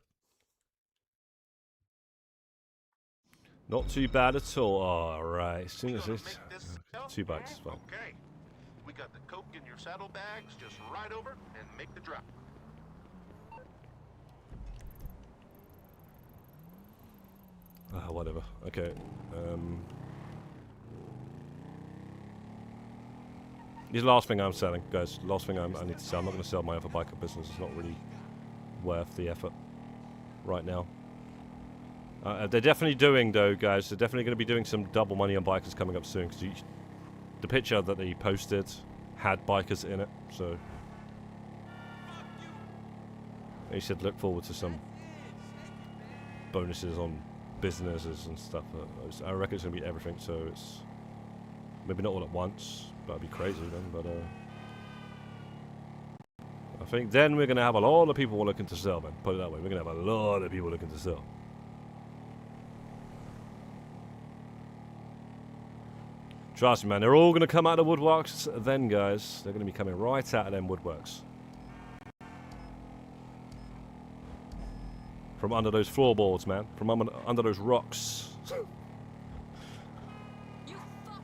Not too bad at all. Alright, as soon as this... 2 bikes, fine. Okay. We got the coke in your saddlebags. Just ride over and make the drop. Whatever. Okay. This is the last thing I'm selling, guys. Last thing I need to sell. I'm not going to sell my other biker business. It's not really worth the effort right now. They're definitely doing, though, guys. They're definitely going to be doing some double money on bikers coming up soon. Because the picture that they posted had bikers in it, so he said look forward to some bonuses on businesses and stuff. I reckon it's going to be everything, so it's maybe not all at once. That'd be crazy then, but I think then we're going to have a lot of people looking to sell, man. Put it that way. We're going to have a lot of people looking to sell. Trust me, man. They're all going to come out of the woodworks then, guys. They're going to be coming right out of them woodworks. From under those floorboards, man. From under those rocks. You fucker!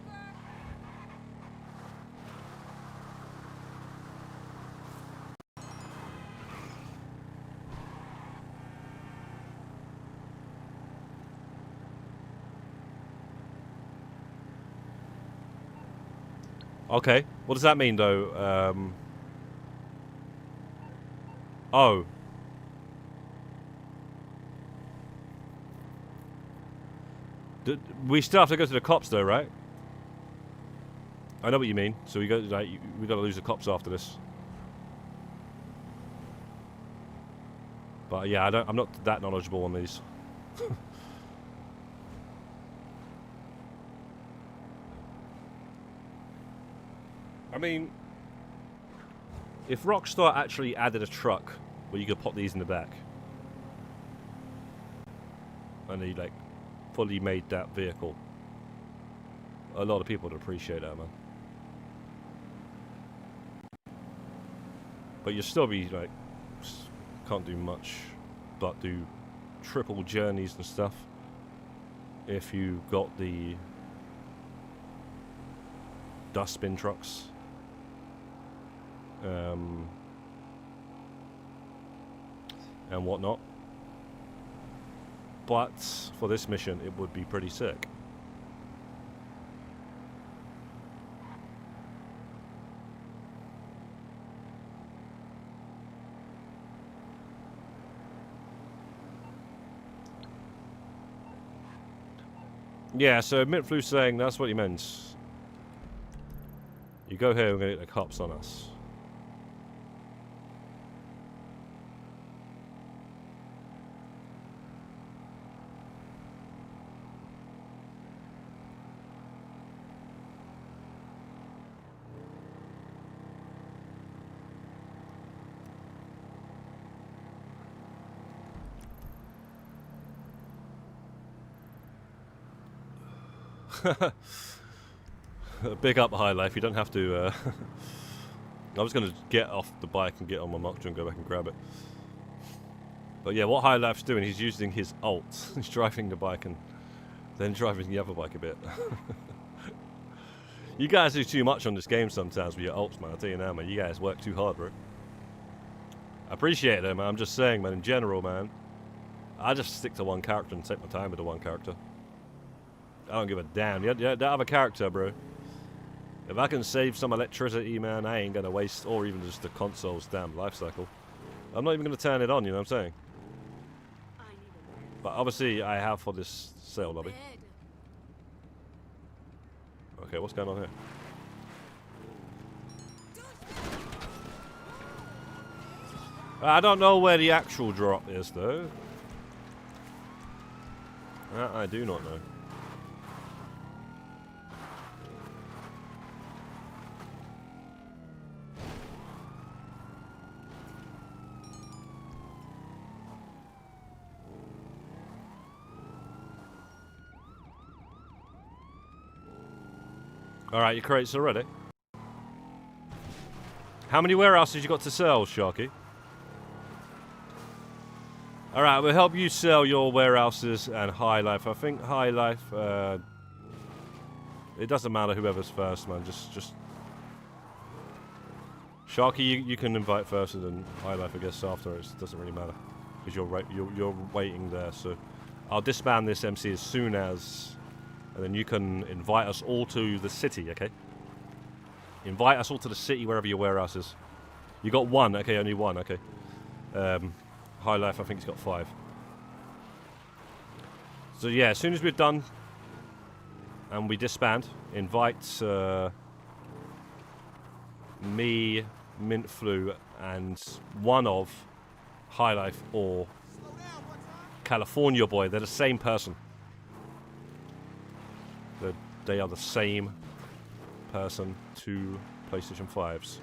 Okay. What does that mean, though? Oh. We still have to go to the cops, though, right? I know what you mean. So we got to lose the cops after this. But yeah, I'm not that knowledgeable on these. I mean, if Rockstar actually added a truck where you could pop these in the back, and they like fully made that vehicle, a lot of people would appreciate that, man. But you'll still be like, can't do much but do triple journeys and stuff if you got the dustbin trucks. And whatnot. But for this mission, it would be pretty sick. Yeah, so Mintflu's saying that's what he meant. You go here, we're gonna get the cops on us. Big up High Life, you don't have to I was going to get off the bike and get on my Mach and go back and grab it. But yeah, what High Life's doing, he's using his alt. He's driving the bike and then driving the other bike a bit. You guys do too much on this game sometimes with your alts, man. I'll tell you now, man. You guys work too hard, bro. I appreciate it, man. I'm just saying, man, in general, man. I just stick to one character and take my time with the one character. I don't give a damn. That other character, bro. If I can save some electricity, man, I ain't gonna waste, or even just the console's damn life cycle. I'm not even gonna turn it on, you know what I'm saying? But obviously, I have for this sale lobby. Okay, what's going on here? I don't know where the actual drop is, though. That I do not know. Alright, your crates are ready. How many warehouses you got to sell, Sharky? Alright, we'll help you sell your warehouses and High Life. I think High Life, it doesn't matter whoever's first, man. Just Sharky, you can invite first, and then High Life, I guess, after. It doesn't really matter because you're waiting there. So I'll disband this MC as soon as, and then you can invite us all to the city. Okay. Invite us all to the city wherever your warehouse is. You got one, okay? Only one, okay. High Life, I think he's got 5. So yeah, as soon as we're done and we disband, invite me, Mintflu, and one of High Life or California Boy. They're the same person. They are the same person. 2 PlayStation 5s.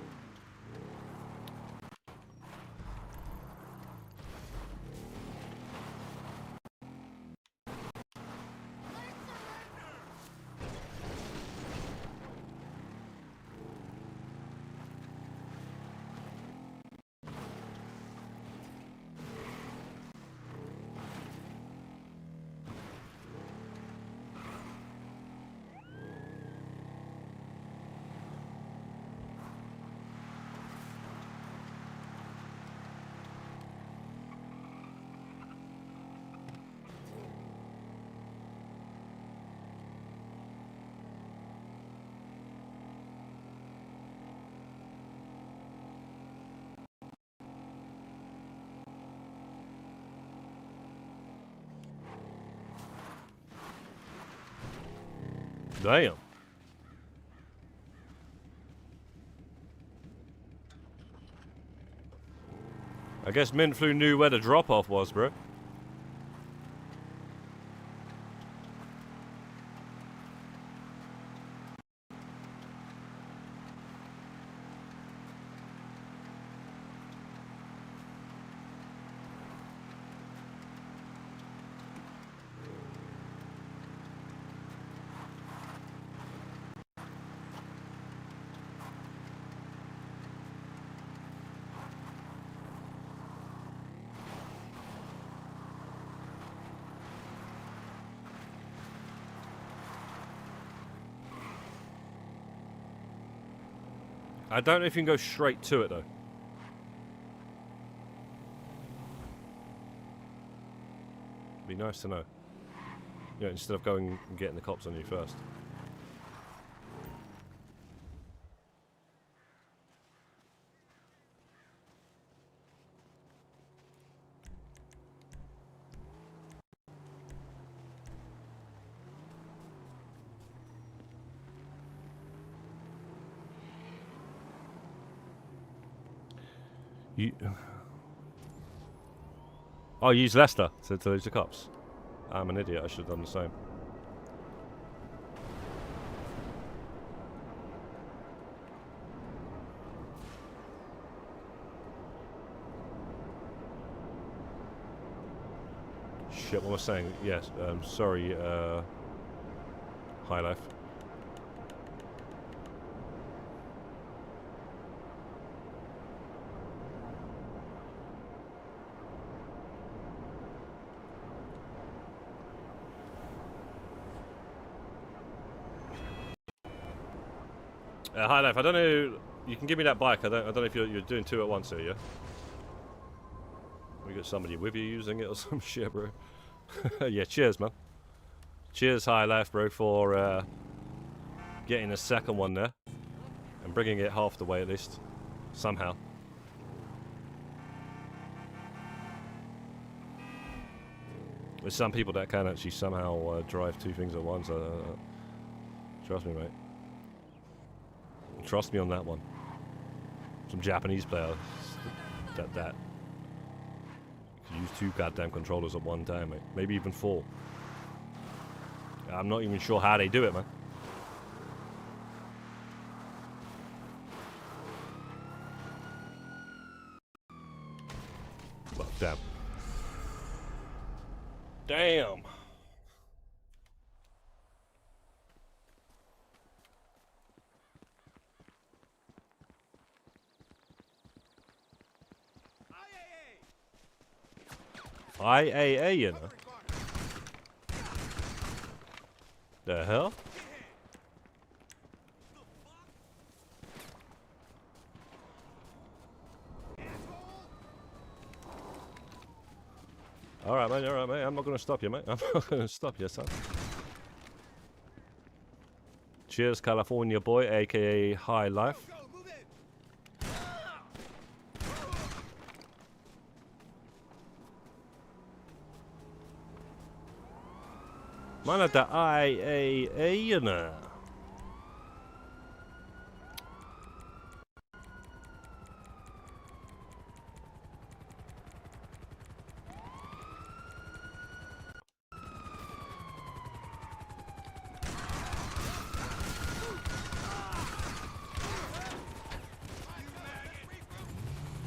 Damn. I guess Mintflu knew where the drop-off was, bro. I don't know if you can go straight to it, though. Be nice to know. You know, instead of going and getting the cops on you first. You... Oh, you use Leicester to lose the cops. I'm an idiot. I should have done the same. Shit, what was I saying? Yes, sorry, High Life. High Life, I don't know. You can give me that bike. I don't know if you're doing two at once here, yeah? We got somebody with you using it or some shit, bro. Yeah, cheers, man. Cheers, High Life, bro, for getting a second one there and bringing it half the way at least, somehow. There's some people that can actually somehow drive two things at once. Trust me, mate. Trust me on that one. Some Japanese player that could use two goddamn controllers at one time, mate. Maybe even four. I'm not even sure how they do it, man. Well, damn. Damn. IAA, you know. The hell? Alright, mate, alright, mate. I'm not gonna stop you, mate. I'm not gonna stop you, son. Cheers, California boy, aka High Life. Man at the IAA, you know.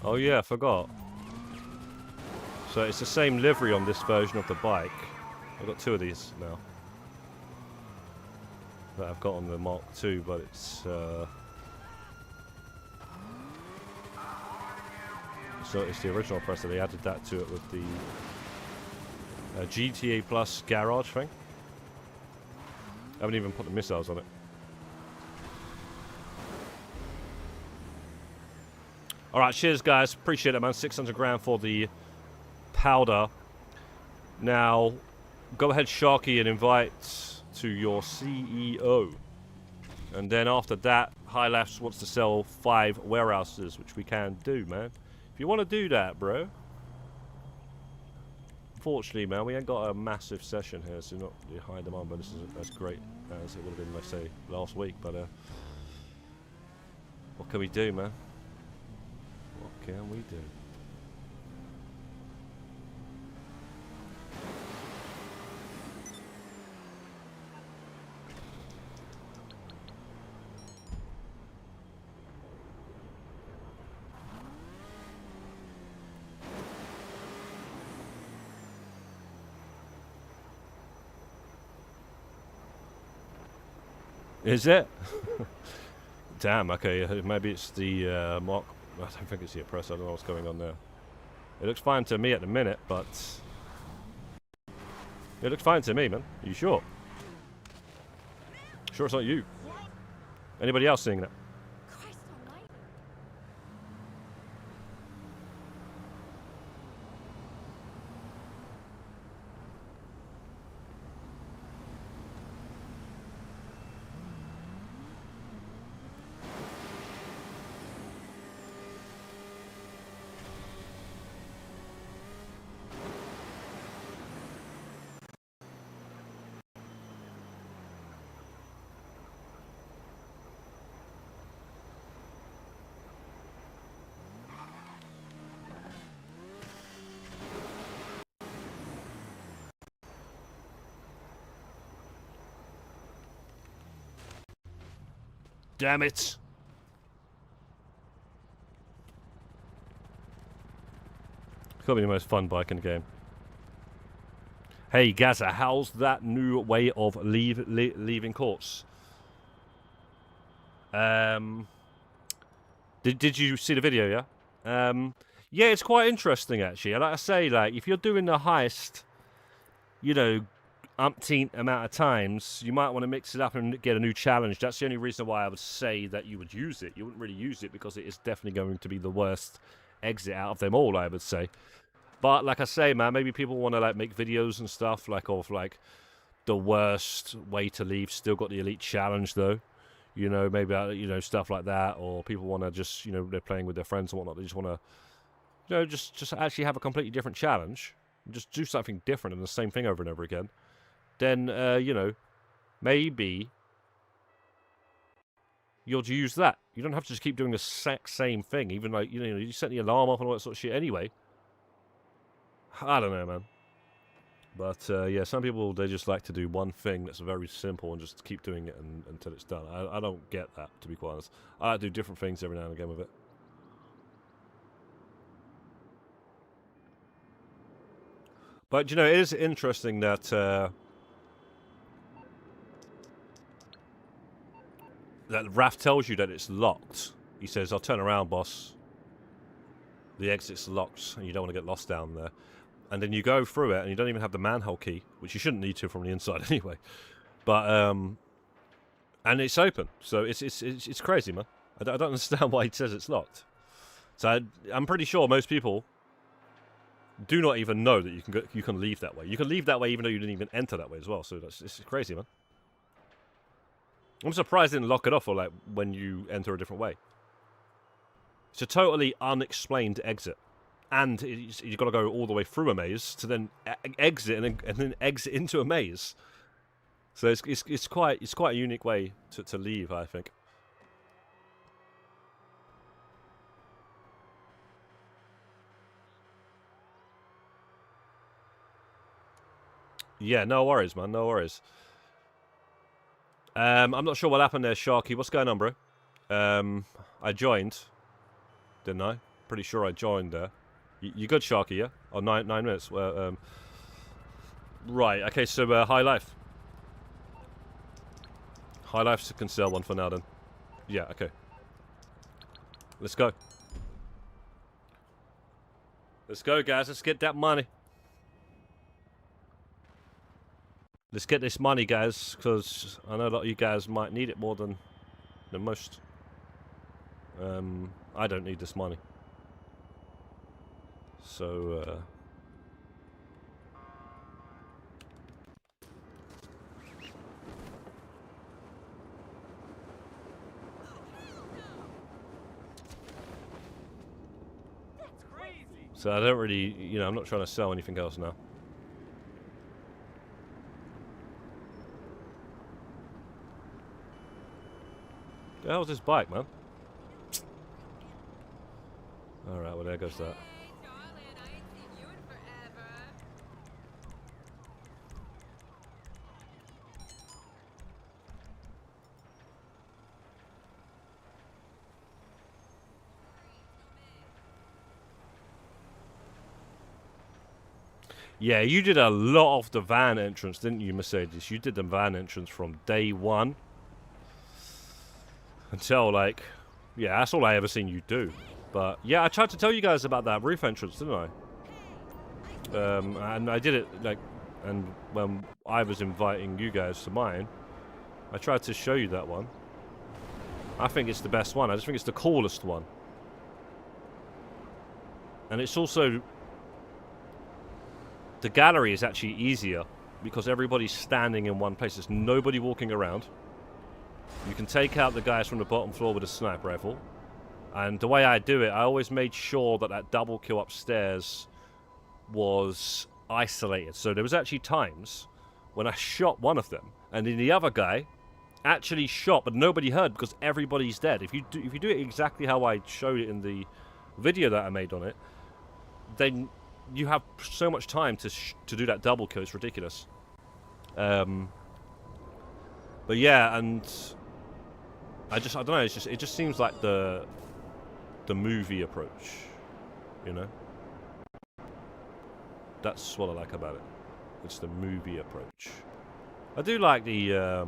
Oh yeah, I forgot. So it's the same livery on this version of the bike. I've got two of these now that I've got on the Mark II, but it's so it's the original press that they added that to it with the GTA Plus garage thing. I haven't even put the missiles on it. Alright, cheers guys, appreciate it, man. 600 grand for the powder. Now go ahead, Sharky, and invite to your CEO. And then after that, High Life wants to sell 5 warehouses, which we can do, man. If you want to do that, bro, unfortunately, man, we ain't got a massive session here, so not the high demand bonuses as great as it would have been, let's say, last week. But what can we do, man? What can we do? Is it? Damn, okay, maybe it's the Mark. I don't think it's the oppressor. I don't know what's going on there. It looks fine to me at the minute, but it looks fine to me, man. Are you sure? Sure it's not you? Anybody else seeing that? Christ almighty. Damn it! It's gotta be the most fun bike in the game. Hey Gaza, how's that new way of leaving courts? Did you see the video? Yeah. Yeah, it's quite interesting actually. Like I say, like if you're doing the heist, you know, umpteen amount of times, you might want to mix it up and get a new challenge. That's the only reason why I would say that you would use it. You wouldn't really use it because it is definitely going to be the worst exit out of them all, I would say. But like I say, man, maybe people want to like make videos and stuff like of like the worst way to leave. Still got the elite challenge though, you know, maybe you know stuff like that. Or people want to just, you know, they're playing with their friends and whatnot. They just want to, you know, just actually have a completely different challenge. Just do something different and the same thing over and over again. Then you know, maybe you'll use that. You don't have to just keep doing the exact same thing. Even like, you know, you set the alarm off and all that sort of shit anyway. I don't know, man. But yeah, some people, they just like to do one thing that's very simple and just keep doing it until it's done. I don't get that, to be quite honest. I like to do different things every now and again with it. But you know, it is interesting that that Raph tells you that it's locked. He says, "I'll turn around, boss. The exit's locked, and you don't want to get lost down there." And then you go through it, and you don't even have the manhole key, which you shouldn't need to from the inside anyway. But and it's open, so it's crazy, man. I don't understand why he says it's locked. So I'm pretty sure most people do not even know that you can leave that way. You can leave that way even though you didn't even enter that way as well. So it's crazy, man. I'm surprised they didn't lock it off or like when you enter a different way. It's a totally unexplained exit, and you've got to go all the way through a maze to then exit and then exit into a maze. So it's quite a unique way to leave, I think. Yeah, no worries, man. No worries. I'm not sure what happened there, Sharky. What's going on, bro? I joined, didn't I? Pretty sure I joined there. You good, Sharky, yeah? Oh, 9 minutes. Well, right, okay, so High Life. High Life can sell one for now, then. Yeah, okay. Let's go. Let's go, guys. Let's get that money. Let's get this money, guys, because I know a lot of you guys might need it more than most. I don't need this money. So, That's crazy. so I don't really, you know, I'm not trying to sell anything else now. The hell's this bike, man? Alright, well there goes that. Yeah, you did a lot of the van entrance, didn't you, Mercedes? You did the van entrance from day one until, like, yeah, that's all I ever seen you do. But yeah, I tried to tell you guys about that roof entrance, didn't I? And I did it, like, and when I was inviting you guys to mine, I tried to show you that one. I think it's the best one. I just think it's the coolest one. And it's also... the gallery is actually easier because everybody's standing in one place. There's nobody walking around. You can take out the guys from the bottom floor with a sniper rifle. And the way I do it, I always made sure that that double kill upstairs was isolated. So there was actually times when I shot one of them, and then the other guy actually shot, but nobody heard because everybody's dead. If you do it exactly how I showed it in the video that I made on it, then you have so much time to do that double kill. It's ridiculous. But yeah, and I don't know. It just seems like the movie approach, you know. That's what I like about it. It's the movie approach. I do like the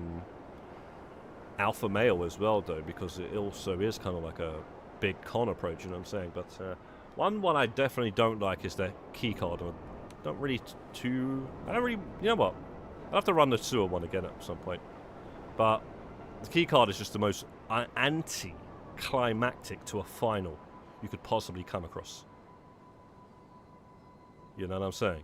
alpha male as well, though, because it also is kind of like a big con approach. You know what I'm saying? But one I definitely don't like is the key card. I don't really. You know what? I'll have to run the sewer one again at some point. But the key card is just the most anti-climactic to a final you could possibly come across. You know what I'm saying?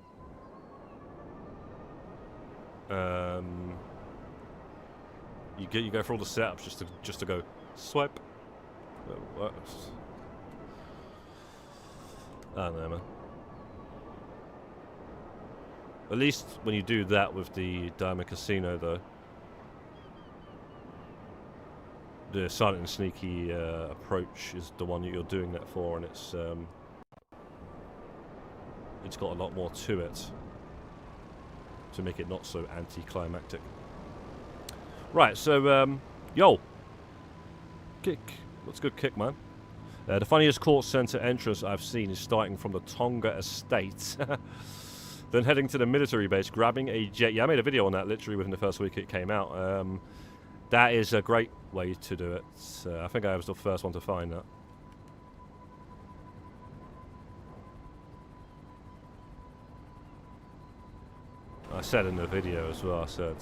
You go for all the setups just to go swipe. What? I don't know, man. At least when you do that with the Diamond Casino, though, the silent and sneaky approach is the one that you're doing that for, and it's got a lot more to it to make it not so anticlimactic. Right, so yo, kick. That's a good kick, man. The funniest court centre entrance I've seen is starting from the Tonga estate, then heading to the military base, grabbing a jet. Yeah, I made a video on that literally within the first week it came out. That is a great way to do it. I think I was the first one to find that. I said in the video as well, I said,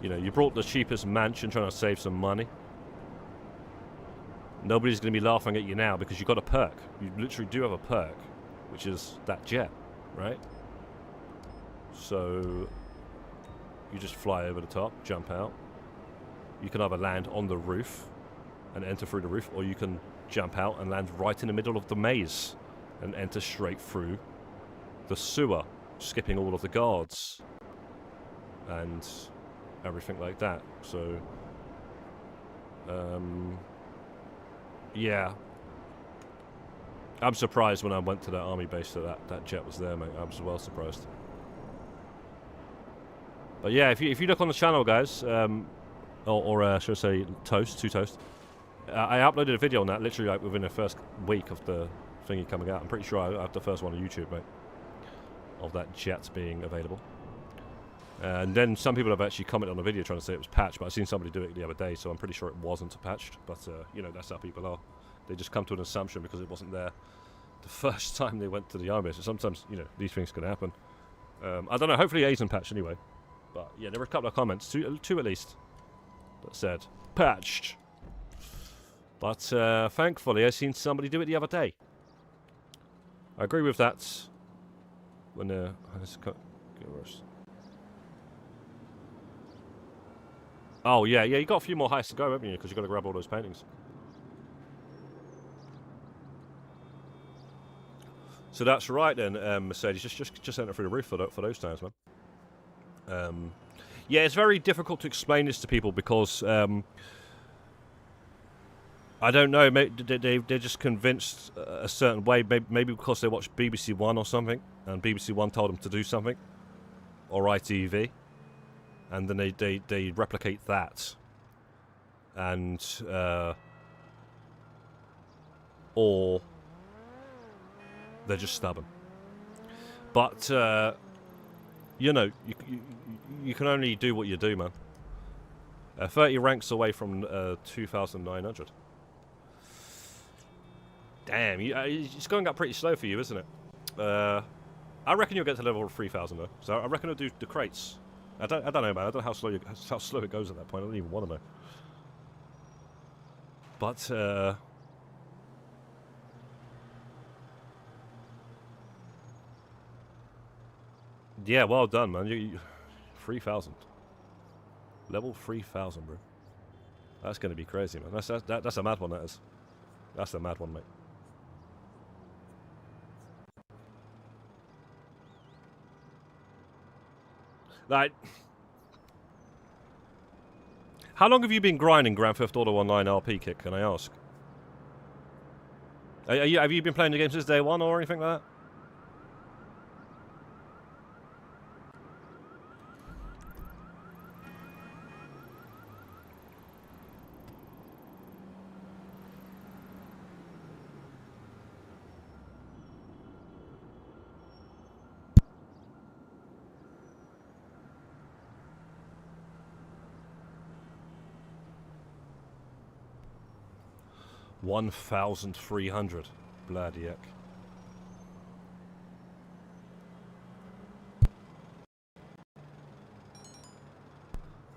you know, you brought the cheapest mansion trying to save some money. Nobody's going to be laughing at you now because you got a perk. You literally do have a perk, which is that jet, right? So you just fly over the top, jump out. You can either land on the roof and enter through the roof, or you can jump out and land right in the middle of the maze and enter straight through the sewer, skipping all of the guards and everything like that. So yeah, I'm surprised when I went to that army base that jet was there, mate. I was well surprised. But yeah, if you look on the channel, guys, or should I say Two Toast, I uploaded a video on that literally like within the first week of the thingy coming out. I'm pretty sure I have the first one on YouTube, mate, of that jet being available. And then some people have actually commented on the video trying to say it was patched, but I've seen somebody do it the other day, so I'm pretty sure it wasn't patched. But, you know, that's how people are. They just come to an assumption because it wasn't there the first time they went to the army base. So sometimes, you know, these things can happen. I don't know, hopefully it isn't patched anyway. But, yeah, there were a couple of comments, two at least, that said, patched. But, thankfully, I seen somebody do it the other day. I agree with that. When, let's get worse. Oh, yeah, you got a few more heists to go, haven't you? Because you've got to grab all those paintings. So that's right then, Mercedes. Just enter through the roof for those times, man. Yeah, it's very difficult to explain this to people because I don't know. They're just convinced a certain way. Maybe because they watched BBC One or something, and BBC One told them to do something, or ITV, and then they replicate that, and or they're just stubborn. But you know, you can only do what you do, man. 30 ranks away from 2,900. Damn, it's going up pretty slow for you, isn't it? I reckon you'll get to level 3,000 though. So I reckon I'll do the crates. I don't know, man. I don't know how slow it goes at that point. I don't even want to know. But yeah, well done, man. You 3,000. Level 3,000, bro. That's going to be crazy, man. That's a mad one, that is. That's a mad one, mate. Like, how long have you been grinding Grand Theft Auto Online RP Kick, can I ask? Have you been playing the game since day one or anything like that? $1,300. Bloody heck.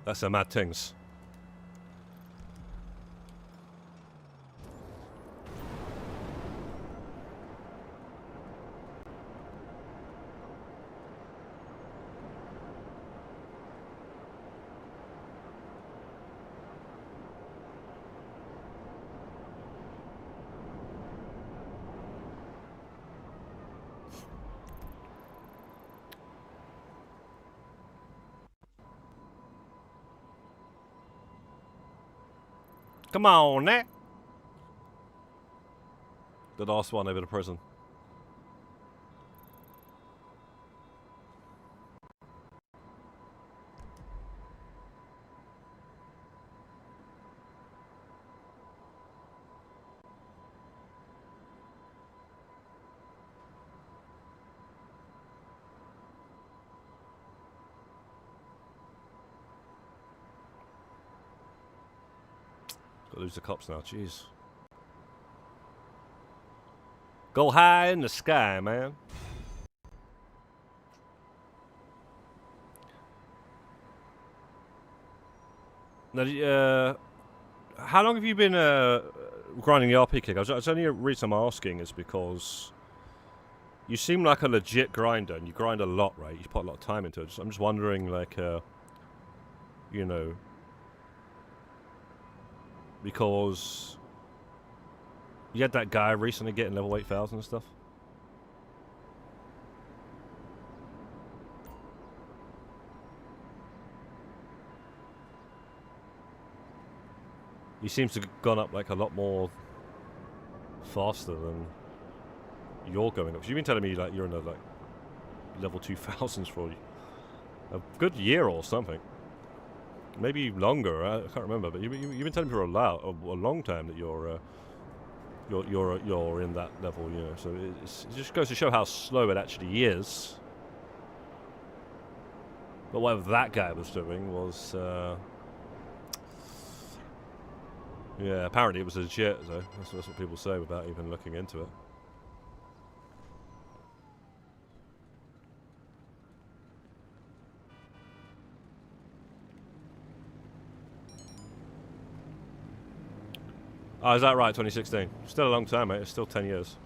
That's a mad things. Come on, eh? The last one over the prison. Gotta lose the cops now, jeez. Go high in the sky, man. Now, how long have you been grinding the RP kick? It's only a reason I'm asking is because you seem like a legit grinder, and you grind a lot, right? You put a lot of time into it. I'm just wondering, like, you know, because you had that guy recently getting level 8,000 and stuff. He seems to have gone up like a lot more faster than you're going up. You've been telling me like you're in the like level 2000s for a good year or something. Maybe longer. I can't remember, but you've been telling me for a long time that you're in that level, you know. So it just goes to show how slow it actually is. But whatever that guy was doing was, yeah, apparently it was legit. Though that's what people say without even looking into it. Oh, is that right? 2016. Still a long time, mate. It's still 10 years.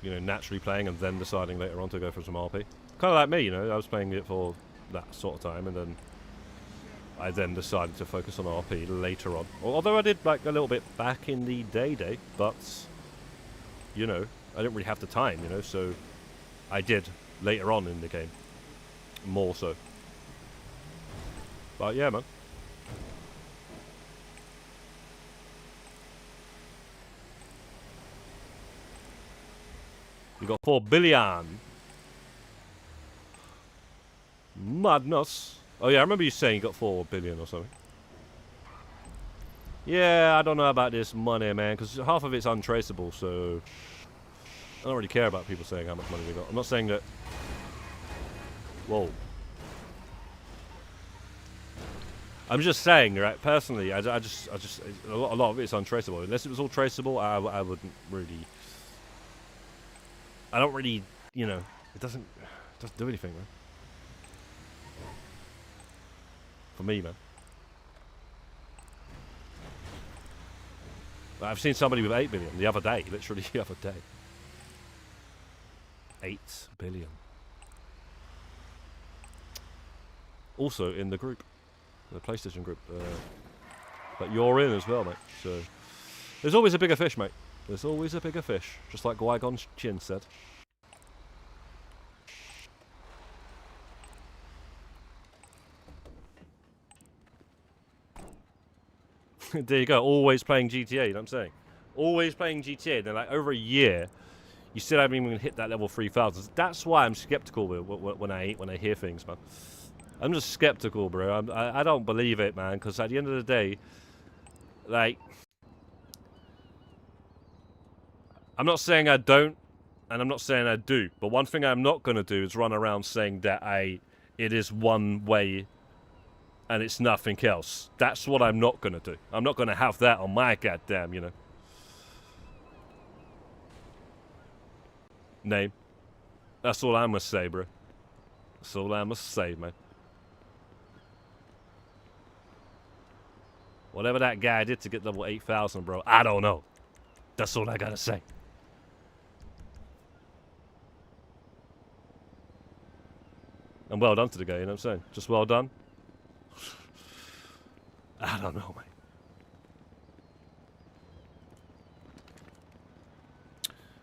You know, naturally playing and then deciding later on to go for some RP. Kind of like me, you know. I was playing it for that sort of time, and then I then decided to focus on RP later on. Although I did like a little bit back in the day, but you know, I didn't really have the time, you know. So I did later on in the game, more so. But yeah, man. You got 4 billion. Madness. Oh yeah, I remember you saying you got 4 billion or something. Yeah, I don't know about this money, man, because half of it's untraceable, so I don't really care about people saying how much money they got. I'm not saying that. Whoa. I'm just saying, right? Personally, I just a lot of it's untraceable. Unless it was all traceable, I wouldn't really. I don't really, you know, it doesn't do anything, man. For me, man. I've seen somebody with 8 billion the other day, literally the other day. 8 billion. Also in the group, the PlayStation group. But you're in as well, mate. So there's always a bigger fish, mate. There's always a bigger fish, just like Qui-Gon Jinn said. There you go, always playing GTA, you know what I'm saying? Always playing GTA, then like over a year, you still haven't even hit that level 3000. That's why I'm skeptical when I hear things, man. I'm just skeptical, bro. I don't believe it, man, because at the end of the day, like, I'm not saying I don't, and I'm not saying I do, but one thing I'm not going to do is run around saying that it is one way and it's nothing else. That's what I'm not going to do. I'm not going to have that on my goddamn, you know, name. That's all I must say, bro. That's all I must say, man. Whatever that guy did to get level 8,000, bro, I don't know. That's all I gotta say. And well done to the guy, you know what I'm saying? Just well done. I don't know,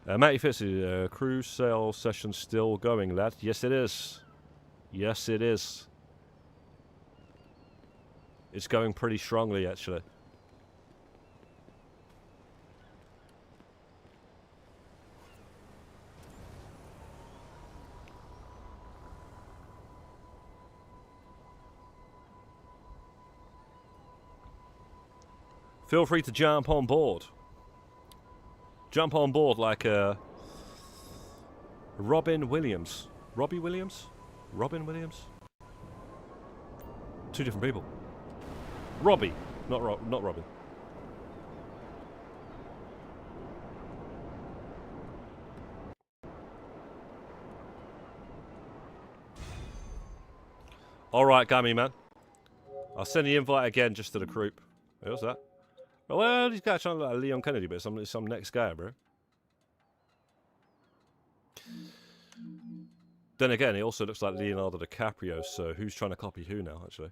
mate. Matty Fitzy, cruise sale session still going, lad? Yes, it is. Yes, it is. It's going pretty strongly, actually. Feel free to jump on board. Jump on board like Robin Williams. Robbie Williams? Robin Williams? Two different people. Robbie, not Robin. Alright, Gummy man. I'll send the invite again just to the group. What's that? Well, these guys trying to look like Leon Kennedy, but some next guy, bro. Then again, he also looks like Leonardo DiCaprio, so who's trying to copy who now, actually?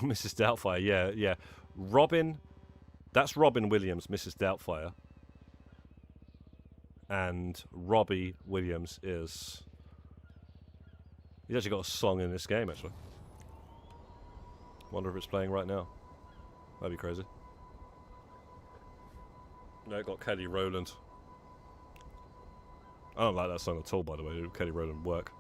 Mrs. Doubtfire, yeah. Robin, that's Robin Williams, Mrs. Doubtfire. And Robbie Williams is... He's actually got a song in this game, actually. Wonder if it's playing right now. That'd be crazy. No, it got Kelly Rowland. I don't like that song at all, by the way. Kelly Rowland work.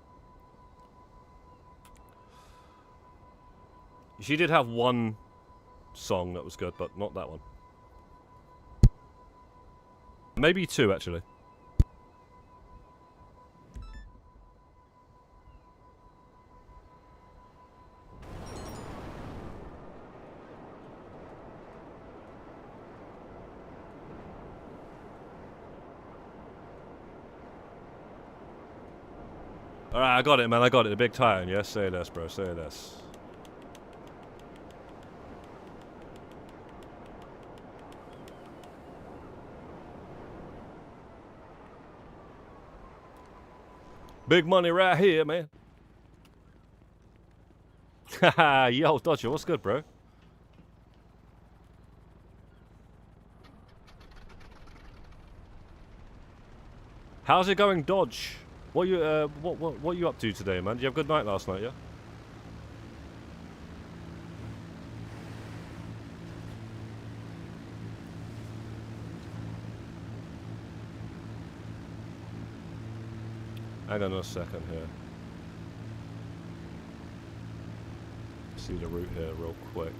She did have one song that was good, but not that one. Maybe two, actually. Alright, I got it, man. I got it. The big Titan. Yes, say less, bro. Say less. Big money right here, man. Haha, yo, Dodger, what's good, bro? How's it going, Dodge? What you what you up to today, man? Did you have a good night last night, yeah? Hang on a second here. See the route here real quick.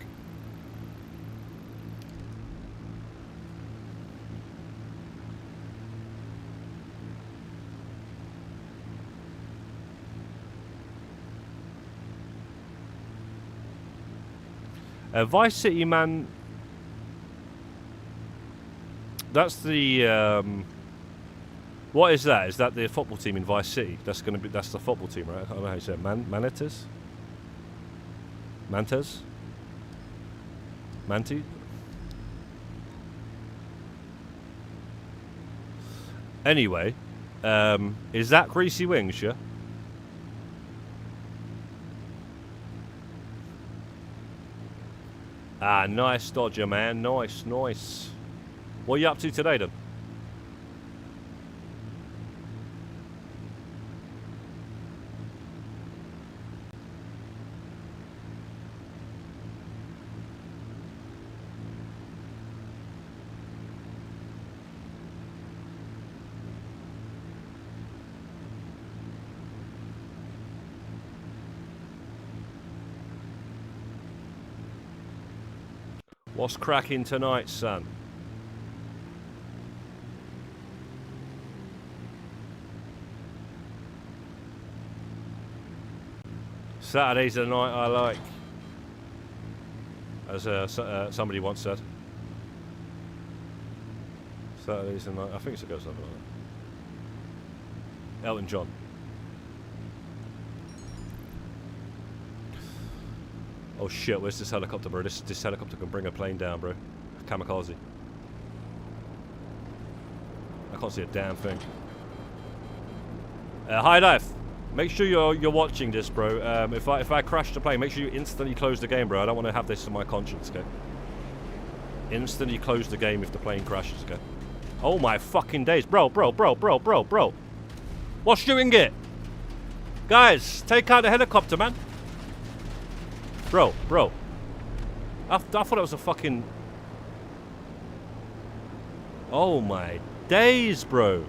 Vice City, man. That's the what is that? Is that the football team in Vice City? That's the football team, right? I don't know how you say it. Mantis? Mantes? Manti? Anyway, is that Greasy Wings, yeah? Ah, nice Dodger, man. Nice, nice. What are you up to today, then? What's cracking tonight, son? Saturdays are the night I like, as somebody once said. Saturdays are the night. I think it's goes something like that. Elton John. Oh shit, where's this helicopter, bro? This helicopter can bring a plane down, bro. Kamikaze. I can't see a damn thing. High Dive. Make sure you're watching this, bro. If I crash the plane, make sure you instantly close the game, bro. I don't want to have this on my conscience, okay? Instantly close the game if the plane crashes, okay? Oh my fucking days. Bro. What's doing it? Guys, take out the helicopter, man. Bro. I thought it was a fucking... Oh my days, bro.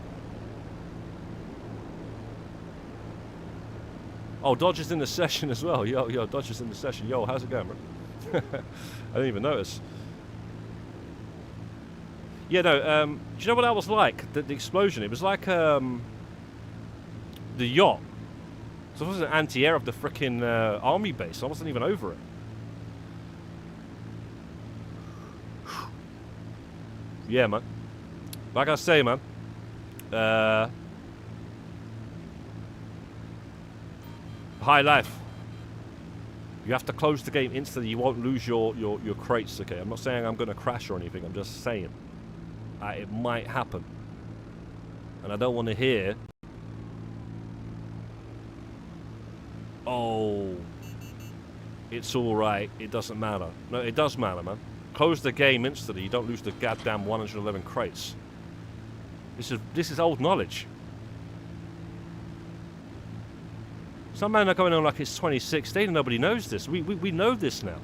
Oh, Dodge is in the session as well. Yo, Dodge is in the session. Yo, how's it going, bro? I didn't even notice. Yeah, no, do you know what that was like? The explosion? It was like, the yacht. So it was an anti-air of the frickin' army base. I wasn't even over it. Yeah, man. Like I say, man. High Life. You have to close the game instantly. You won't lose your crates, okay? I'm not saying I'm going to crash or anything. I'm just saying. It might happen. And I don't want to hear... Oh, it's alright, it doesn't matter. No, it does matter, man. Close the game instantly, you don't lose the goddamn 111 crates. This is old knowledge. Some men are going on like it's 2016 and nobody knows this. We know this now.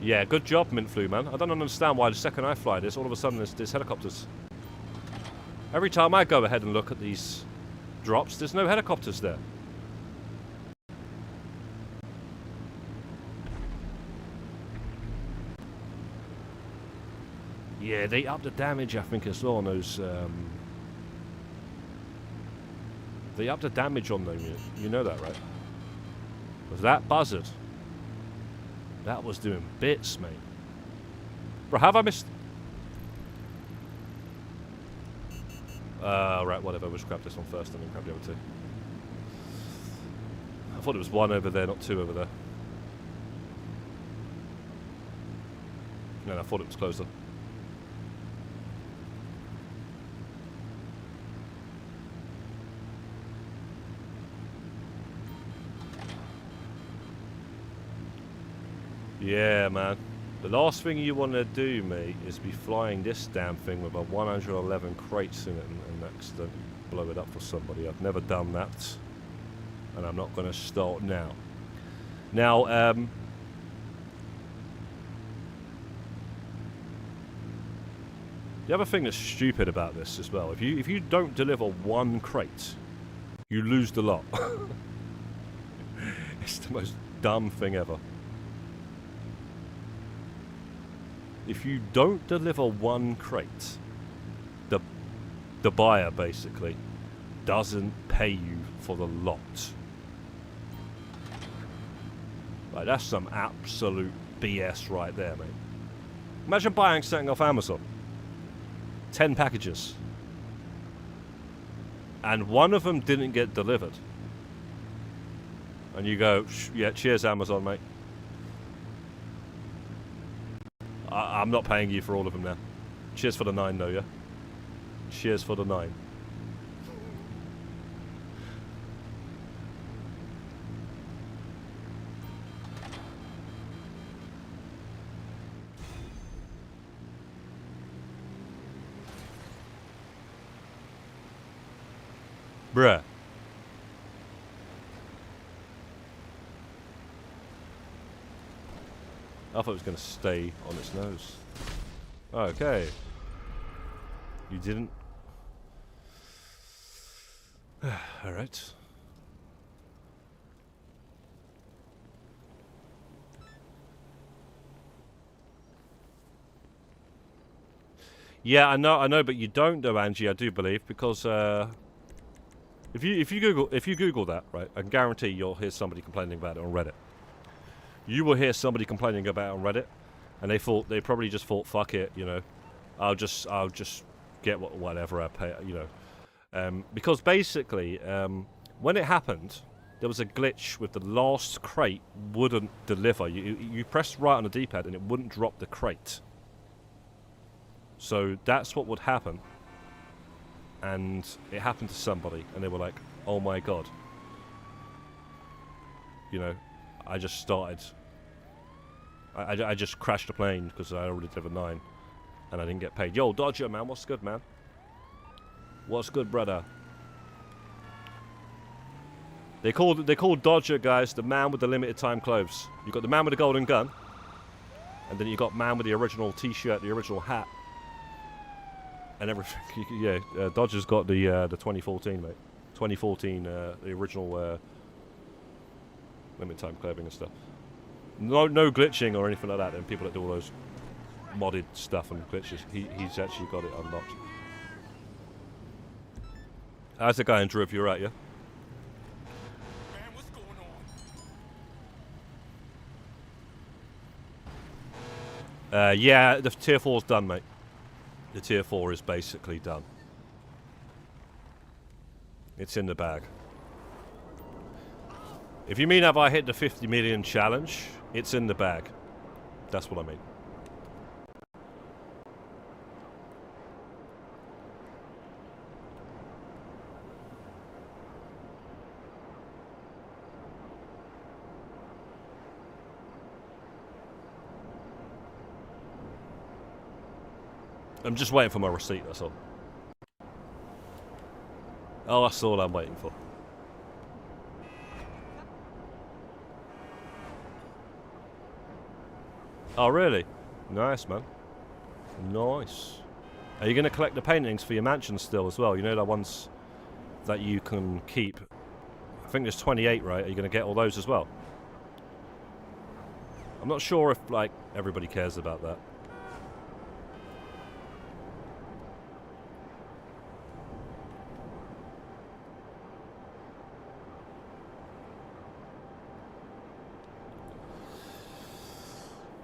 Yeah, good job, Mint Flu, man. I don't understand why the second I fly this, all of a sudden there's helicopters. Every time I go ahead and look at these drops, there's no helicopters there. Yeah, they upped the damage, I think, as well on those. They upped the damage on them. You know that, right? Was that buzzard? That was doing bits, mate. Bro, have I missed? Right, whatever. We'll just grab this one first and then grab the other two. I thought it was one over there, not two over there. No, I thought it was closer. Yeah, man. The last thing you want to do, mate, is be flying this damn thing with a 111 crates in it and accidentally blow it up for somebody. I've never done that, and I'm not going to start now. Now, the other thing that's stupid about this as well, if you don't deliver one crate, you lose the lot. It's the most dumb thing ever. If you don't deliver one crate, the buyer basically doesn't pay you for the lot. Like, that's some absolute BS right there, mate. Imagine buying something off Amazon. 10 packages. And one of them didn't get delivered. And you go, yeah, cheers Amazon, mate. I'm not paying you for all of them now. Cheers for the 9 though, yeah? Cheers for the 9. Bruh. I thought it was going to stay on its nose. Okay. You didn't. Alright. Yeah, I know, but you don't though, Angie, I do believe, because if you Google that, right, I guarantee you'll hear somebody complaining about it on Reddit. You will hear somebody complaining about it on Reddit, and they probably just thought, fuck it, you know, I'll just get whatever I pay, you know, because basically when it happened, there was a glitch with the last crate wouldn't deliver. You pressed right on the D-pad and it wouldn't drop the crate. So that's what would happen, and it happened to somebody, and they were like, "Oh my god, you know." I just started. I just crashed the plane because I already delivered 9, and I didn't get paid. Yo, Dodger, man, what's good, man? What's good, brother? They call Dodger, guys, the man with the limited time clothes. You got the man with the golden gun, and then you got man with the original T-shirt, the original hat, and everything. Yeah, Dodger's got the 2014, mate. 2014, the original. Limited time clothing and stuff. No glitching or anything like that. And people that do all those modded stuff and glitches, he's actually got it unlocked. How's the guy in Drip? You're right, yeah. Man, what's going on? Yeah, the tier 4's done, mate. The tier 4 is basically done. It's in the bag. If you mean have I hit the 50 million challenge, it's in the bag. That's what I mean. I'm just waiting for my receipt, that's all. Oh, that's all I'm waiting for. Oh, really? Nice, man. Nice. Are you going to collect the paintings for your mansion still as well? You know the ones that you can keep? I think there's 28, right? Are you going to get all those as well? I'm not sure if, like, everybody cares about that.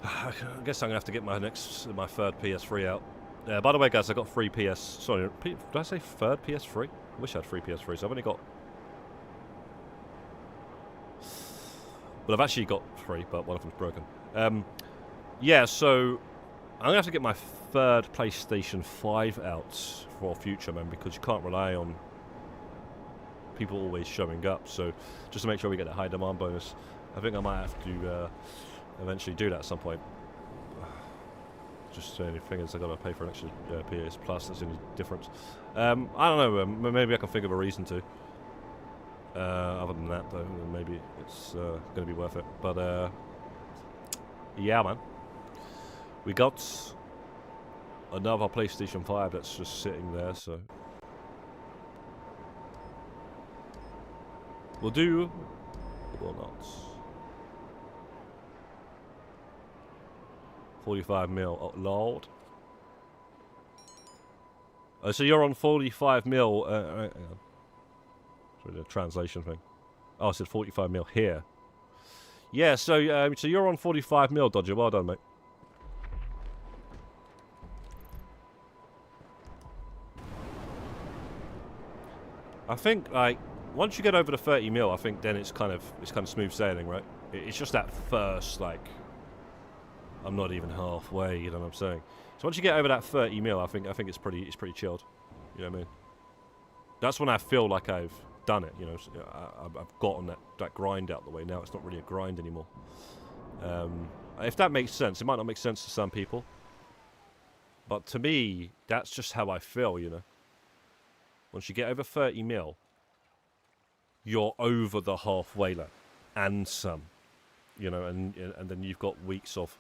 I guess I'm gonna have to get my third PS3 out. By the way, guys, I got free PS. Sorry, did I say third PS3? I wish I had free PS3s. I've only got. Well, I've actually got 3, but one of them's broken. Yeah, so I'm gonna have to get my third PlayStation 5 out for future, man, because you can't rely on people always showing up. So just to make sure we get that high demand bonus, I think I might have to eventually do that at some point. Just the only thing is I got to pay for an extra PS Plus. That's the only difference. I don't know. Maybe I can think of a reason to. Other than that, though, maybe it's going to be worth it. But yeah, man, we got another PlayStation 5 that's just sitting there. So we'll do or not. 45 mil. Oh, Lord. Oh, so you're on 45 mil. Hang on. Sorry, the translation thing. Oh, I said 45 mil here. Yeah, so you're on 45 mil, Dodger. Well done, mate. I think, like, once you get over the 30 mil, I think then it's kind of smooth sailing, right? It's just that first, like, I'm not even halfway, you know what I'm saying? So once you get over that 30 mil, I think it's pretty chilled. You know what I mean? That's when I feel like I've done it, you know. I've gotten that grind out the way. Now it's not really a grind anymore. If that makes sense. It might not make sense to some people. But to me, that's just how I feel, you know. Once you get over 30 mil, you're over the halfway line. And some. You know, and then you've got weeks of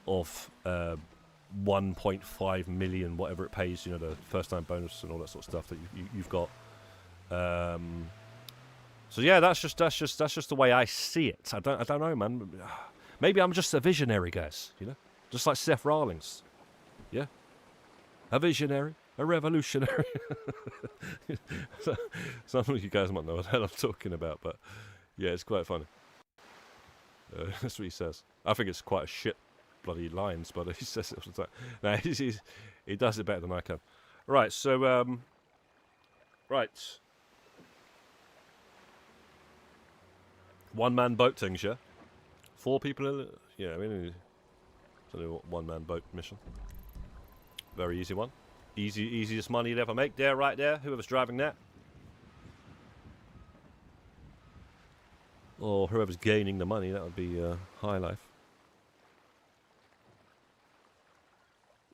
1.5 million, whatever it pays, you know, the first time bonus and all that sort of stuff that you've got. So yeah, that's just the way I see it. I don't know, man. Maybe I'm just a visionary, guys. You know, just like Seth Rollins. Yeah, a visionary, a revolutionary. Some of you guys might know what the hell I'm talking about, but yeah, it's quite funny. That's what he says. I think it's quite a shit bloody lines, but he says it all the time. No, he does it better than I can. Right, so right. One-man boat things, yeah? 4 people in it? Yeah, I mean, it's only a one-man boat mission. Very easy one. Easiest money you'd ever make. There, right there. Whoever's driving that. Or whoever's gaining the money, that would be high life.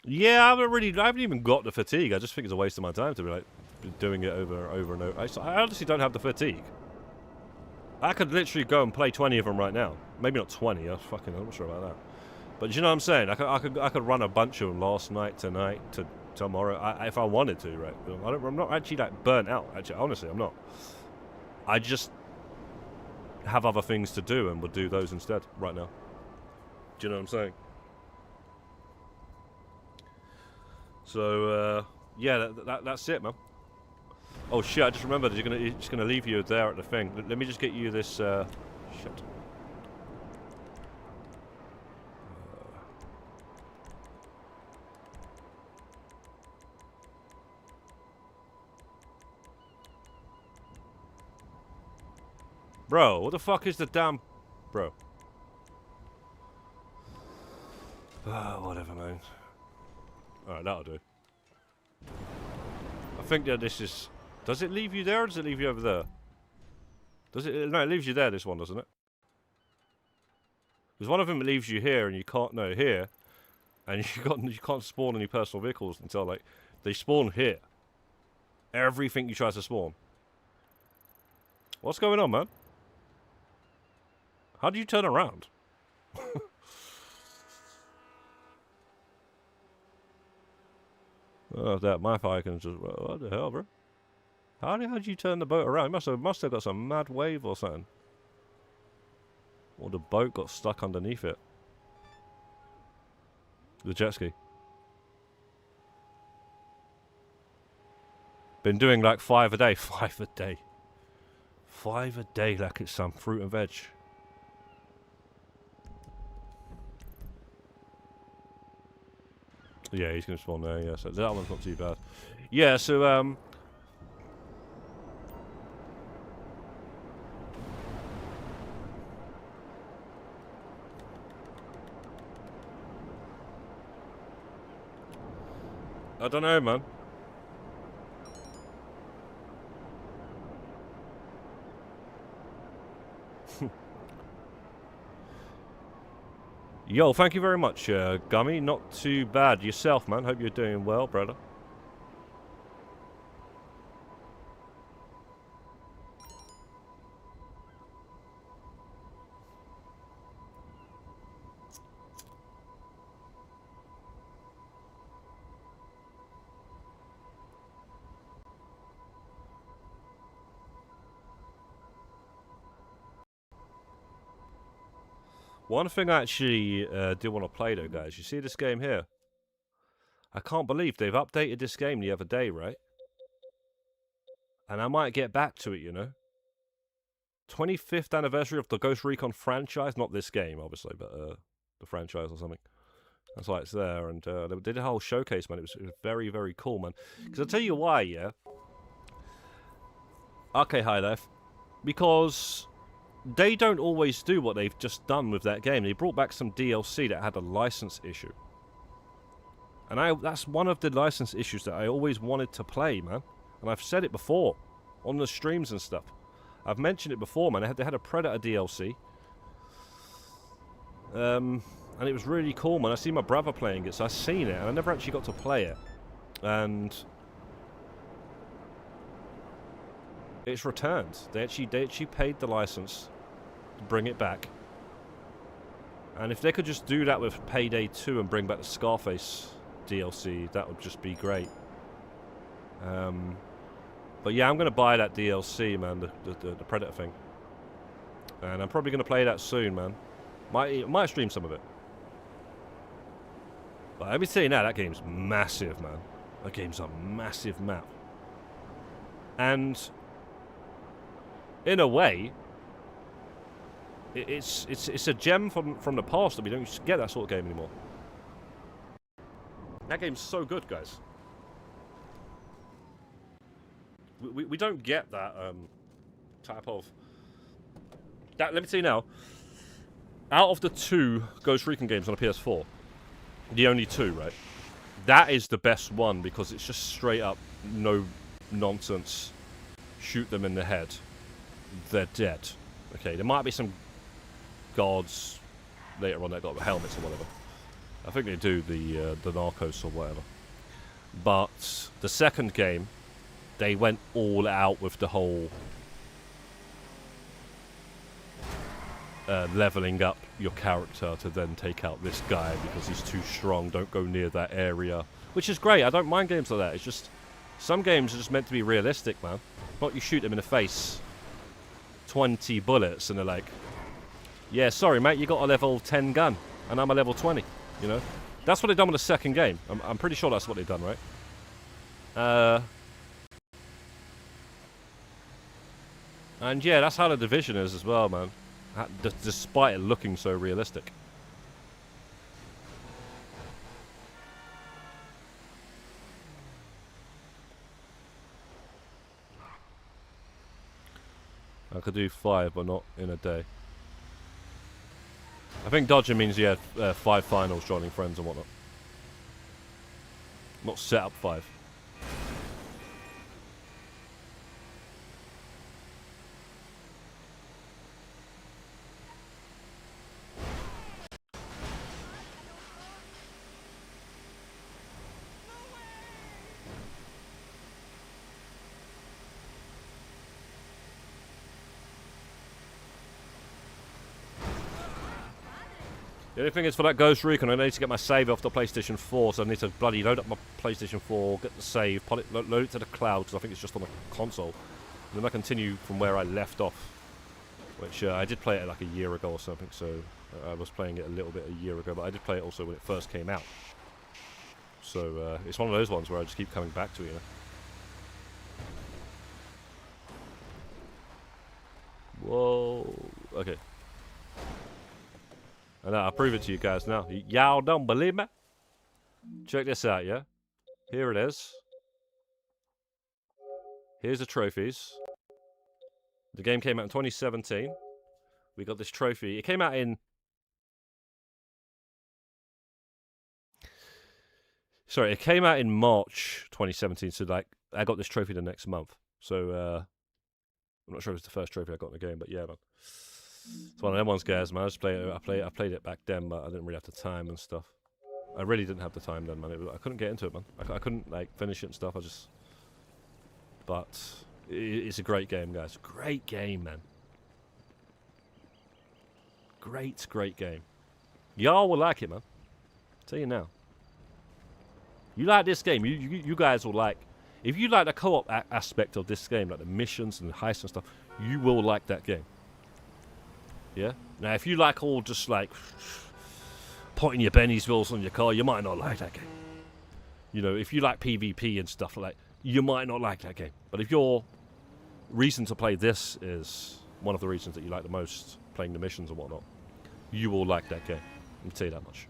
Yeah, I haven't even got the fatigue. I just think it's a waste of my time to be like doing it over and over. I honestly don't have the fatigue. I could literally go and play 20 of them right now. Maybe not 20. I'm not sure about that. But you know what I'm saying? I could run a bunch of them last night, tonight, to tomorrow, if I wanted to, right? I'm not actually like burnt out. Actually, honestly, I'm not. I just have other things to do and would do those instead right now. Do you know what I'm saying? So yeah, that's it, man. Oh shit! I just remembered he's gonna leave you there at the thing. Let me just get you this. Shit. Bro, what the fuck is the damn... Bro. Whatever, man. Alright, that'll do. I think that this is... Does it leave you there or does it leave you over there? Does it... No, it leaves you there, this one, doesn't it? Because one of them leaves you here and you can't... No, here. And you can't spawn any personal vehicles until, like... They spawn here. Everything you try to spawn. What's going on, man? How do you turn around? Oh, that my fire can just... What the hell, bro? How the hell did you turn the boat around? You must have got some mad wave or something. Or the boat got stuck underneath it. The jet ski. Been doing like 5 a day. 5 a day. 5 a day like it's some fruit and veg. Yeah, he's going to spawn there, yeah, so that one's not too bad. Yeah, so, I don't know, man. Yo, thank you very much, Gummy. Not too bad. Yourself, man. Hope you're doing well, brother. One thing I actually do want to play, though, guys. You see this game here? I can't believe they've updated this game the other day, right? And I might get back to it, you know? 25th anniversary of the Ghost Recon franchise. Not this game, obviously, but the franchise or something. That's why it's there. And they did a whole showcase, man. It was very, very cool, man. Because I'll tell you why, yeah? Okay, hi there. Because they don't always do what they've just done with that game. They brought back some DLC that had a license issue. And that's one of the license issues that I always wanted to play, man. And I've said it before on the streams and stuff. I've mentioned it before, man. They had a Predator DLC. And it was really cool, man. I see my brother playing it, so I've seen it. And I never actually got to play it. And it's returned. They actually paid the license to bring it back. And if they could just do that with Payday 2 and bring back the Scarface DLC, that would just be great. But yeah, I'm going to buy that DLC, man, the Predator thing. And I'm probably going to play that soon, man. Might stream some of it. But let me tell you now, that game's massive, man. That game's a massive map. And in a way, it's a gem from the past that we don't get that sort of game anymore. That game's so good, guys. We don't get that type of... Let me tell you now, out of the 2 Ghost Recon games on a PS4, the only 2, right? That is the best one because it's just straight up, no nonsense. Shoot them in the head. They're dead. Okay, there might be some guards later on that got helmets or whatever. I think they do the Narcos or whatever. But the second game, they went all out with the whole leveling up your character to then take out this guy because he's too strong. Don't go near that area. Which is great. I don't mind games like that. It's just some games are just meant to be realistic, man. Not you shoot them in the face 20 bullets and they're like, yeah, sorry, mate, you got a level 10 gun and I'm a level 20, you know? That's what they've done with the second game. I'm pretty sure that's what they've done, right? And yeah, that's how the Division is as well, man. Despite it looking so realistic. I could do 5, but not in a day. I think dodging means you had 5 finals, joining friends and whatnot. Not set up 5. The only thing is for that Ghost Recon, I need to get my save off the PlayStation 4, so I need to bloody load up my PlayStation 4, get the save, load it to the cloud, because I think it's just on the console. And then I continue from where I left off, which I did play it like a year ago or something, so I was playing it a little bit a year ago, but I did play it also when it first came out. So it's one of those ones where I just keep coming back to it, you know. Whoa. Okay. And I'll prove it to you guys now. Y'all don't believe me? Check this out, yeah? Here it is. Here's the trophies. The game came out in 2017. We got this trophy. It came out in... Sorry, it came out in March 2017, so like I got this trophy the next month. So, I'm not sure if it's the first trophy I got in the game, but yeah, man. It's one of them ones, guys, man. I played it back then, but I didn't really have the time and stuff. I really didn't have the time then, man. I couldn't get into it, man. I couldn't like finish it and stuff. But it's a great game, guys. Great game, man. Great game. Y'all will like it, man. Tell you now. You like this game, you guys will like. If you like the co-op aspect of this game, like the missions and the heists and stuff, you will like that game. Yeah. Now, if you like all just like putting your benny's wheels on your car, you might not like that game. You know, if you like PvP and stuff like that, you might not like that game. But if your reason to play this is one of the reasons that you like the most, playing the missions and whatnot, you will like that game. Let me tell you that much.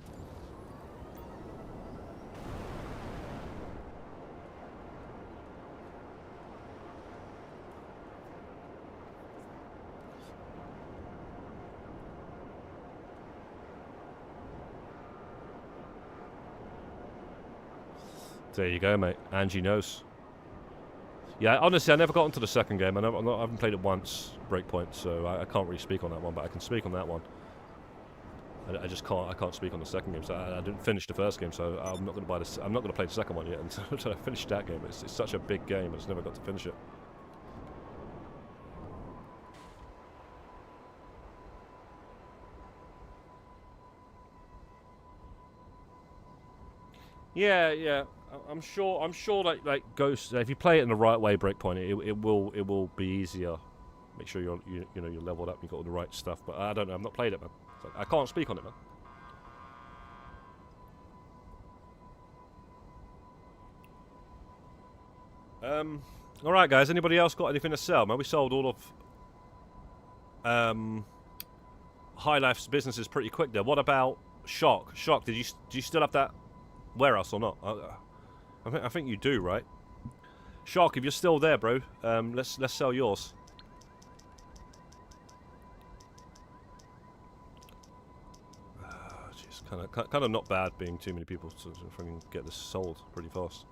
There you go, mate. Angie knows. Yeah, honestly, I never got into the second game. I haven't played it once, Breakpoint, so I can't really speak on that one, but I can speak on that one. I just can't. I can't speak on the second game. So I didn't finish the first game, so I'm not going to buy this. I'm not going to play the second one yet until I finish that game. It's such a big game. I just never got to finish it. Yeah. I'm sure like Ghost. If you play it in the right way, Breakpoint, it will be easier. Make sure you're leveled up. You got all the right stuff. But I don't know. I've not played it, man. So I can't speak on it, man. All right, guys. Anybody else got anything to sell, man? We sold all of High Life's businesses pretty quick there. What about Shark? Shark, do you still have that warehouse or not? I think you do, right? Shark, if you're still there, bro, let's sell yours. Jeez, kind of not bad being too many people to fucking get this sold pretty fast.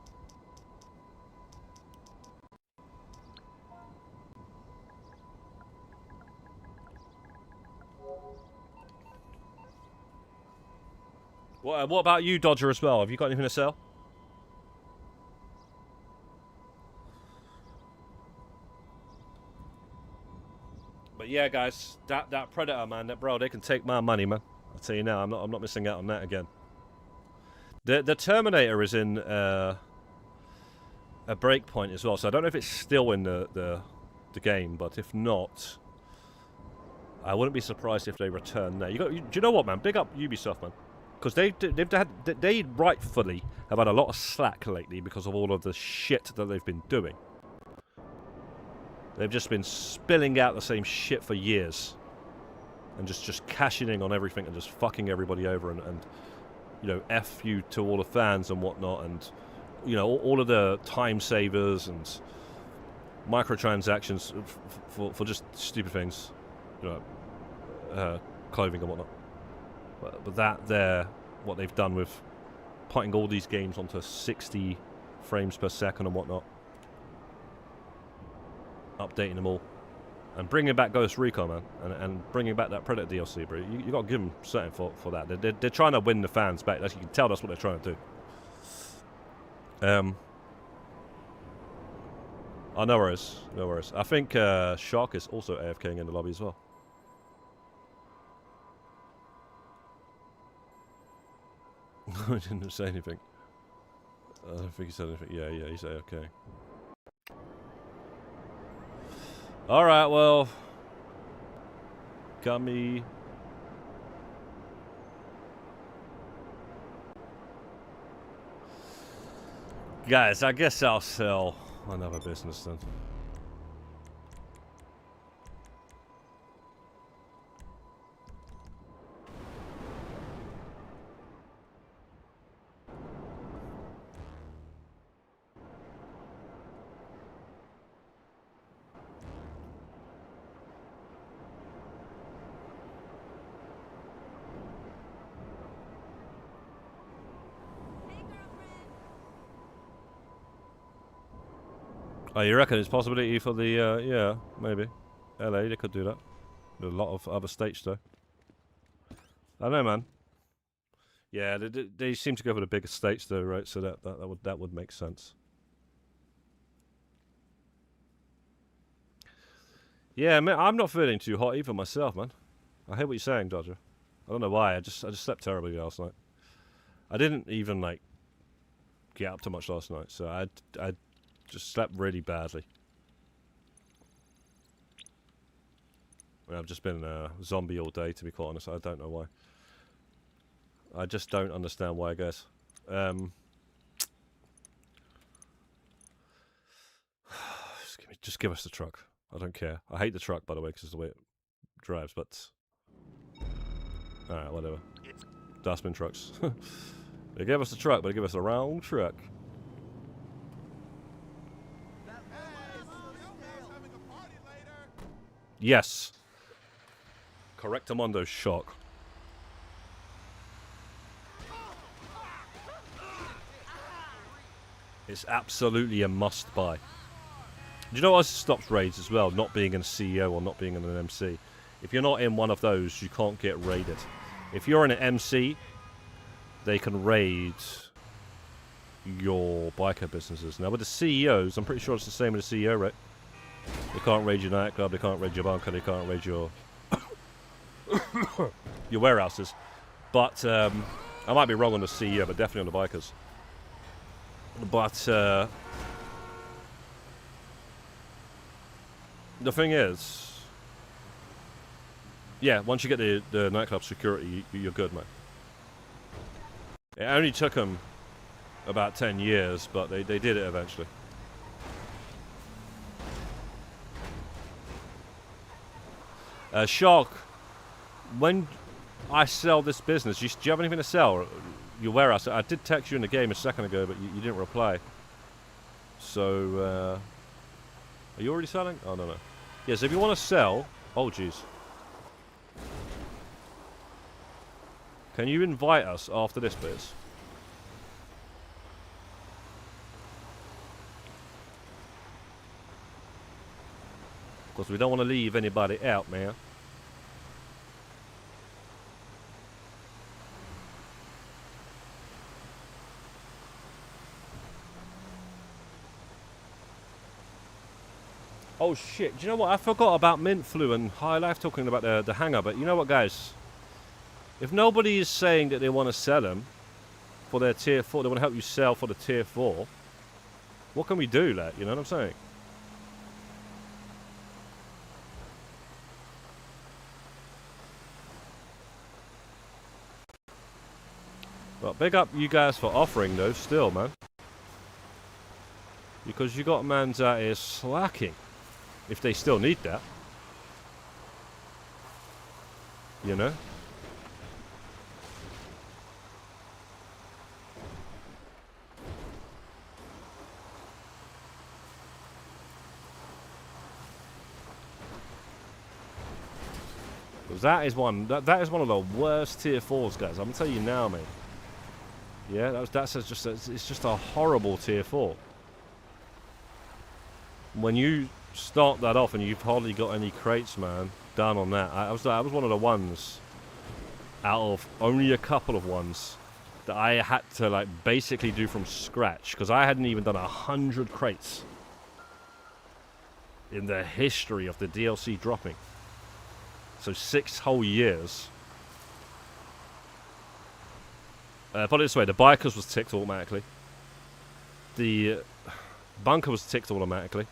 What about you, Dodger, as well? Have you got anything to sell? But yeah, guys, that Predator, man, they can take my money, man. I'll tell you now, I'm not missing out on that again. The Terminator is in a Breakpoint as well, so I don't know if it's still in the game, but if not, I wouldn't be surprised if they return there. Do you know what, man? Big up Ubisoft, man. Because they rightfully have had a lot of slack lately because of all of the shit that they've been doing. They've just been spilling out the same shit for years. And just cashing in on everything and just fucking everybody over and you know, F you to all the fans and whatnot, and you know, all of the time savers and microtransactions for just stupid things. You know, clothing and whatnot. But what they've done with putting all these games onto 60 frames per second and whatnot, updating them all, and bringing back Ghost Recon, man, and bringing back that Predator DLC, bro. You got to give them something for that. They're trying to win the fans back. As you can tell, that's what they're trying to do. Oh, no worries. I think Shark is also AFKing in the lobby as well. I didn't say anything. I don't think he said anything. Yeah, he said okay. Alright, well. Gummy. Guys, I guess I'll sell another business then. Oh, you reckon it's a possibility for the, yeah, maybe. LA, they could do that. A lot of other states, though. I don't know, man. Yeah, they seem to go for the bigger states, though, right? So that would make sense. Yeah, man, I'm not feeling too hot either myself, man. I hear what you're saying, Dodger. I don't know why. I just slept terribly last night. I didn't even like get up too much last night, so I just slept really badly. I've just been a zombie all day, to be quite honest. I don't know why. I just don't understand why, I guess. Just give us the truck. I don't care. I hate the truck, by the way, because it's the way it drives, but... Alright, whatever. Dustbin trucks. They gave us the truck, but they give us the wrong truck. Yes. Correctamundo shock. It's absolutely a must-buy. Do you know what stops raids as well? Not being a CEO or not being an MC. If you're not in one of those, you can't get raided. If you're in an MC, they can raid your biker businesses. Now with the CEOs, I'm pretty sure it's the same with the CEO, right? They can't raid your nightclub, they can't raid your bunker, they can't raid your your warehouses. But I might be wrong on the CEO, but definitely on the bikers. But the thing is, yeah, once you get the nightclub security, you're good, man. It only took them about 10 years, but they did it eventually. Shark, when I sell this business, do you have anything to sell? Your warehouse. I did text you in the game a second ago, but you didn't reply. So, are you already selling? Oh, no. Yes, if you want to sell... Oh, jeez. Can you invite us after this, please? Because we don't want to leave anybody out, man. Oh shit, do you know what? I forgot about Mint Flu and High Life talking about the hangar, but you know what, guys? If nobody is saying that they want to sell them for their tier 4, they want to help you sell for the tier 4, what can we do, lad? You know what I'm saying? But big up you guys for offering those still, man. Because you got mans out here slacking. If they still need that. You know? Because that is one of the worst tier 4s, guys. I'm gonna tell you now, mate. Yeah, it's just a horrible tier 4. When you start that off and you've hardly got any crates, man, done on that. I was one of the ones out of only a couple of ones that I had to like basically do from scratch because I hadn't even done 100 crates in the history of the DLC dropping. So 6 whole years. Put it this way, the bikers was ticked automatically. The bunker was ticked automatically.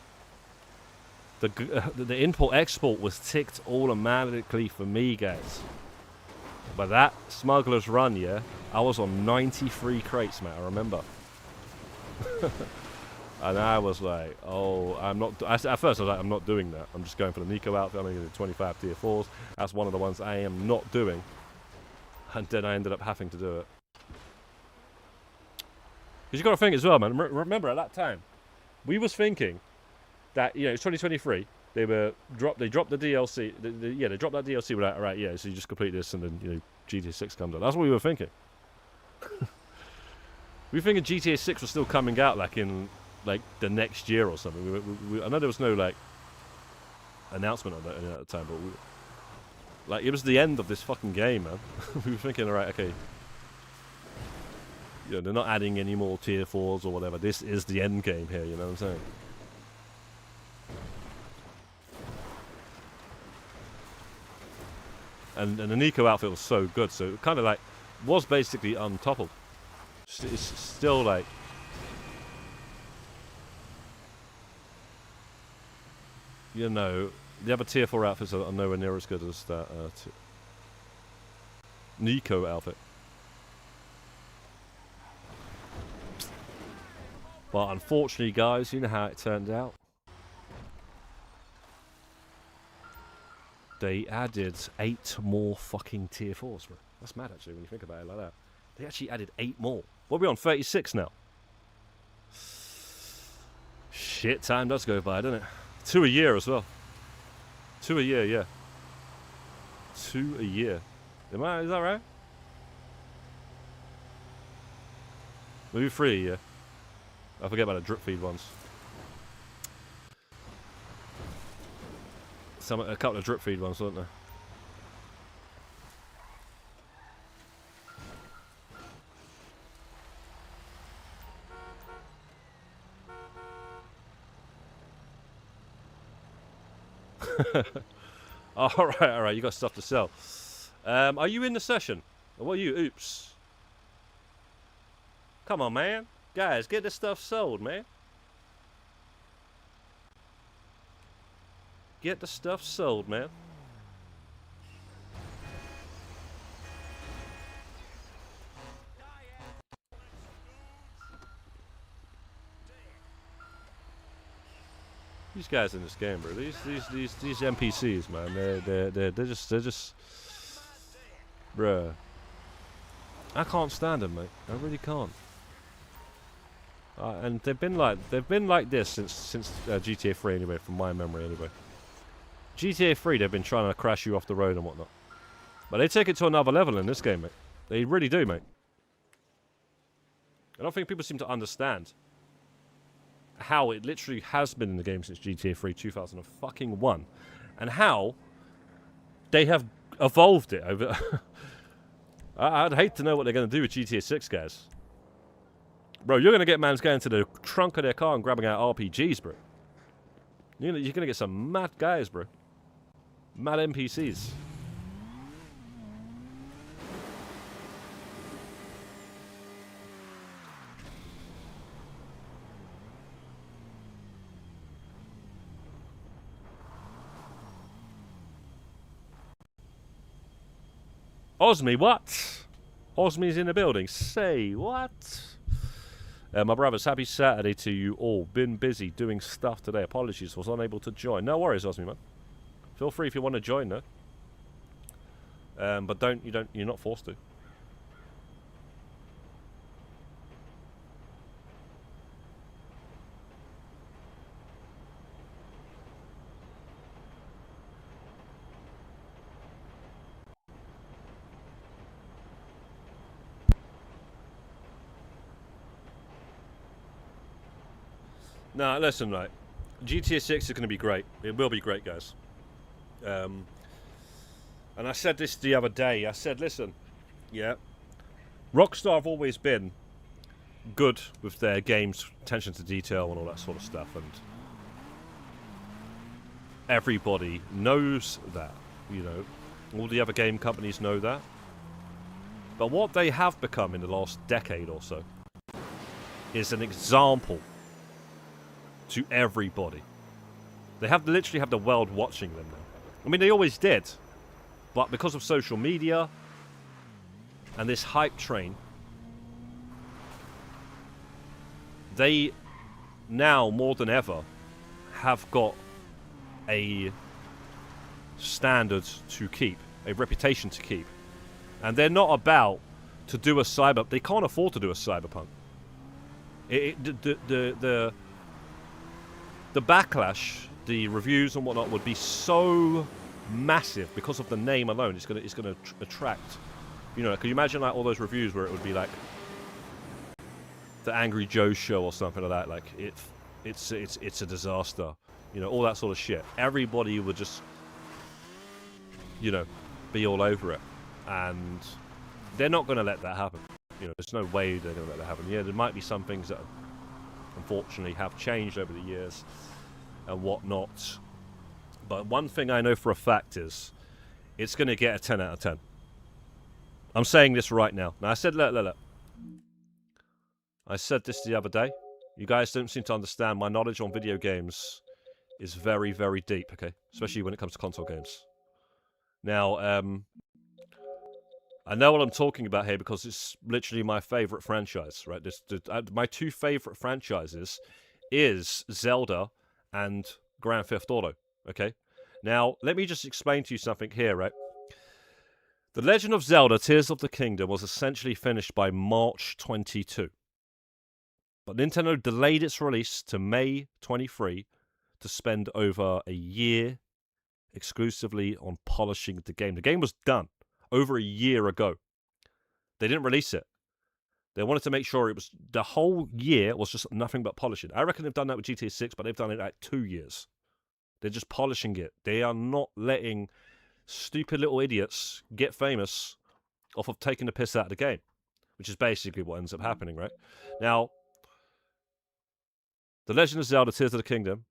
The import-export was ticked automatically for me, guys. But that smuggler's run, yeah, I was on 93 crates, mate, I remember. And I was like, oh, I'm not... At first, I was like, I'm not doing that. I'm just going for the Nico outfit. I'm going to do 25 tier 4s. That's one of the ones I am not doing. And then I ended up having to do it. Because you got to think as well, man. Remember, at that time, we was thinking that, you know, it's 2023. They dropped the DLC. They dropped that DLC without, all right, yeah, so you just complete this and then, you know, GTA 6 comes out. That's what we were thinking. We were thinking GTA 6 was still coming out, like, in, like, the next year or something. I know there was no, like, announcement on that at the time, but Like, it was the end of this fucking game, man. We were thinking, alright, okay. You know, they're not adding any more tier 4s or whatever. This is the end game here, you know what I'm saying? And the Nico outfit was so good, so it kind of like was basically untouchable. It's still like, you know, the other tier 4 outfits are nowhere near as good as that Nico outfit. But unfortunately, guys, you know how it turned out. They added 8 more fucking tier 4s, bro. That's mad, actually, when you think about it like that. They actually added 8 more. What are we on, 36 now? Shit, time does go by, doesn't it? 2 a year as well. 2 a year, yeah. 2 a year. Is that right? Maybe 3 a year. I forget about the Dripfeed ones. A couple of Dripfeed ones, weren't there? Alright, you got stuff to sell. Are you in the session? Or what are you? Oops. Come on, man. Guys, get this stuff sold, man. Get the stuff sold, man. These guys in this game, bro. These NPCs, man. They're just. Bruh. I can't stand them, mate. I really can't. And they've been like this since GTA 3 anyway, from my memory anyway. GTA 3, they've been trying to crash you off the road and whatnot, but they take it to another level in this game, mate. They really do, mate. I don't think people seem to understand how it literally has been in the game since GTA 3 2001, and how they have evolved it over. I'd hate to know what they're going to do with GTA 6, guys. Bro, you're going to get mans going to the trunk of their car and grabbing out RPGs, bro. You're going to get some mad guys, bro. Mad NPCs. Osmi, what? Osmi's in the building. Say what? My brothers, happy Saturday to you all. Been busy doing stuff today. Apologies, was unable to join. No worries, Osmi, man. Feel free if you want to join, though. But you're not forced to. Now, listen, right. GTA 6 is going to be great. It will be great, guys. And I said this the other day. I said, listen, yeah, Rockstar have always been good with their games, attention to detail and all that sort of stuff. And everybody knows that, you know. All the other game companies know that. But what they have become in the last decade or so is an example to everybody. They literally have the world watching them now. I mean, they always did, but because of social media and this hype train, they now more than ever have got a standard to keep, a reputation to keep, and they're not about to do a cyber. They can't afford to do a cyberpunk. The backlash, the reviews and whatnot would be so massive because of the name alone. It's gonna attract, you know. Can you imagine like all those reviews where it would be like the Angry Joe show or something like that? Like it's a disaster, you know, all that sort of shit. Everybody would just, you know, be all over it. And they're not going to let that happen. You know, there's no way they're going to let that happen. Yeah, there might be some things that unfortunately have changed over the years and whatnot. But one thing I know for a fact is it's going to get a 10 out of 10. I'm saying this right now. Now, I said, look. I said this the other day. You guys don't seem to understand my knowledge on video games is very, very deep, okay? Especially when it comes to console games. Now, I know what I'm talking about here because it's literally my favorite franchise, right? My two favorite franchises is Zelda and Grand Theft Auto, okay? Now, let me just explain to you something here, right? The Legend of Zelda Tears of the Kingdom was essentially finished by March 22. But Nintendo delayed its release to May 23 to spend over a year exclusively on polishing the game. The game was done over a year ago. They didn't release it. They wanted to make sure it was... The whole year was just nothing but polishing. I reckon they've done that with GTA 6, but they've done it like 2 years. They're just polishing it. They are not letting stupid little idiots get famous off of taking the piss out of the game, which is basically what ends up happening, right? Now, The Legend of Zelda Tears of the Kingdom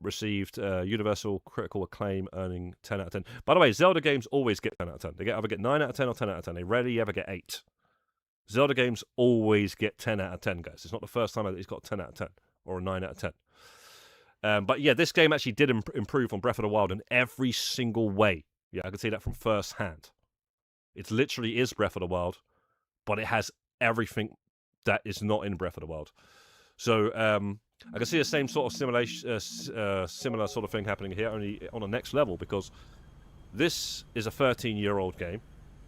received universal critical acclaim, earning 10 out of 10. By the way, Zelda games always get 10 out of 10. They either get 9 out of 10 or 10 out of 10. They rarely ever get 8. Zelda games always get 10 out of 10, guys. It's not the first time that it's got 10 out of 10 or a 9 out of 10. But yeah, this game actually did improve on Breath of the Wild in every single way. Yeah, I can see that from first hand. It literally is Breath of the Wild, but it has everything that is not in Breath of the Wild. So I can see the same sort of similar sort of thing happening here, only on the next level, because this is a 13-year-old game,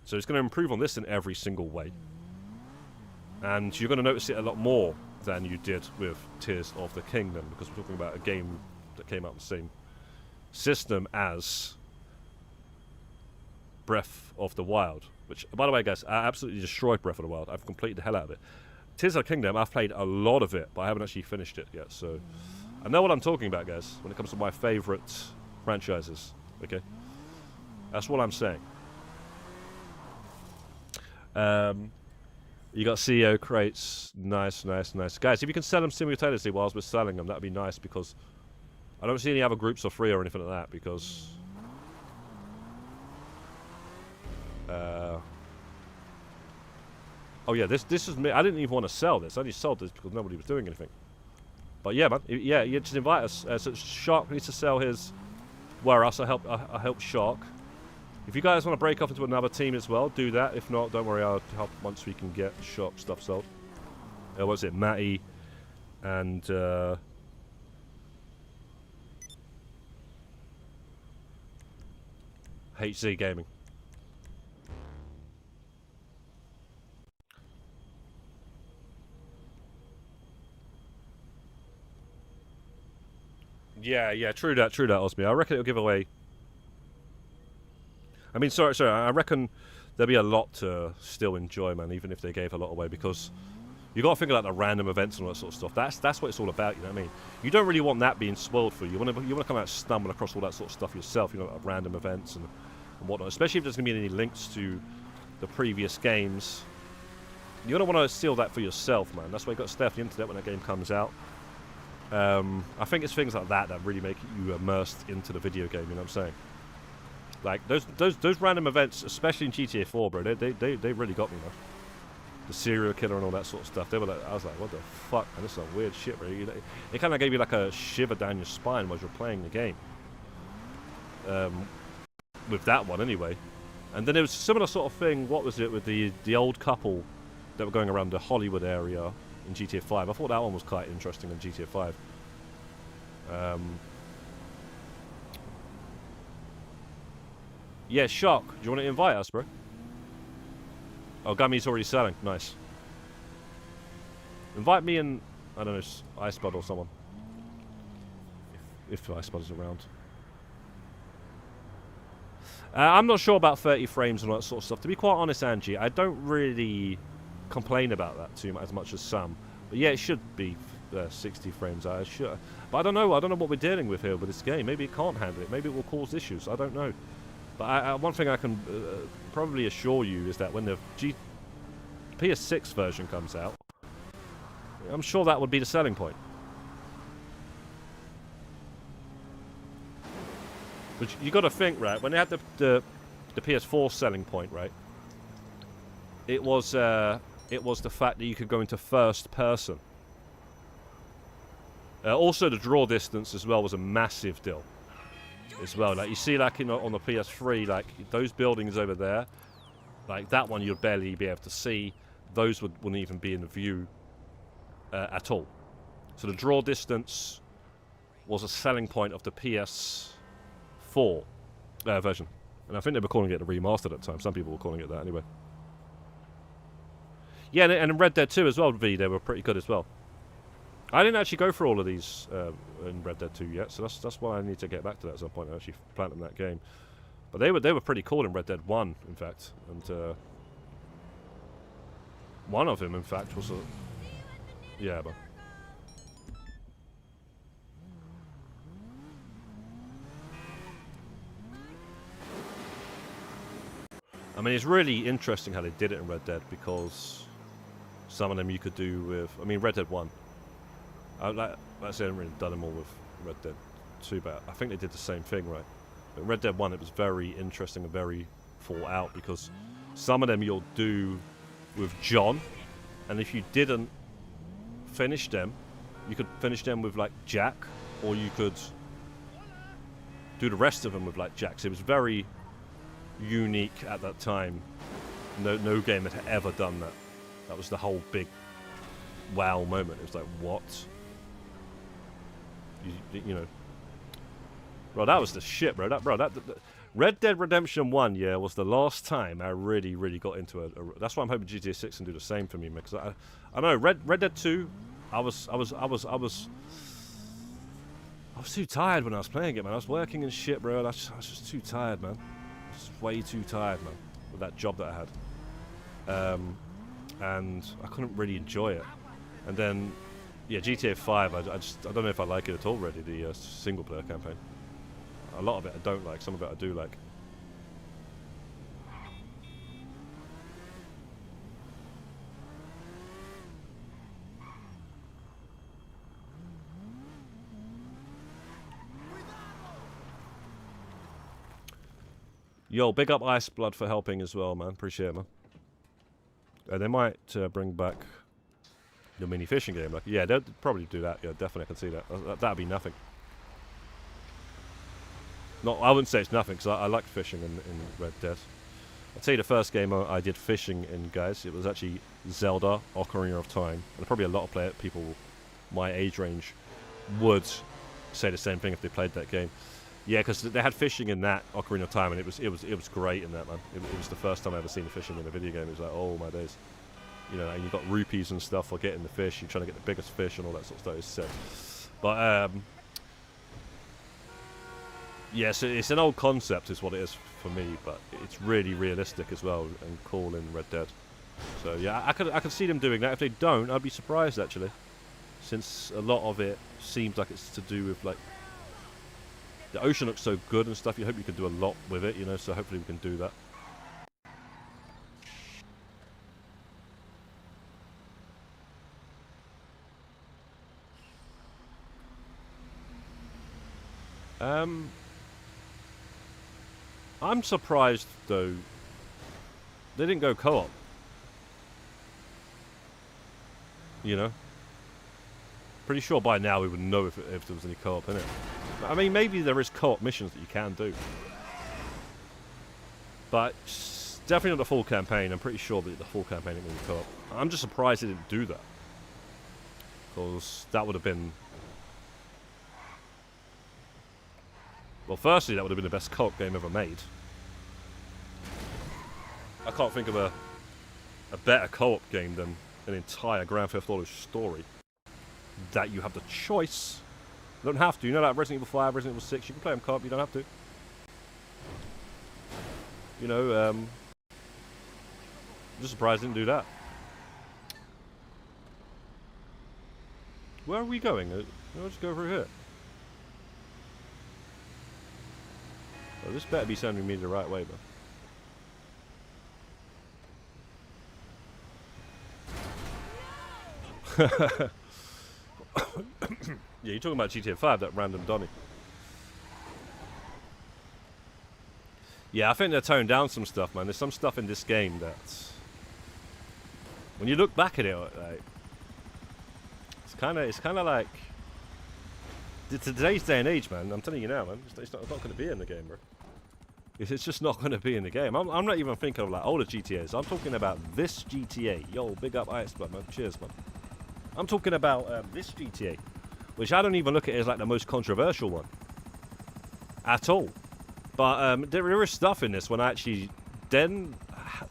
so it's going to improve on this in every single way. And you're going to notice it a lot more than you did with Tears of the Kingdom, because we're talking about a game that came out on the same system as Breath of the Wild, which, by the way, guys, I absolutely destroyed Breath of the Wild. I've completed the hell out of it. Tears of the Kingdom, I've played a lot of it, but I haven't actually finished it yet, so I know what I'm talking about, guys, when it comes to my favourite franchises, okay? That's what I'm saying. You got CEO crates. Nice. Guys, if you can sell them simultaneously whilst we're selling them, that'd be nice, because I don't see any other groups for free or anything like that, because... oh yeah, this is me. I didn't even want to sell this. I only sold this because nobody was doing anything. But yeah, man. Yeah, you just invite us. So Shark needs to sell his... Where else? I help Shark. If you guys want to break off into another team as well, do that. If not, don't worry. I'll help once we can get Shark stuff sold. What's it? Matty and... HZ Gaming. Yeah, true that, Osby. I reckon it'll give away... I mean, sorry, I reckon there'll be a lot to still enjoy, man, even if they gave a lot away, because you got to think about the random events and all that sort of stuff. That's what it's all about, you know what I mean? You don't really want that being spoiled for you. You want to come out and stumble across all that sort of stuff yourself, you know, like random events and whatnot, especially if there's going to be any links to the previous games. You're going to want to steal that for yourself, man. That's why you got to stay off the internet when that game comes out. I think it's things like that that really make you immersed into the video game, you know what I'm saying? Like, those random events, especially in GTA 4, bro, they really got me, man. The serial killer and all that sort of stuff. They were like, I was like, what the fuck, man, this is some weird shit, bro. It kind of gave you like a shiver down your spine while you're playing the game. With that one, anyway. And then there was a similar sort of thing, what was it, with the old couple that were going around the Hollywood area in GTA 5. I thought that one was quite interesting in GTA 5. Yeah, Shark, do you want to invite us, bro? Oh, Gummy's already selling. Nice. Invite me and, I don't know, Icebud or someone. If Icebud is around. I'm not sure about 30 frames and all that sort of stuff. To be quite honest, Angie, I don't really complain about that too much, as much as some. But yeah, it should be 60 frames. I should. But I don't know. I don't know what we're dealing with here with this game. Maybe it can't handle it. Maybe it will cause issues. I don't know. But one thing I can probably assure you is that when the PS6 version comes out, I'm sure that would be the selling point. But you got to think, right? When they had the PS4 selling point, right? It was the fact that you could go into first person. Also, the draw distance as well was a massive deal. As well, like you see, like on the PS3, like those buildings over there, like that one you'd barely be able to see. Those wouldn't even be in the view at all. So the draw distance was a selling point of the PS4 version, and I think they were calling it the remastered at the time. Some people were calling it that anyway. Yeah, and in Red Dead 2 as well, V, they were pretty good as well. I didn't actually go for all of these in Red Dead 2 yet, so that's why I need to get back to that at some point and actually platinum that game. But they were pretty cool in Red Dead 1, in fact, and one of them, in fact, was a yeah, but. I mean, it's really interesting how they did it in Red Dead, because some of them you could do with, I mean, Red Dead 1. Like I said, I haven't really done them all with Red Dead 2, but I think they did the same thing, right? But in Red Dead 1, it was very interesting and very thought out, because some of them you'll do with John, and if you didn't finish them, you could finish them with, like, Jack, or you could do the rest of them with, like, Jack. So it was very unique at that time. No game had ever done that. That was the whole big wow moment. It was like, what? You know, bro, that was the shit, bro. That Red Dead Redemption 1, yeah, was the last time I really got into it. That's why I'm hoping GTA 6 can do the same for me, man. Because I know Red Dead 2, I was too tired when I was playing it, man. I was working and shit, bro. I was just too tired, man. I was way too tired, man, with that job that I had. And I couldn't really enjoy it. And then, yeah, GTA 5, I don't know if I like it at all, really, the single-player campaign. A lot of it I don't like, some of it I do like. Yo, big up Iceblood for helping as well, man. Appreciate it, man. They might bring back the mini fishing game. Like, yeah, they'll probably do that. Yeah, definitely, I can see that. That'd be nothing. No, I wouldn't say it's nothing, because I like fishing in Red Dead. I'll tell you the first game I did fishing in, guys, it was actually Zelda Ocarina of Time. And probably a lot of people my age range would say the same thing if they played that game. Yeah, because they had fishing in that Ocarina of Time, and it was great in that, man. It was the first time I ever seen the fishing in a video game. It was like, oh my days. You know, and you got rupees and stuff for getting the fish. You're trying to get the biggest fish and all that sort of stuff. It's sick. But yeah, so it's an old concept, is what it is for me. But it's really realistic as well and cool in Red Dead. So yeah, I could see them doing that. If they don't, I'd be surprised actually, since a lot of it seems like it's to do with like. The ocean looks so good and stuff, you hope you can do a lot with it, you know, so hopefully we can do that. I'm surprised, though, they didn't go co-op. You know? Pretty sure by now we would know if there was any co-op in it. I mean, maybe there is co-op missions that you can do. But definitely not the full campaign. I'm pretty sure that the full campaign ain't going to be co-op. I'm just surprised they didn't do that. Because that would have been... Well, firstly, that would have been the best co-op game ever made. I can't think of a better co-op game than an entire Grand Theft Auto story. That you have the choice. You don't have to. You know, like Resident Evil 5, Resident Evil 6, you can play them co-op, you don't have to. You know, I'm just surprised I didn't do that. Where are we going? Let's go over here. Oh, this better be sending me the right way, bro. Yeah, you're talking about GTA 5, that random Donny. Yeah, I think they're toned down some stuff, man. There's some stuff in this game that's... When you look back at it, like... It's kind of like... Today's day and age, man, I'm telling you now, man. It's not going to be in the game, bro. It's just not going to be in the game. I'm not even thinking of, like, older GTAs. I'm talking about this GTA. Yo, big up Heists, man. Cheers, man. I'm talking about this GTA, which I don't even look at it as, like, the most controversial one. At all. But there is stuff in this when I actually then,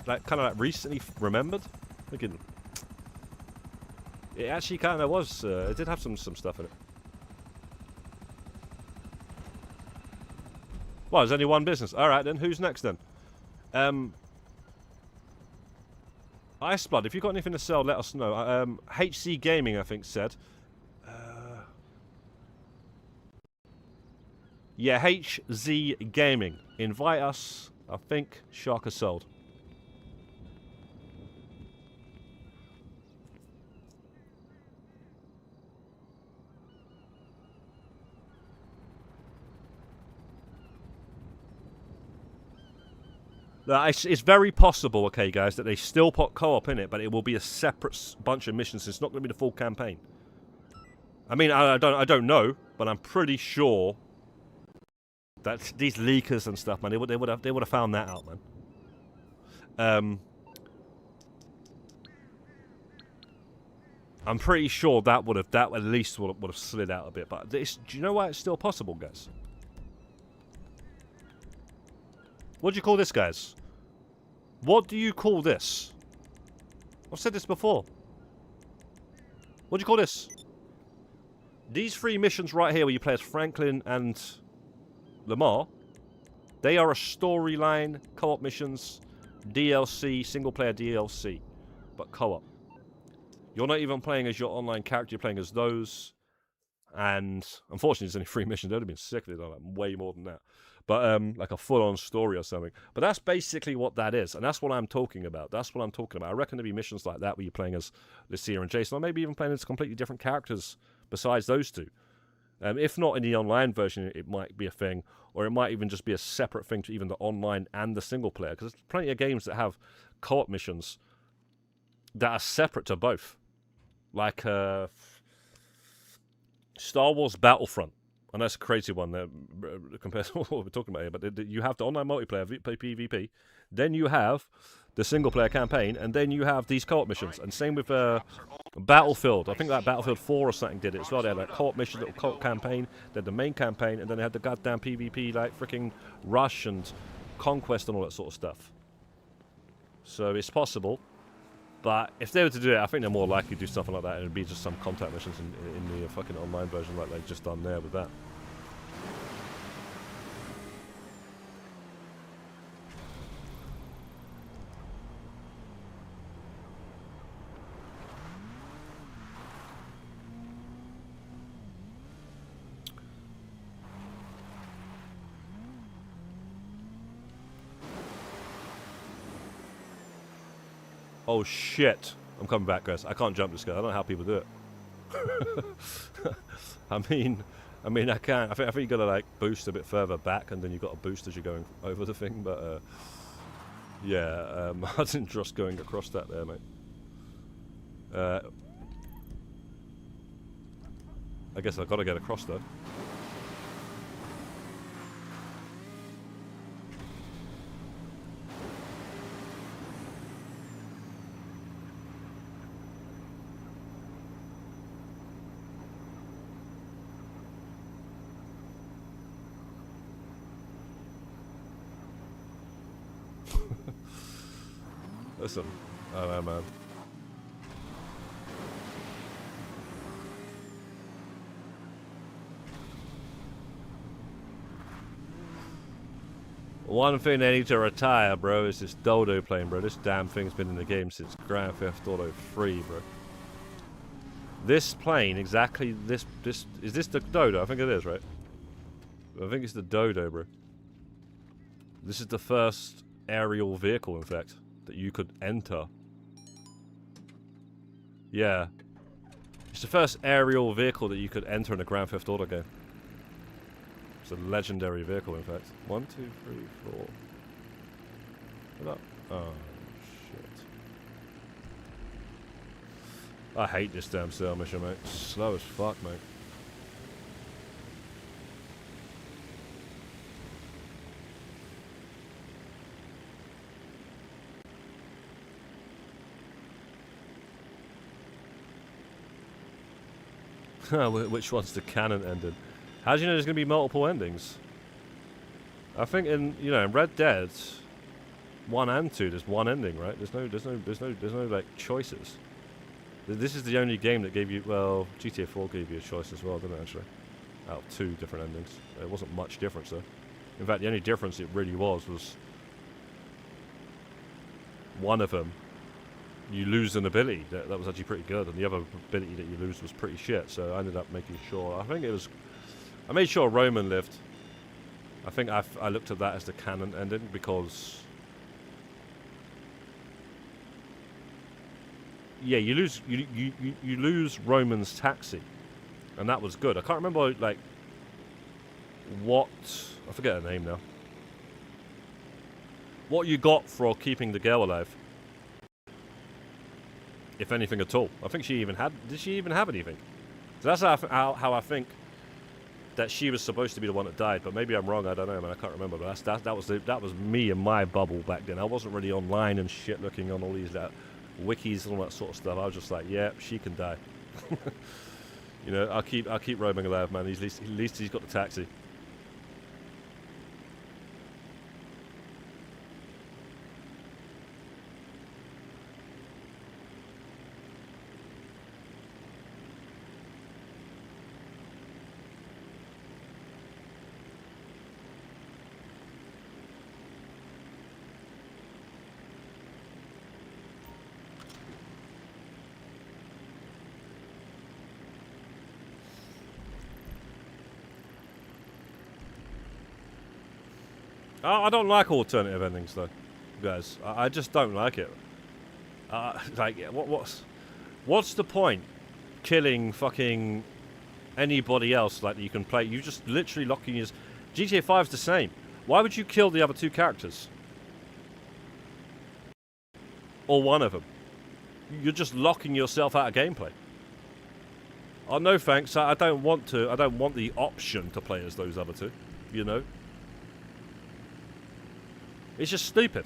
like, kind of like recently remembered. Looking, it actually kind of was. It did have some stuff in it. Well, there's only one business. All right, then who's next then? Iceblood, if you've got anything to sell, let us know. HC Gaming, I think, said. Yeah, HZ Gaming. Invite us. I think Shark has sold. It's very possible, okay, guys, that they still put co-op in it, but it will be a separate bunch of missions. It's not going to be the full campaign. I mean, I don't know, but I'm pretty sure that these leakers and stuff, man, they would have found that out, man. I'm pretty sure that at least would have slid out a bit. But do you know why it's still possible, guys? What do you call this, guys? What do you call this? I've said this before. What do you call this? These 3 missions right here where you play as Franklin and Lamar, they are a storyline, co-op missions, DLC, single-player DLC, but co-op. You're not even playing as your online character, you're playing as those, and unfortunately there's only 3 missions. They would have been sick if they'd done like way more than that. But like a full-on story or something. But that's basically what that is, and that's what I'm talking about. That's what I'm talking about. I reckon there'll be missions like that where you're playing as Lucia and Jason, or maybe even playing as completely different characters besides those two. If not in the online version, it might be a thing, or it might even just be a separate thing to even the online and the single player, because there's plenty of games that have co-op missions that are separate to both. Like Star Wars Battlefront. And that's a crazy one there, compared to what we're talking about here. But you have the online multiplayer, PvP. Then you have the single-player campaign. And then you have these co-op missions. And same with Battlefield. I think that Battlefield 4 or something did it as well. They had that co-op mission, little co-op campaign. They had the main campaign. And then they had the goddamn PvP, like freaking Rush and Conquest and all that sort of stuff. So it's possible. But if they were to do it, I think they're more likely to do something like that, and it'd be just some contact missions in the fucking online version like they've just done there with that. Oh shit! I'm coming back, guys. I can't jump this guy. I don't know how people do it. I mean, I can. I think you gotta like boost a bit further back, and then you got to boost as you're going over the thing. But yeah, I didn't trust going across that there, mate. I guess I've got to get across though. Listen, I don't know, man. One thing they need to retire, bro, is this Dodo plane, bro. This damn thing's been in the game since Grand Theft Auto 3, bro. This plane, exactly this, is this the Dodo? I think it is, right? I think it's the Dodo, bro. This is the first aerial vehicle, in fact, that you could enter. Yeah. It's the first aerial vehicle that you could enter in a Grand Theft Auto game. It's a legendary vehicle, in fact. 1, 2, 3, 4. What up? Oh, shit. I hate this damn sale mission, mate. It's slow as fuck, mate. Which one's the canon ending? How do you know there's going to be multiple endings? I think in Red Dead 1 and 2 there's one ending, right? There's no like choices. This is the only game that gave you, well, GTA 4 gave you a choice as well, didn't it, actually? Out of 2 different endings. There wasn't much difference though. In fact, the only difference it really was one of them you lose an ability that was actually pretty good, and the other ability that you lose was pretty shit. So I ended up making sure. I made sure Roman lived. I think I looked at that as the canon ending because, yeah, you lose Roman's taxi, and that was good. I can't remember like what, I forget her name now. What you got for keeping the girl alive. If anything at all. I think she even had... Did she even have anything? So that's how I think that she was supposed to be the one that died. But maybe I'm wrong. I don't know, man. I can't remember. But that was me and my bubble back then. I wasn't really online and shit looking on all these wikis and all that sort of stuff. I was just like, yeah, she can die. You know, I'll keep Roman alive, man. At least he's got the taxi. I don't like alternative endings, though, guys. I just don't like it. Like, what's the point killing fucking anybody else like that you can play? You just literally locking your... GTA 5's the same. Why would you kill the other 2 characters? Or one of them? You're just locking yourself out of gameplay. Oh, no thanks. I don't want to. I don't want the option to play as those other 2. You know? It's just stupid.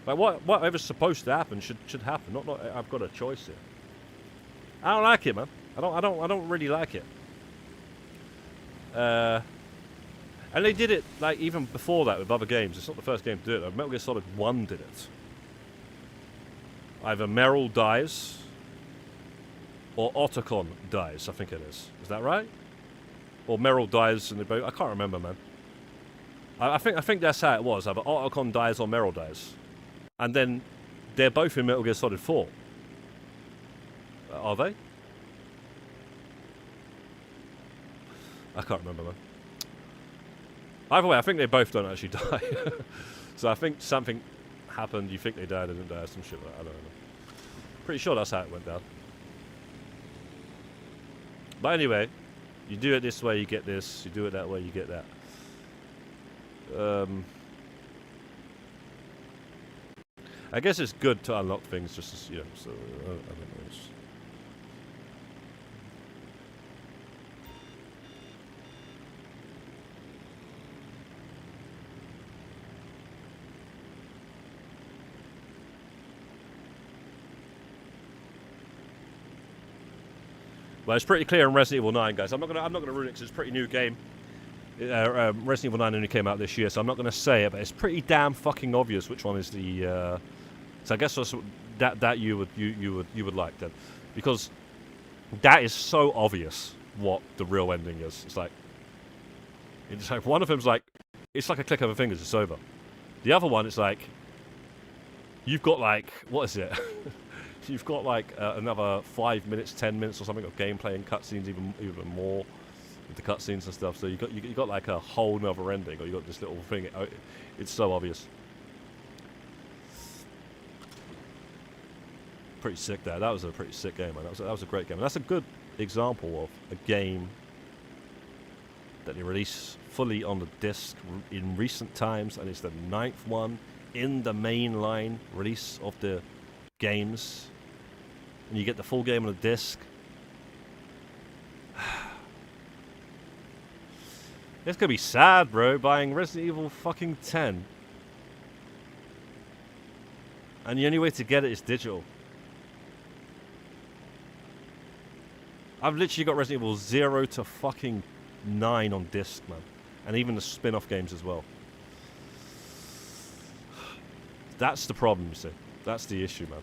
Like whatever's supposed to happen should happen. Not I've got a choice here. I don't like it, man. I don't really like it. And they did it like even before that with other games. It's not the first game to do it. Metal Gear Solid 1 did it. Either Meryl dies or Otacon dies. I think it is. Is that right? Or Meryl dies and they both... I can't remember, man. I think that's how it was. Either Otacon dies or Meryl dies. And then they're both in Metal Gear Solid 4. Are they? I can't remember, man. Either way, I think they both don't actually die. So I think something happened, you think they died, they didn't die, some shit like that. I don't know. Pretty sure that's how it went down. But anyway, you do it this way, you get this. You do it that way, you get that. I guess it's good to unlock things just as, you know, so, I don't know. Well, it's pretty clear in Resident Evil 9, guys. I'm not gonna ruin it because it's a pretty new game. Resident Evil 9 only came out this year, so I'm not going to say it, but it's pretty damn fucking obvious which one is the. So I guess that's that you would like then, because that is so obvious what the real ending is. It's like one of them's like it's like a click of a fingers, it's over. The other one, it's like you've got like what is it? You've got like another 5 minutes, 10 minutes or something of gameplay and cutscenes, even more. with the cutscenes and stuff. So you got like a whole nother ending, or you got this little thing. It's so obvious. Pretty sick there. That was a pretty sick game, man. That was a great game. And that's a good example of a game that they release fully on the disc in recent times, and it's the 9th one in the mainline release of the games, and you get the full game on the disc. It's gonna be sad, bro, buying Resident Evil fucking 10, and the only way to get it is digital. I've literally got Resident Evil 0 to fucking 9 on disc, man. And even the spin-off games as well. That's the problem, you see. That's the issue, man.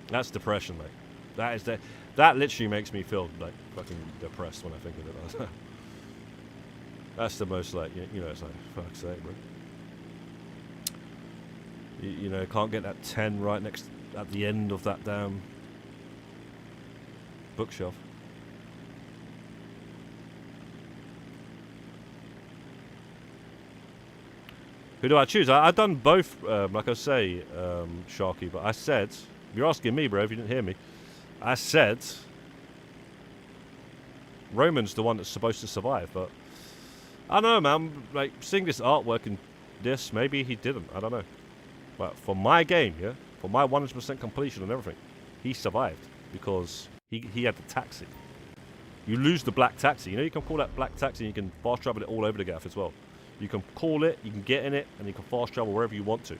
That's depression, mate. That literally makes me feel like fucking depressed when I think of it. That's the most, like, you know, it's like, fuck's sake, bro. You know, can't get that 10 right next at the end of that damn bookshelf. Who do I choose? I've done both, like I say, Sharky, but I said, you're asking me, bro, if you didn't hear me. I said Roman's the one that's supposed to survive, but I don't know, man. Like, seeing this artwork in this, maybe he didn't. I don't know. But for my game, yeah, for my 100% completion and everything, he survived because he had the taxi. You lose the black taxi. You know, you can call that black taxi and you can fast travel it all over the gaff as well. You can call it, you can get in it, and you can fast travel wherever you want to.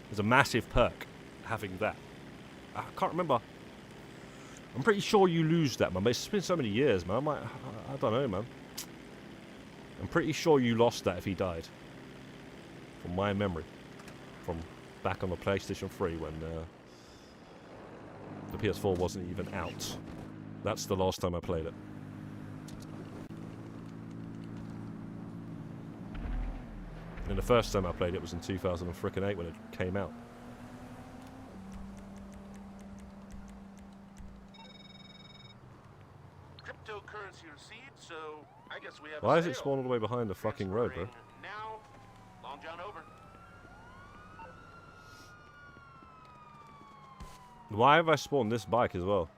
There's a massive perk having that. I can't remember. I'm pretty sure you lose that, man. But it's been so many years, man. I don't know, man. I'm pretty sure you lost that if he died. From my memory. From back on the PlayStation 3 when the PS4 wasn't even out. That's the last time I played it. And the first time I played it was in 2008 when it came out. Cryptocurrency receipt, so I guess we have Why a is it sale. spawned all the way behind the fucking road, bro? Now, Long John over. Why have I spawned this bike as well?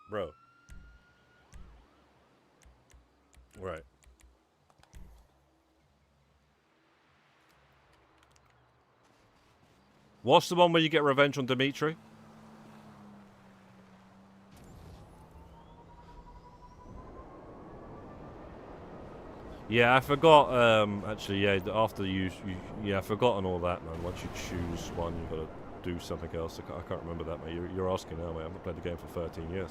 Bro. Right. What's the one where you get revenge on Dimitri? Yeah, I forgot, actually, yeah, after yeah, I've forgotten all that, man. Once you choose one, you've got to do something else. I can't remember that, mate. You're asking now, mate. I haven't played the game for 13 years.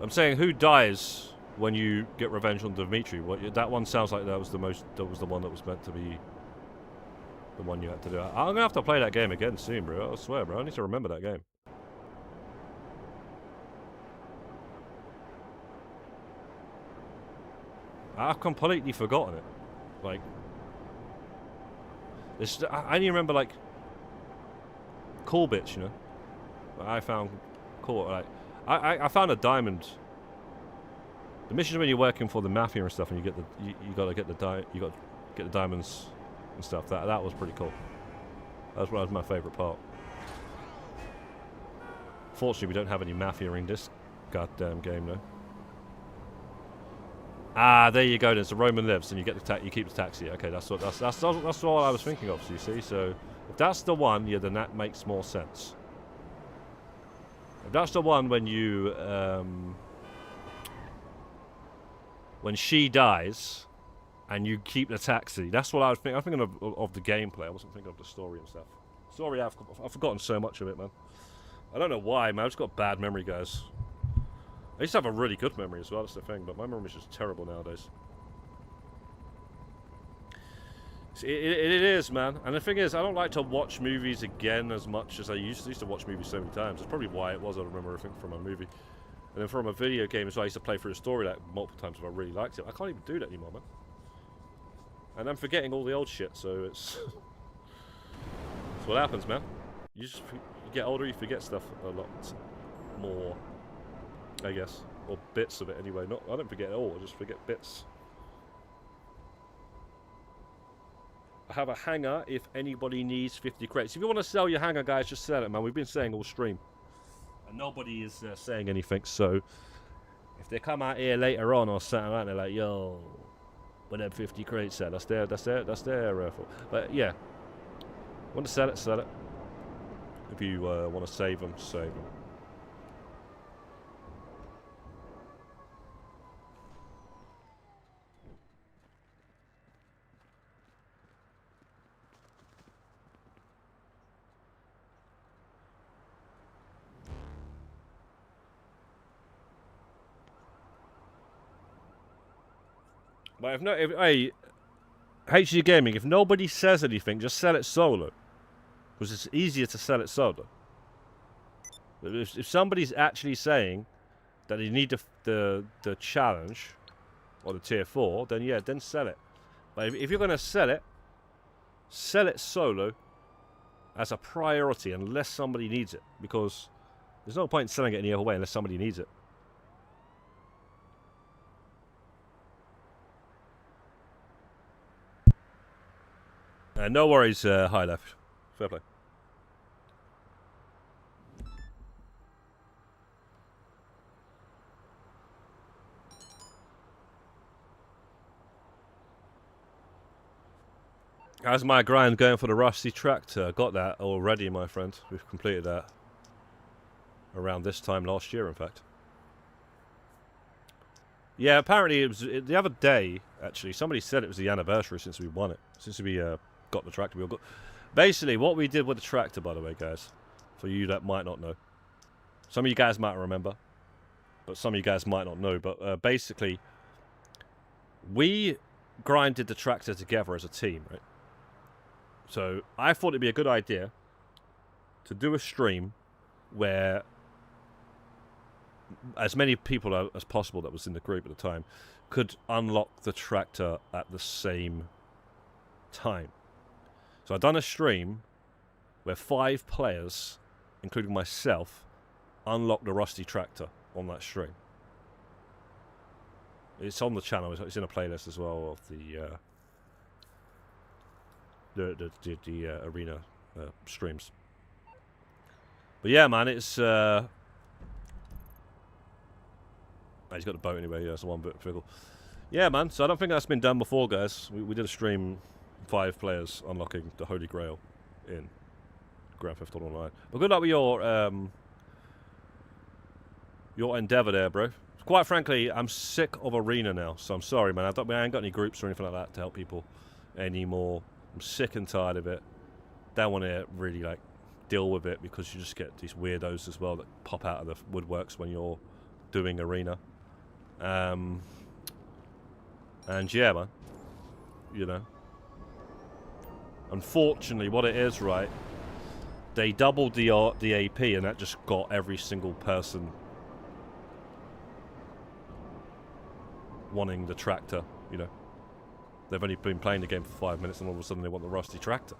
I'm saying, who dies when you get revenge on Dimitri? That one sounds like that was the one that was meant to be the one you had to do. I'm gonna have to play that game again soon, bro. I swear, bro. I need to remember that game. I've completely forgotten it. Like, I only remember, like, cool bits, you know. I found cool. Like, I found a diamond. The mission when you're working for the mafia and stuff, and you get you gotta get the diamonds and stuff. That was pretty cool. That was my favourite part. Fortunately, we don't have any mafia in this goddamn game, though. Ah, there you go. Then so Roman lives, and you get you keep the taxi. Okay, that's what I was thinking of. So you see, so if that's the one, yeah, then that makes more sense. If that's the one when you when she dies and you keep the taxi, that's what I was thinking. I'm thinking of the gameplay. I wasn't thinking of the story and stuff. Sorry, I've forgotten so much of it, man. I don't know why, man. I've just got bad memory, guys. I used to have a really good memory as well, that's the thing, but my memory's just terrible nowadays. It is, man. And the thing is, I don't like to watch movies again as much as I used to. I used to watch movies so many times. That's probably why it was. I remember everything from a movie. And then from a video game as well, I used to play through a story like multiple times if I really liked it. I can't even do that anymore, man. And I'm forgetting all the old shit, so it's... That's what happens, man. You get older, you forget stuff a lot more, I guess. Or bits of it anyway. I don't forget it all, I just forget bits. I have a hanger if anybody needs 50 crates. If you want to sell your hanger, guys, just sell it, man. We've been saying all stream. And nobody is saying anything, so if they come out here later on or something like that, they're like, yo, when them 50 crates at, that's their fault. But yeah, want to sell it, sell it. If you want to save them, save them. But hey, HG Gaming, if nobody says anything, just sell it solo. Because it's easier to sell it solo. But if somebody's actually saying that they need the challenge, or the tier 4, then yeah, then sell it. But if you're going to sell it solo as a priority unless somebody needs it. Because there's no point in selling it any other way unless somebody needs it. No worries, High Left. Fair play. How's my grind going for the rusty tractor? Got that already, my friend. We've completed that around this time last year, in fact. Yeah, apparently it was the other day, actually. Somebody said it was the anniversary since we won it. Since we got the tractor. Basically, what we did with the tractor, by the way, guys, for you that might not know. Some of you guys might remember, but some of you guys might not know. But basically, we grinded the tractor together as a team, right? So I thought it'd be a good idea to do a stream where as many people as possible that was in the group at the time could unlock the tractor at the same time. So I've done a stream where 5 players, including myself, unlocked the rusty tractor on that stream. It's on the channel. It's in a playlist as well of the arena streams. But yeah, man, it's he's got the boat anyway. Yeah, it's one bit fickle. Yeah, man. So I don't think that's been done before, guys. We did a stream, 5 players unlocking the Holy Grail in Grand Theft Auto Online. But good luck with your endeavor there, bro. Quite frankly, I'm sick of arena now, so I'm sorry, man. I ain't got any groups or anything like that to help people anymore. I'm sick and tired of it. Don't want to really like deal with it because you just get these weirdos as well that pop out of the woodworks when you're doing arena. And yeah, man. You know. Unfortunately, what it is, right? They doubled the AP, and that just got every single person wanting the tractor, you know. They've only been playing the game for 5 minutes, and all of a sudden they want the rusty tractor.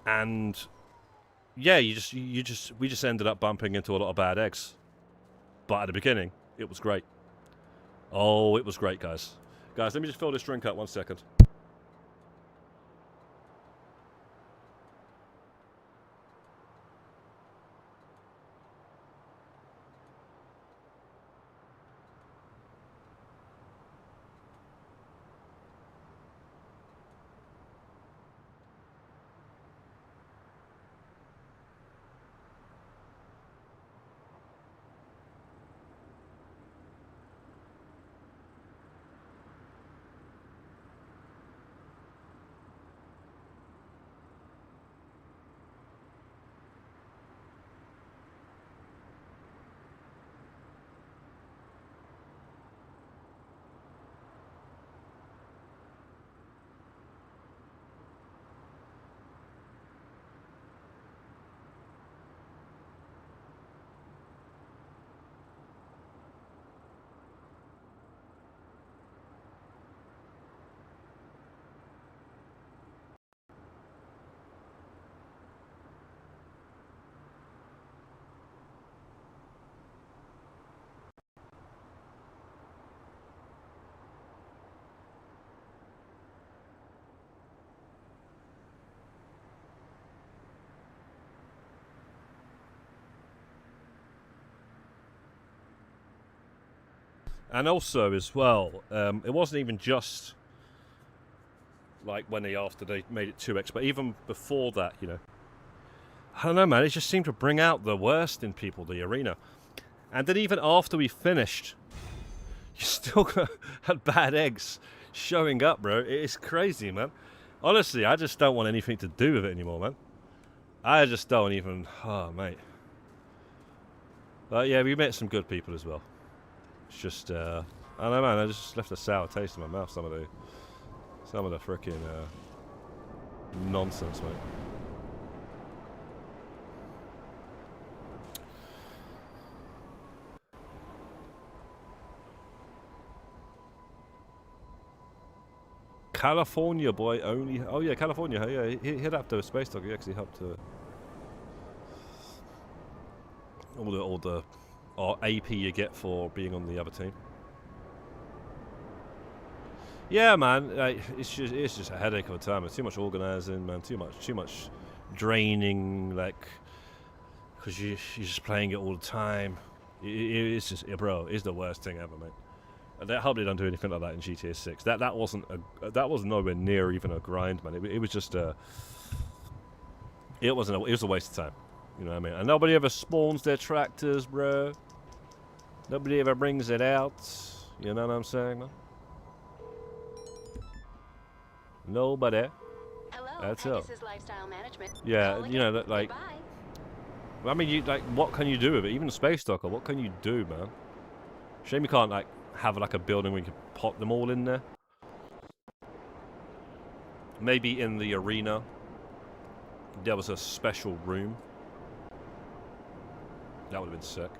And yeah, we just ended up bumping into a lot of bad eggs. But at the beginning, it was great. Oh, it was great, guys. Guys, let me just fill this drink up 1 second. And also, as well, it wasn't even just like when after they made it 2x, but even before that, you know. I don't know, man. It just seemed to bring out the worst in people, the arena. And then even after we finished, you still had bad eggs showing up, bro. It's crazy, man. Honestly, I just don't want anything to do with it anymore, man. I just don't even... Oh, mate. But yeah, we met some good people as well. It's just, I don't know, man. I just left a sour taste in my mouth. Some of the freaking nonsense, mate. California boy only. Oh yeah, California. Yeah, he'd have to Space Dog. He actually helped all the AP you get for being on the other team. Yeah, man. It's just a headache of a time. It's too much organizing, man. Too much draining. Like, because you're just playing it all the time. It's just, bro. It's the worst thing ever, mate. I hope they don't do anything like that in GTA 6. That was nowhere near even a grind, man. It was just it was a waste of time. You know what I mean? And nobody ever spawns their tractors, bro. Nobody ever brings it out. You know what I'm saying, man? Nobody. Hello, That's all. Pegasus Lifestyle Management. Yeah, Calling you know in. that, like. Goodbye. I mean, what can you do with it? Even Space Docker, what can you do, man? Shame you can't like have like a building where you can pop them all in there. Maybe in the arena there was a special room. That would have been sick.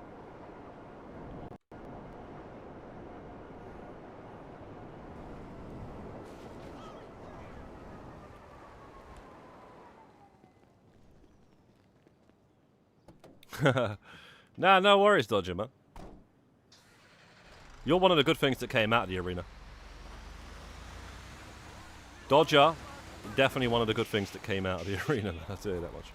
Nah, no worries, Dodger, man. You're one of the good things that came out of the arena. Dodger, definitely one of the good things that came out of the arena, I'll tell you that much.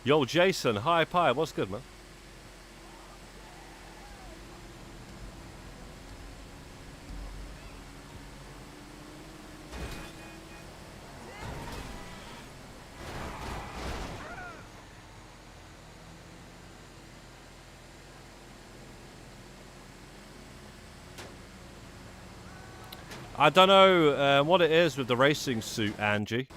Yo, Jason, hi, Pi, what's good, man? I don't know what it is with the racing suit, Angie.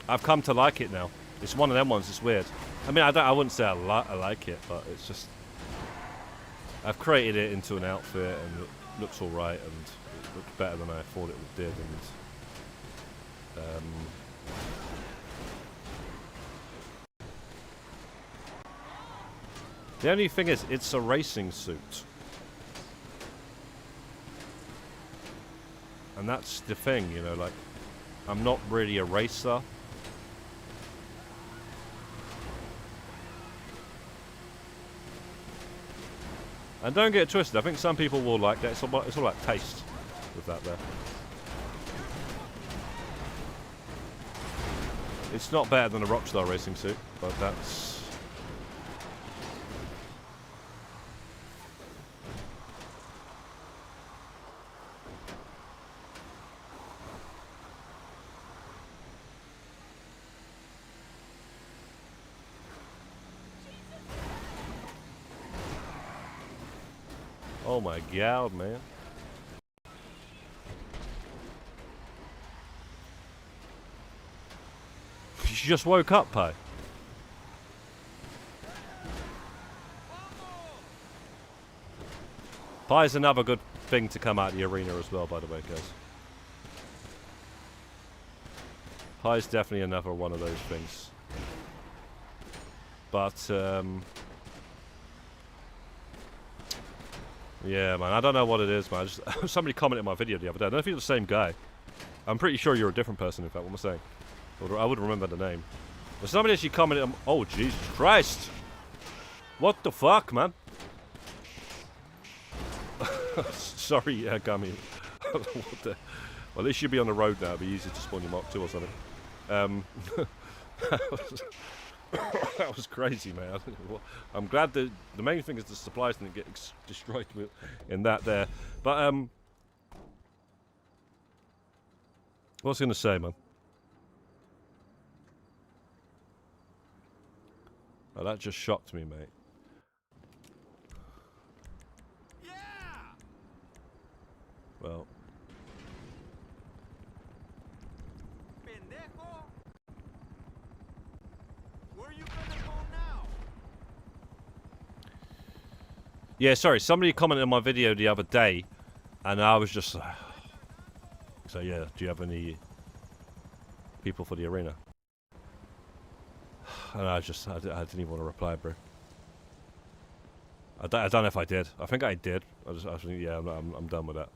I've come to like it now. It's one of them ones. It's weird. I mean, I wouldn't say I like it, but it's just I've created it into an outfit, and it looks all right, and it looks better than I thought it did. And the only thing is, it's a racing suit. And that's the thing, you know, like, I'm not really a racer. And don't get it twisted, I think some people will like that. It's all about taste with that there. It's not better than a Rockstar racing suit, but that's... Oh my god, man. You just woke up, Pi. Pi's another good thing to come out of the arena as well, by the way, guys. Pi's definitely another one of those things. But, yeah, man, I don't know what it is, man. Somebody commented in my video the other day. I don't know if you're the same guy. I'm pretty sure you're a different person, in fact. What am I saying? I would remember the name. But somebody actually commented... oh, Jesus Christ! What the fuck, man? Sorry, Gummy. What the... Well, this should be on the road now. It'd be easier to spawn your Mark II or something. That was crazy, man. I'm glad that the main thing is the supplies didn't get destroyed in that there. But what's I gonna say, man? Oh, that just shocked me, mate. Yeah! Well, Pendejo! Where you gonna go now? yeah, sorry. Somebody commented on my video the other day, and I was just like, so yeah. Do you have any people for the arena? And I didn't even want to reply, bro. I don't know if I did. I think I did. I think, yeah, I'm done with that.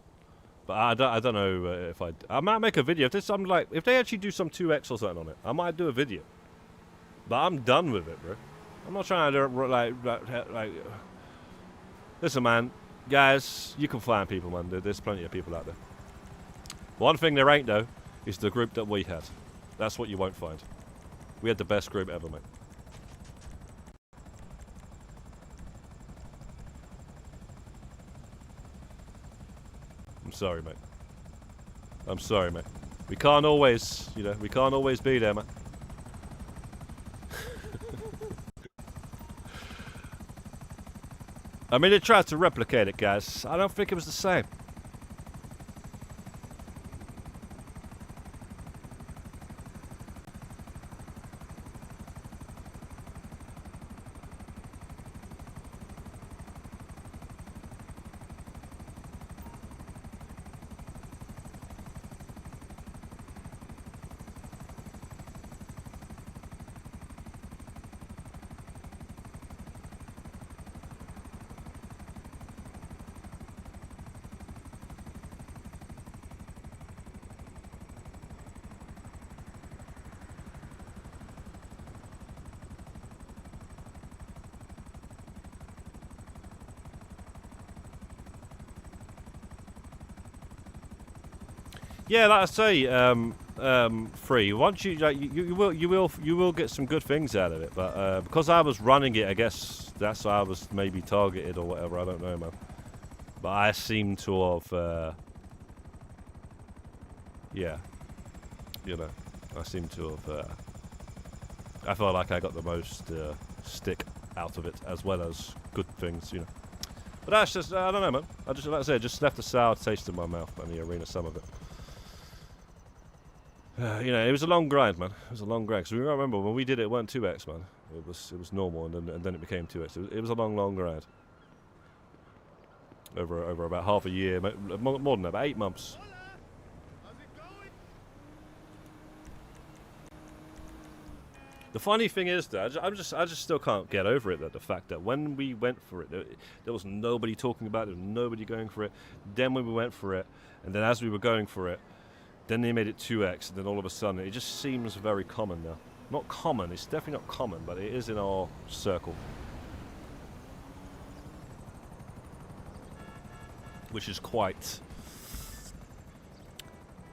But I don't know if I might make a video if there's some like if they actually do some 2x or something on it. I might do a video. But I'm done with it, bro. I'm not trying to like. Listen, man, guys, you can find people, man. There's plenty of people out there. One thing there ain't though is the group that we had. That's what you won't find. We had the best group ever, mate. I'm sorry, mate. I'm sorry, mate. We can't always, you know, we can't always be there, man. I mean, they tried to replicate it, guys. I don't think it was the same. Yeah, like I say, free. Once you like, you will get some good things out of it. But because I was running it, I guess that's why I was maybe targeted or whatever. I don't know, man. But I seem to have, yeah, you know, I seem to have. I felt like I got the most stick out of it, as well as good things, you know. But that's just, I don't know, man. I just, like I said, just left a sour taste in my mouth on the arena, some of it. You know, it was a long grind, man. It was a long grind. Because we remember when we did it, it weren't 2x, man. It was normal, and then it became 2x. It was a long grind. Over about half a year, more than that, about 8 months. The funny thing is, though, I just still can't get over it. That the fact that when we went for it, there was nobody talking about it, there was nobody going for it. Then when we went for it, and then as we were going for it, then they made it 2x, and then all of a sudden, it just seems very common now. Not common, it's definitely not common, but it is in our circle. Which is quite...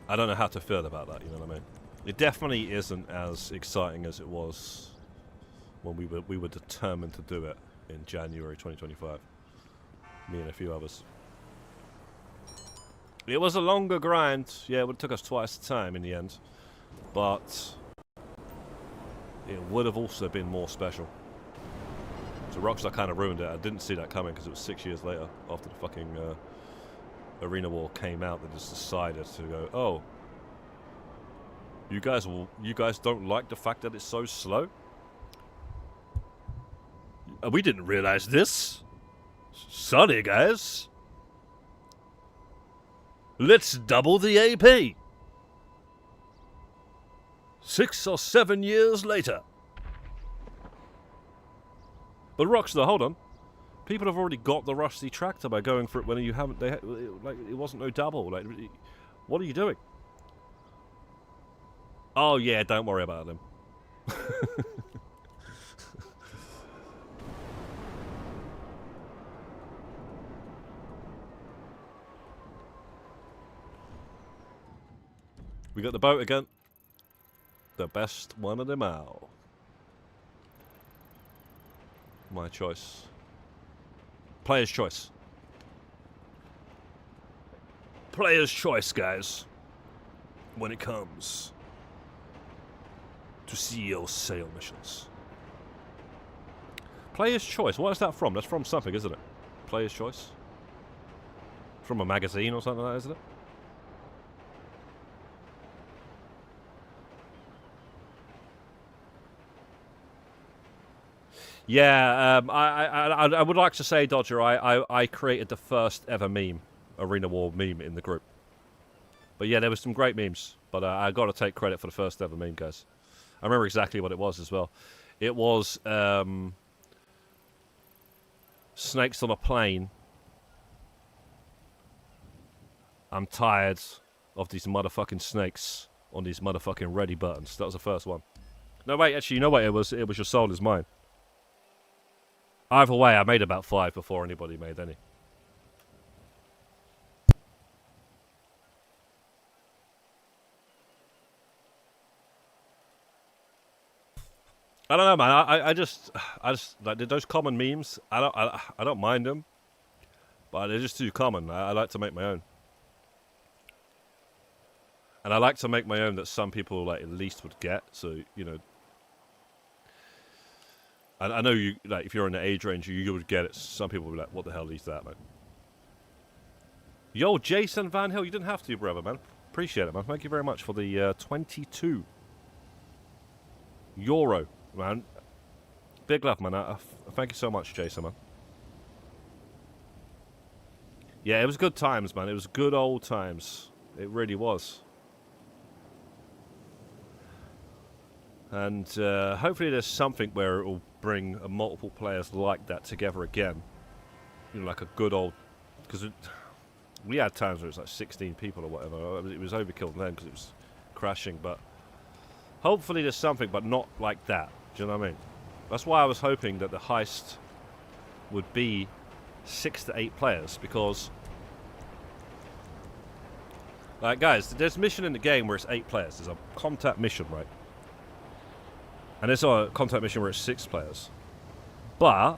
I don't know how to feel about that, you know what I mean? It definitely isn't as exciting as it was when we were determined to do it in January 2025. Me and a few others. It was a longer grind. Yeah, it took us twice the time in the end. But it would have also been more special. So Rockstar kind of ruined it. I didn't see that coming because it was 6 years later after the fucking Arena War came out. They just decided to go, oh, you guys don't like the fact that it's so slow? We didn't realize this. Sorry, guys. Let's double the AP. 6 or 7 years later. But Rockstar, hold on. People have already got the rusty tractor by going for it when you haven't. Like it wasn't no double. Like, what are you doing? Oh yeah, don't worry about them. We got the boat again. The best one of them all. My choice. Player's choice. Player's choice, guys. When it comes to CEO sale missions. Player's choice. What is that from? That's from something, isn't it? Player's choice. From a magazine or something like that, isn't it? Yeah, I would like to say, Dodger, I created the first ever meme, Arena War meme in the group. But yeah, there was some great memes. But I got to take credit for the first ever meme, guys. I remember exactly what it was as well. It was snakes on a plane. I'm tired of these motherfucking snakes on these motherfucking ready buttons. That was the first one. No, wait, actually, you know what it was? It was Your Soul Is Mine. Either way, I made about 5 before anybody made any. I don't know, man. I just like those common memes. I don't mind them, but they're just too common. I like to make my own, and I like to make my own that some people like at least would get. So you know, I know you like if you're in the age range, you would get it. Some people would be like, "What the hell is that, man?" Yo, Jason Van Hill, you didn't have to, brother, man. Appreciate it, man. Thank you very much for the 22 euro. Man, big love, man. Thank you so much, Jason, man. Yeah, it was good times, man. It was good old times. It really was. And hopefully there's something where it will bring multiple players like that together again. You know, like a good old... Because we had times where it was like 16 people or whatever. It was overkill then because it was crashing, but... Hopefully there's something, but not like that. Do you know what I mean? That's why I was hoping that the heist would be 6 to 8 players, because... Like, guys, there's a mission in the game where it's 8 players. There's a contact mission, right? And there's a contact mission where it's 6 players. But...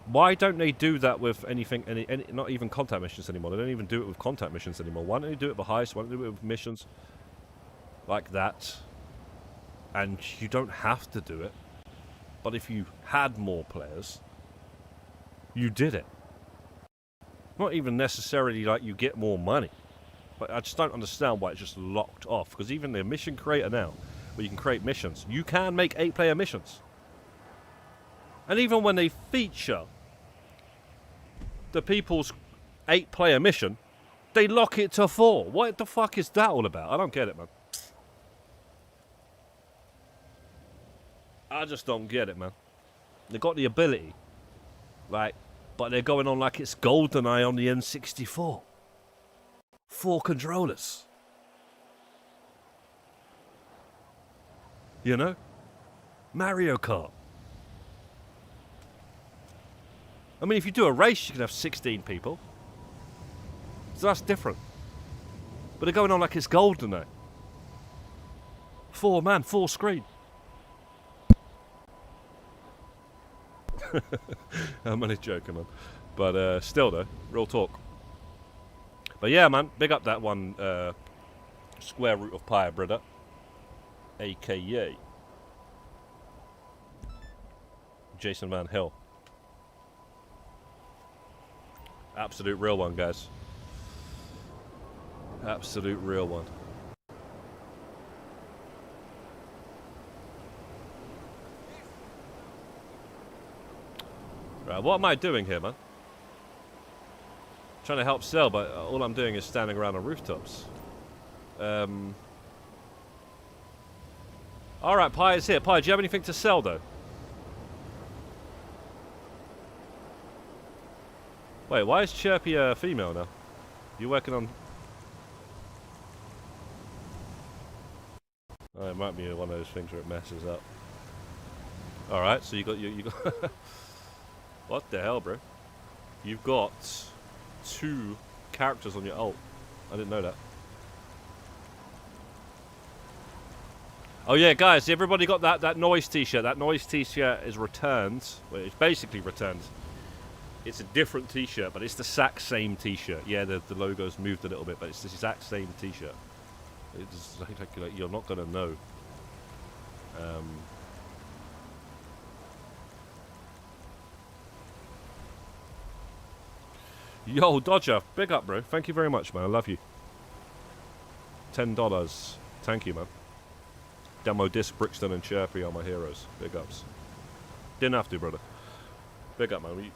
Why don't they do that with anything, not even contact missions anymore? They don't even do it with contact missions anymore. Why don't they do it with heists? Why don't they do it with missions like that? And you don't have to do it. But if you had more players, you did it. Not even necessarily like you get more money. But I just don't understand why it's just locked off. Because even the mission creator now, where you can create missions, you can make 8-player missions. And even when they feature the people's 8-player mission, they lock it to 4. What the fuck is that all about? I don't get it, man. I just don't get it, man. They got the ability, like, but they're going on like it's GoldenEye on the N64. 4 controllers. You know? Mario Kart. I mean, if you do a race, you can have 16 people. So that's different. But they're going on like it's GoldenEye. 4 man, 4 screen. I'm only joking, man. But still, though, real talk. But yeah, man, big up that one square root of pi, brother. A.K.A. Jason Van Hill. Absolute real one, guys. Absolute real one. Right, what am I doing here, man? Trying to help sell, but all I'm doing is standing around on rooftops. Alright, Pi is here. Pi, do you have anything to sell, though? Wait, why is Chirpy a female now? You working on... Oh, it might be one of those things where it messes up. Alright, so you got... What the hell, bro? You've got 2 characters on your ult. I didn't know that. Oh yeah, guys, everybody got that noise t-shirt. That noise t-shirt is returned. Well, it's basically returned. It's a different t-shirt, but it's the exact same t-shirt. Yeah, the logo's moved a little bit, but it's the exact same t-shirt. It's like you're not gonna know. Yo, Dodger, big up, bro. Thank you very much, man. I love you. $10. Thank you, man. Demo Disc, Brixton, and Chirpy are my heroes. Big ups. Didn't have to, brother. Big up, man.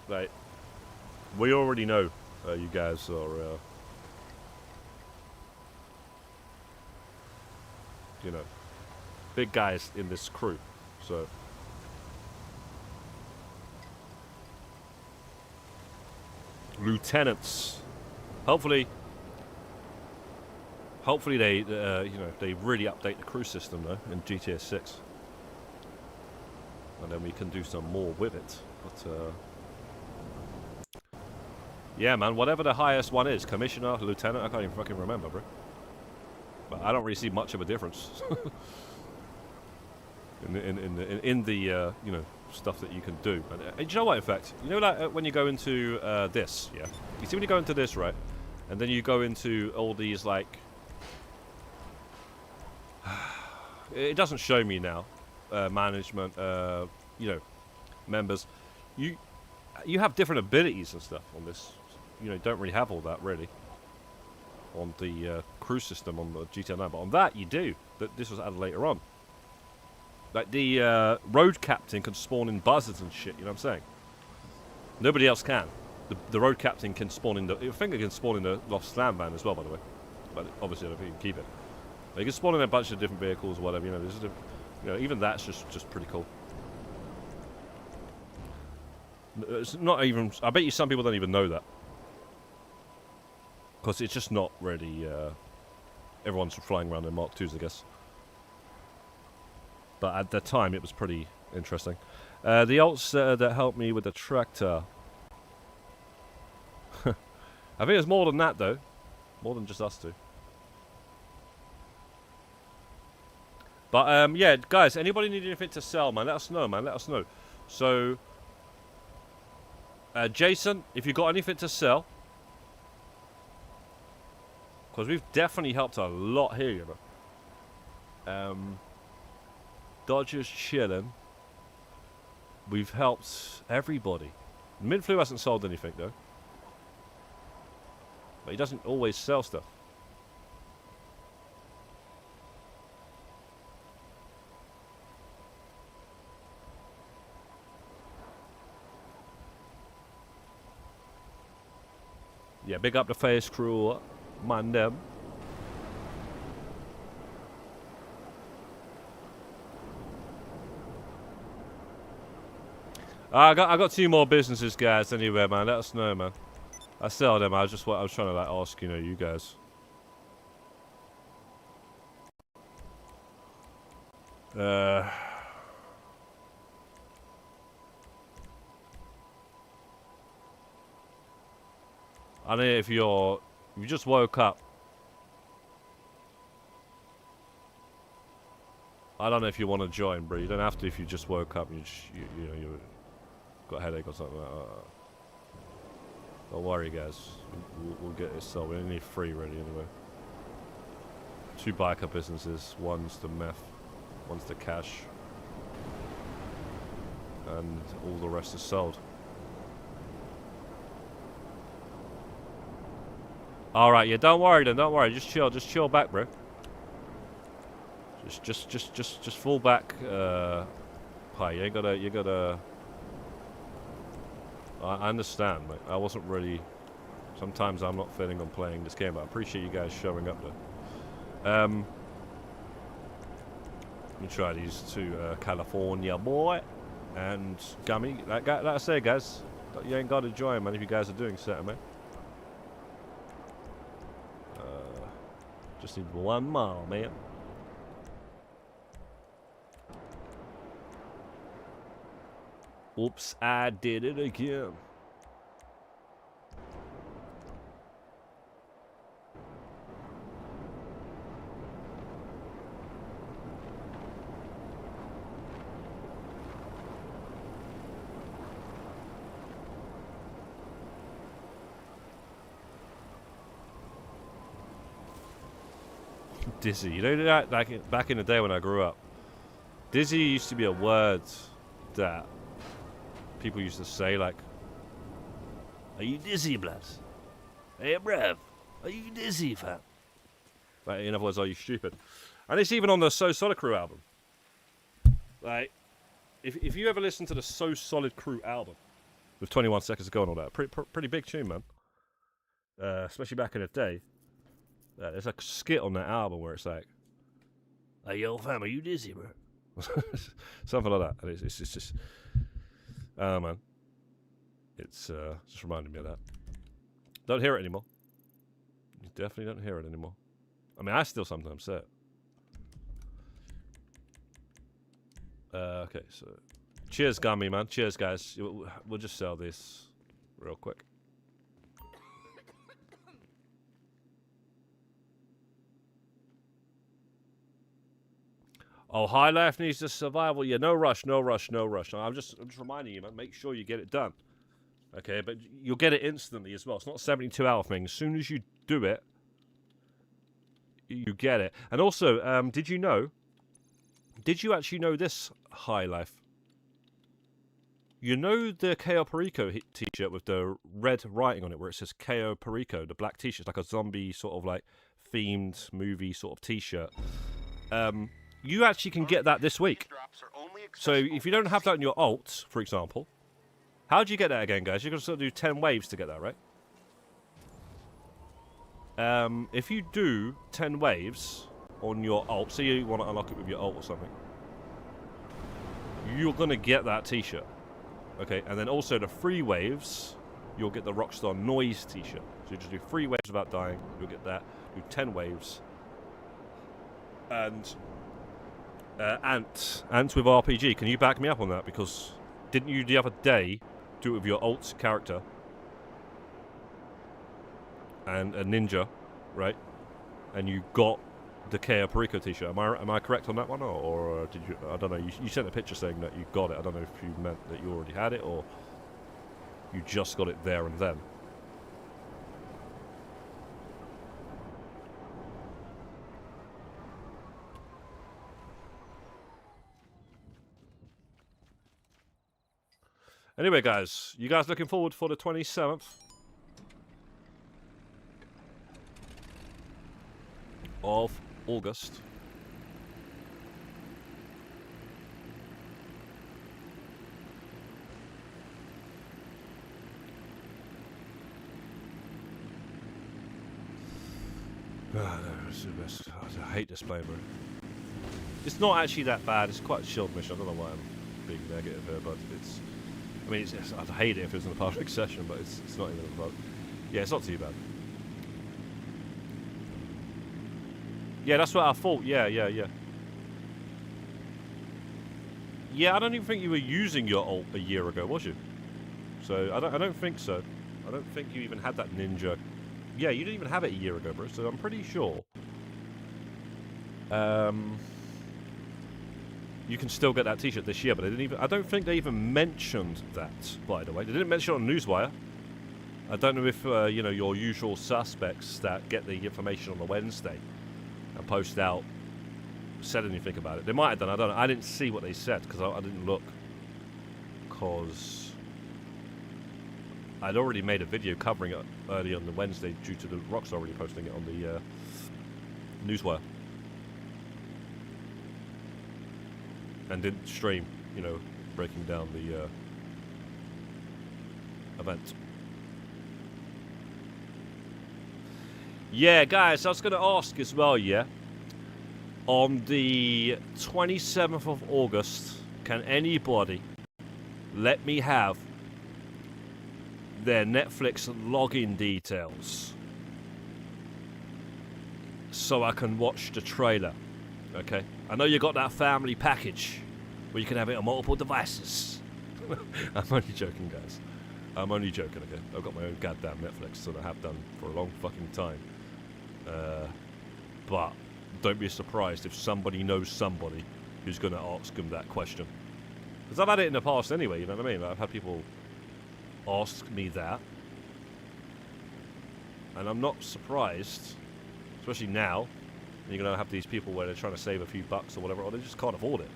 We already know you guys are, you know, big guys in this crew. So, lieutenants. Hopefully they, you know, they really update the crew system though in GTA 6, and then we can do some more with it. But yeah, man, whatever the highest one is, commissioner, lieutenant, I can't even fucking remember, bro. But I don't really see much of a difference in the you know, stuff that you can do. And do you know what? In fact, you know, like when you go into this, yeah, you see when you go into this, right, and then you go into all these like. It doesn't show me now, management, you know, members. You have different abilities and stuff on this. You know, don't really have all that really on the crew system on the GTA 9, but on that you do. This was added later on. Like the road captain can spawn in buzzards and shit. You know what I'm saying? Nobody else can. The road captain can spawn in the. I think it can spawn in the Lost Slam van as well, by the way. But obviously, I don't think you can keep it. You can spawn in a bunch of different vehicles or whatever, you know, this is you know, even that's just pretty cool. It's not even, I bet you some people don't even know that. Because it's just not really, everyone's flying around in Mark IIs, I guess. But at the time, it was pretty interesting. The ults that helped me with the tractor. I think it's more than that, though. More than just us two. But, yeah, guys, anybody need anything to sell, man? Let us know, man. Let us know. So, Jason, if you got anything to sell, because we've definitely helped a lot here, you know. Dodgers chilling. We've helped everybody. Midflu hasn't sold anything, though. But he doesn't always sell stuff. Yeah, big up the face crew, man them. I got 2 more businesses, guys. Anyway, man, let us know, man. I sell them. I was trying to like ask, you know, you guys. I don't know if you just woke up. I don't know if you want to join, bro. You don't have to if you just woke up and you know, you got a headache or something like that. Don't worry, guys. We'll get this sold. We only need 3 ready anyway. 2 biker businesses. One's the meth. One's the cash. And all the rest is sold. Alright, yeah, don't worry then, don't worry. Just chill back, bro. Just fall back, Pi. You gotta I understand, mate. I wasn't really, sometimes I'm not feeling on playing this game, but I appreciate you guys showing up though. Let me try these 2, California boy and Gummy. Like I say, guys, you ain't gotta join, man, if you guys are doing something, man. Just need 1 more, man. Oops, I did it again. dizzy. You know that back in the day when I grew up, dizzy used to be a word that people used to say, like, "Are you dizzy, blood? Hey, bruv, are you dizzy, fam?" Like, in other words, are you stupid? And it's even on the So Solid Crew album. Like, if you ever listen to the So Solid Crew album with 21 Seconds to Go and all that, pretty big tune, man. Especially back in the day. There's a skit on that album where it's like, "Hey, yo, fam, are you dizzy, bro?" Something like that. And it's just, oh, man. It's just reminded me of that. Don't hear it anymore. You definitely don't hear it anymore. I mean, I still sometimes say it. Okay, so cheers, Gummy, man. Cheers, guys. We'll just sell this real quick. Oh, High Life needs the survival. Yeah, no rush, no rush, no rush. I'm just reminding you, man. Make sure you get it done. Okay, but you'll get it instantly as well. It's not a 72-hour thing. As soon as you do it, you get it. And also, did you actually know this, High Life? You know the KO Perico t-shirt with the red writing on it where it says KO Perico, the black t-shirt, like a zombie sort of like themed movie sort of t-shirt. You actually can get that this week. So if you don't have that in your alt, for example, how do you get that again, guys? You're going to sort of do 10 waves to get that, right? If you do 10 waves on your alt, so you want to unlock it with your alt or something, you're going to get that t-shirt. Okay, and then also the free waves, you'll get the Rockstar Noise t-shirt. So you just do 3 waves without dying, you'll get that. Do 10 waves. And Ant with RPG, can you back me up on that? Because didn't you the other day do it with your alt character and a ninja, right? And you got the KO Perico t-shirt. Am I correct on that one, or did you? I don't know. You sent a picture saying that you got it. I don't know if you meant that you already had it or you just got it there and then. Anyway, guys, you guys looking forward for the 27th? Of August. I hate this play, bro. It's not actually that bad. It's quite a chilled mission. I don't know why I'm being negative here, but it's... I mean, I'd hate it if it was in a public session, but it's not even a public... Yeah, it's not too bad. Yeah, that's what I thought. Yeah. Yeah, I don't even think you were using your ult a year ago, was you? So, I don't think so. I don't think you even had that ninja. Yeah, you didn't even have it a year ago, bro, so I'm pretty sure... you can still get that t-shirt this year, but I don't think they even mentioned that, by the way. They didn't mention it on Newswire. I don't know if, you know, your usual suspects that get the information on the Wednesday and post out said anything about it. They might have done, I don't know. I didn't see what they said because I didn't look. Because I'd already made a video covering it early on the Wednesday due to the Rockstar already posting it on the Newswire. And didn't stream, you know, breaking down the event. Yeah, guys, I was going to ask as well, yeah. On the 27th of August, can anybody let me have their Netflix login details so I can watch the trailer? Okay, I know you got that family package where you can have it on multiple devices. I'm only joking, guys. I'm only joking, okay? I've got my own goddamn Netflix, so I have done for a long fucking time. But don't be surprised if somebody knows somebody who's going to ask them that question. Because I've had it in the past anyway, you know what I mean? I've had people ask me that. And I'm not surprised, especially now, And you're going to have these people where they're trying to save a few bucks or whatever, or they just can't afford it.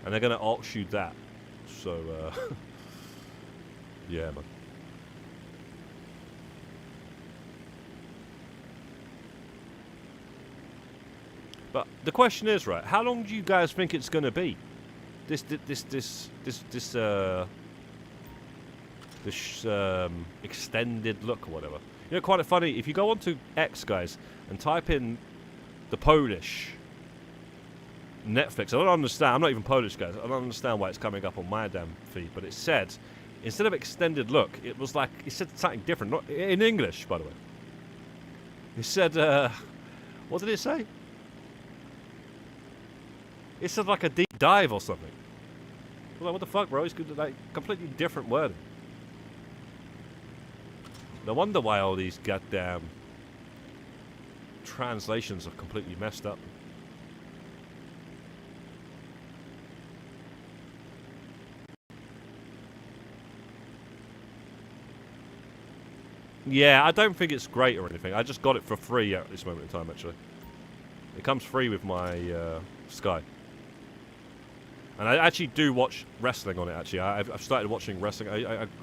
And they're going to auction that. So, yeah, man. But the question is, right, how long do you guys think it's going to be? This extended look or whatever. You know, quite funny, if you go onto X, guys, and type in the Polish Netflix, I don't understand, I'm not even Polish, guys, I don't understand why it's coming up on my damn feed, but it said, instead of extended look, it was like, it said something different, not in English, by the way. It said, what did it say? It said like a deep dive or something. I was like, what the fuck, bro? It's like completely different wording. No wonder why all these goddamn translations are completely messed up. Yeah, I don't think it's great or anything. I just got it for free at this moment in time, actually. It comes free with my Sky. And I actually do watch wrestling on it, actually. I've started watching wrestling.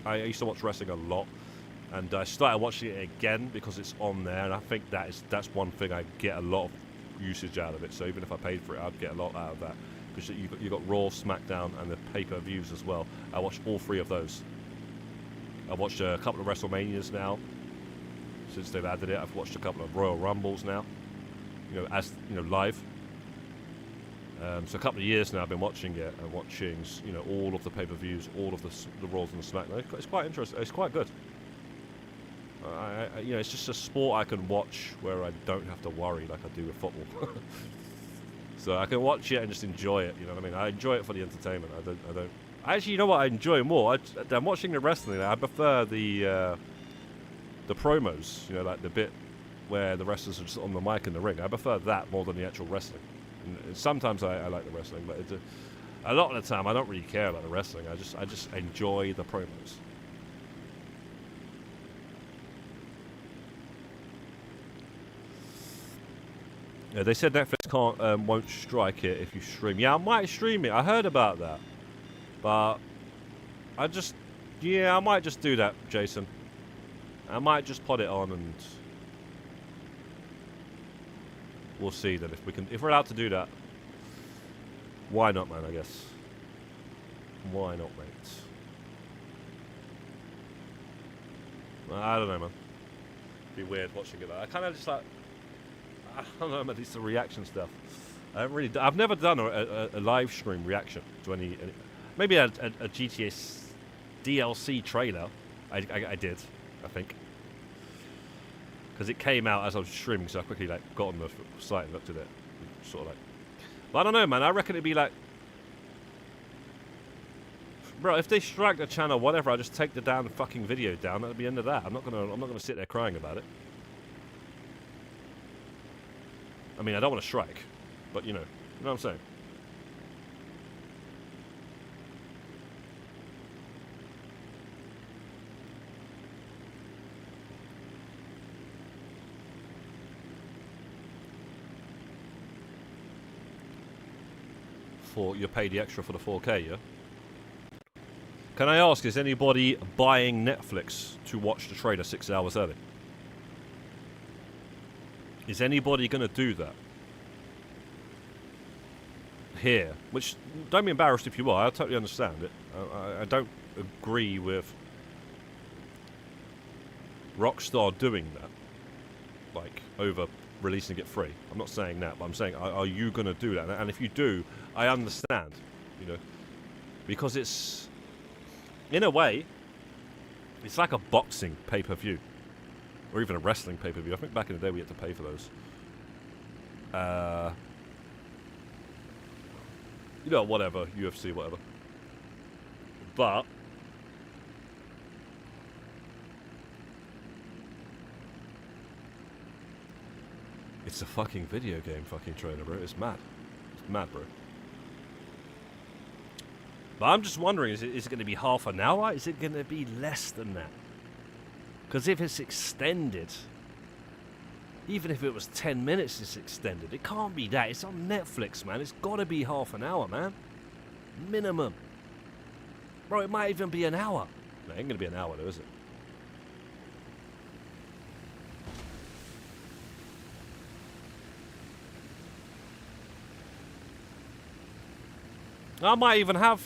I used to watch wrestling a lot. And I started watching it again because it's on there. And I think that's one thing I get a lot of usage out of it. So even if I paid for it, I'd get a lot out of that. Because you've got Raw, SmackDown, and the pay-per-views as well. I watch all three of those. I've watched a couple of WrestleManias now. Since they've added it, I've watched a couple of Royal Rumbles now. You know, as you know, live. So a couple of years now I've been watching it and watching, you know, all of the pay-per-views, all of the Raws and the SmackDown. It's quite interesting. It's quite good. You know, it's just a sport I can watch where I don't have to worry like I do with football. So I can watch it and just enjoy it. You know what I mean? I enjoy it for the entertainment. I don't. Actually, you know what I enjoy more? I'm watching the wrestling. I prefer the promos. You know, like the bit where the wrestlers are just on the mic in the ring. I prefer that more than the actual wrestling. And sometimes I like the wrestling, but a lot of the time I don't really care about the wrestling. I just enjoy the promos. Yeah, they said Netflix won't strike it if you stream. Yeah, I might stream it. I heard about that, but I might just do that, Jason. I might just put it on and we'll see then if we're allowed to do that. Why not, man? I guess. Why not, mate? I don't know, man. It'd be weird watching it. I kind of just like. I don't know, man. It's the reaction stuff. I've never done a live stream reaction to any maybe a GTA DLC trailer. I did, I think. Because it came out as I was streaming, so I quickly got on the site and looked at it. Sort of like. But I don't know, man. I reckon it'd be like. Bro, if they strike the channel, whatever, I just take the damn fucking video down. That'll be the end of that. I'm not gonna sit there crying about it. I mean, I don't want to strike, but you know what I'm saying. You pay the extra for the 4K, yeah? Can I ask, is anybody buying Netflix to watch the trailer 6 hours early? Is anybody going to do that? Here. Which, don't be embarrassed if you are. I totally understand it. I don't agree with Rockstar doing that. Like, over releasing it free. I'm not saying that, but I'm saying, are you going to do that? And if you do, I understand. You know. Because it's, in a way, it's like a boxing pay-per-view. Or even a wrestling pay-per-view. I think back in the day we had to pay for those. You know, whatever. UFC, whatever. But it's a fucking video game fucking trailer, bro. It's mad. It's mad, bro. But I'm just wondering, is it going to be half an hour? Is it going to be less than that? Because if it's extended, Even if it was 10 minutes, it's extended. It can't be that. It's on Netflix, man. It's got to be half an hour, man. Minimum. Bro, it might even be an hour. No, it ain't going to be an hour, though, is it? I might even have...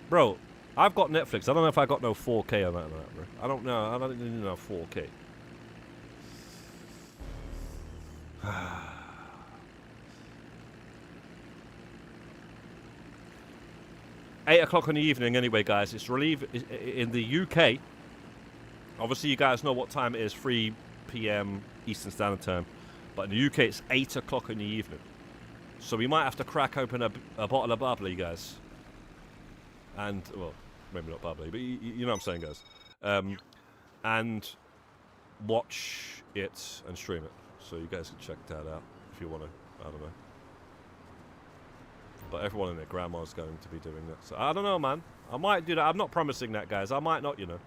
Bro, I've got Netflix. I don't know if I got no 4K on that, bro. I don't know. I don't even know 4K. 8 o'clock in the evening anyway, guys. It's in the UK. Obviously, you guys know what time it is. 3 p.m. Eastern Standard Time. But in the UK, it's 8 o'clock in the evening. So we might have to crack open a bottle of bubbly, guys. And, well, maybe not bubbly, but you know what I'm saying, guys. And watch it and stream it. So you guys can check that out if you want to. I don't know. But everyone and their grandma's going to be doing that. So I don't know, man. I might do that. I'm not promising that, guys. I might not, you know.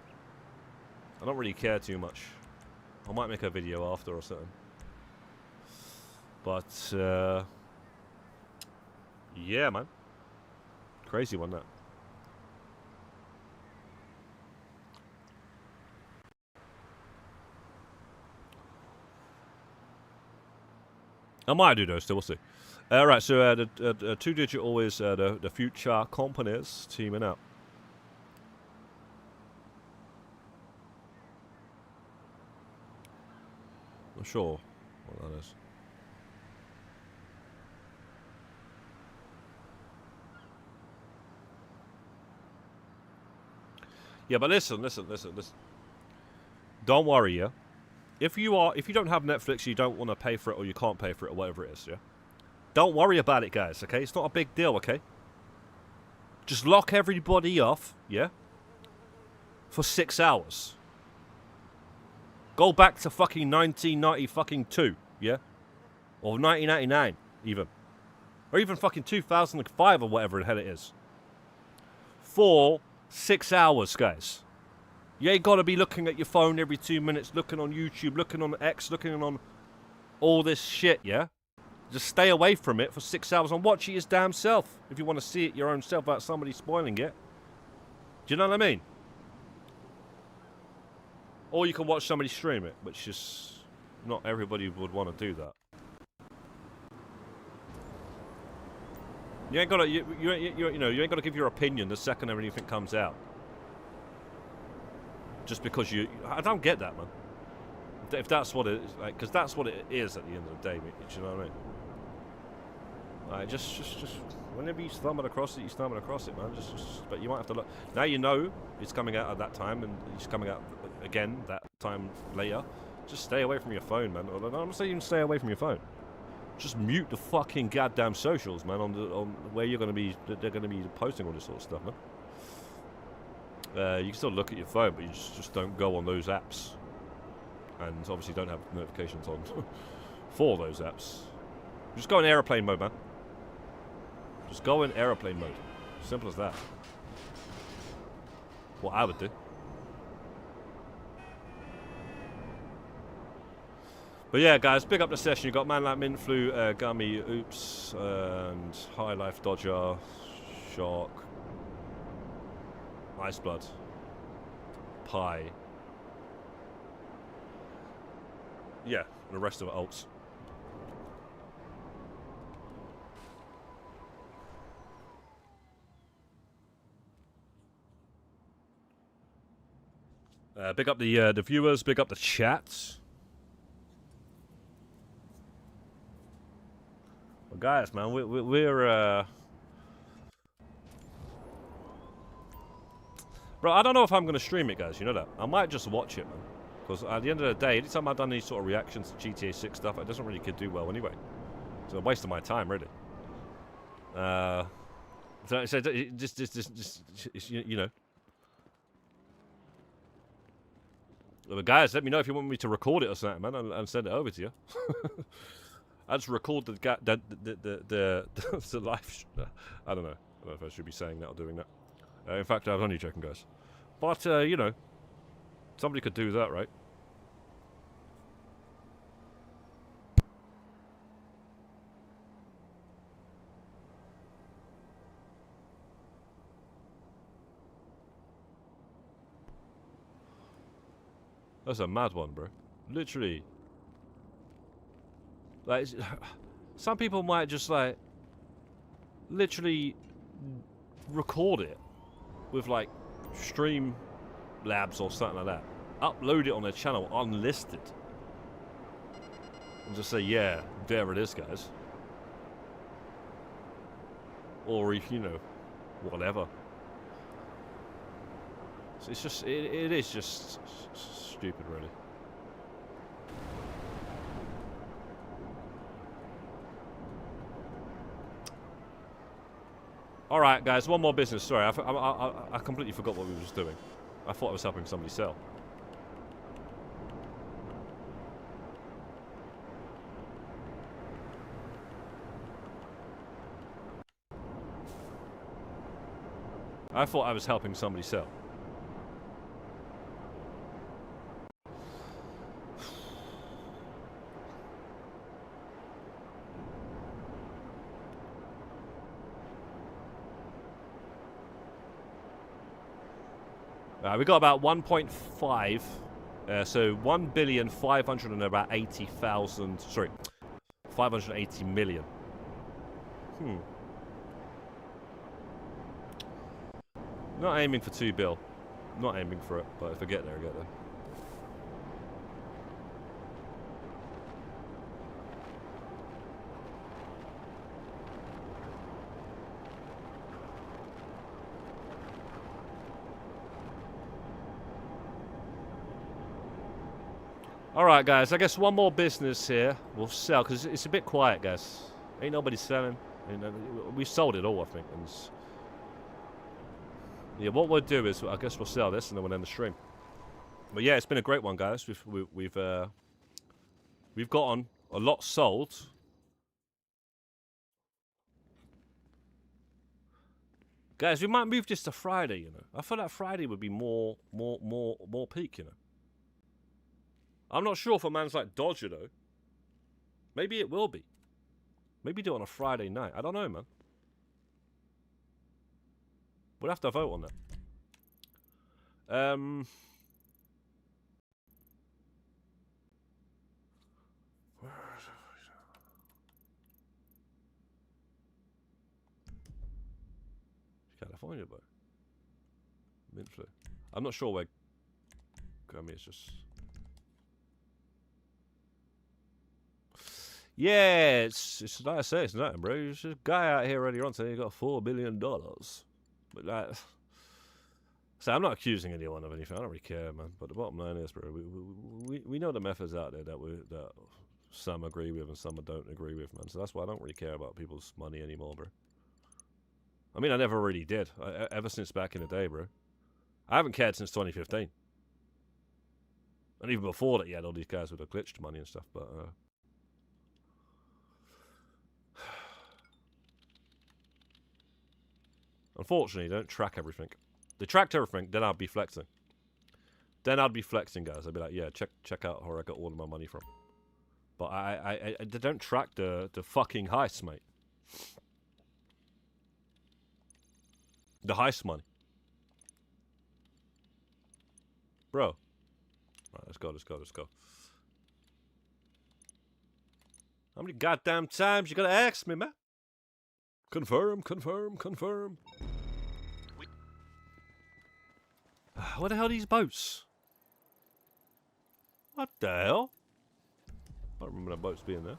I don't really care too much. I might make a video after or something. But, yeah, man. Crazy one, that. I might do those still, we'll see. Right, so the 2 Digital is the future companies teaming up. Not sure what that is. Yeah, but listen. Don't worry, yeah? If you don't have Netflix, you don't want to pay for it, or you can't pay for it, or whatever it is, yeah? Don't worry about it, guys, okay? It's not a big deal, okay? Just lock everybody off, yeah? For 6 hours. Go back to fucking 1992, yeah? Or 1999, even. Or even fucking 2005 or whatever the hell it is. For 6 hours, guys. You ain't got to be looking at your phone every 2 minutes, looking on YouTube, looking on X, looking on all this shit, yeah? Just stay away from it for 6 hours and watch it your damn self. If you want to see it your own self without somebody spoiling it. Do you know what I mean? Or you can watch somebody stream it, which is... not everybody would want to do that. You ain't got to... You know, you ain't got to give your opinion the second anything comes out. Just because you... I don't get that, man. If that's what it is, like, because that's what it is at the end of the day, mate. Do you know what I mean? Like, just whenever you stumble across it, you stumble across it, man. But you might have to look. Now you know it's coming out at that time, and it's coming out again that time later. Just stay away from your phone, man. I'm not saying even stay away from your phone. Just mute the fucking goddamn socials, man. On where you're gonna be, they're gonna be posting all this sort of stuff, man. You can still look at your phone, but you just don't go on those apps. And obviously don't have notifications on for those apps. Just go in airplane mode, man. Just go in airplane mode. Simple as that. What I would do. But yeah, guys, big up the session. You got Man Like Minflu, Gummy, Oops, and High Life Dodger, Shark, Ice Blood, Pie. Yeah, and the rest of it alts. Big up the viewers, big up the chat. Well, guys, man, we're bro, I don't know if I'm gonna stream it, guys. You know that. I might just watch it, man. Because at the end of the day, anytime I've done these sort of reactions to GTA 6 stuff, it doesn't really do well anyway. It's a waste of my time, really. So just you know. But guys, let me know if you want me to record it or something, man, and send it over to you. I just record the live. I don't know if I should be saying that or doing that. In fact, I was only joking, guys. But you know. Somebody could do that, right? That's a mad one, bro. Literally. Like, some people might just, like, literally record it with, like, Stream Labs or something like that. Upload it on their channel unlisted. And just say, yeah, there it is, guys. Or if, you know, whatever. So it's just, it is just stupid, really. Alright, guys, one more business. Sorry, I completely forgot what we were just doing. I thought I was helping somebody sell. I thought I was helping somebody sell. We got about 1.5, so 1,500,000 and about 80,000. Sorry, 580 million. Not aiming for 2 bill. Not aiming for it, but if I get there, I get there. Alright, guys, I guess one more business here. We'll sell, because it's a bit quiet, guys. Ain't nobody selling. We've sold it all, I think. And yeah, what we'll do is, I guess we'll sell this and then we'll end the stream. But yeah, it's been a great one, guys. We've gotten a lot sold. Guys, we might move this to Friday, you know. I feel like Friday would be more peak, you know. I'm not sure for man's like Dodger, though. Maybe it will be. Maybe do it on a Friday night. I don't know, man. We'll have to vote on that. California, bro. Mint flu. I'm not sure where. I mean, it's just. Yeah, it's like I say, it's nothing, bro. There's a guy out here earlier on saying he got $4 billion. But like, so I'm not accusing anyone of anything. I don't really care, man. But the bottom line is, bro, we know the methods out there that some agree with and some don't agree with, man. So that's why I don't really care about people's money anymore, bro. I mean, I never really did. Ever since back in the day, bro. I haven't cared since 2015. And even before that, you had all these guys with the glitched money and stuff, but unfortunately, they don't track everything. They tracked everything, then I'd be flexing. Then I'd be flexing, guys. I'd be like, yeah, check out where I got all of my money from. But they don't track the fucking heists, mate. The heist money. Bro. Right, let's go. How many goddamn times you gotta ask me, man? Confirm. What the hell are these boats? What the hell? I don't remember the boats being there.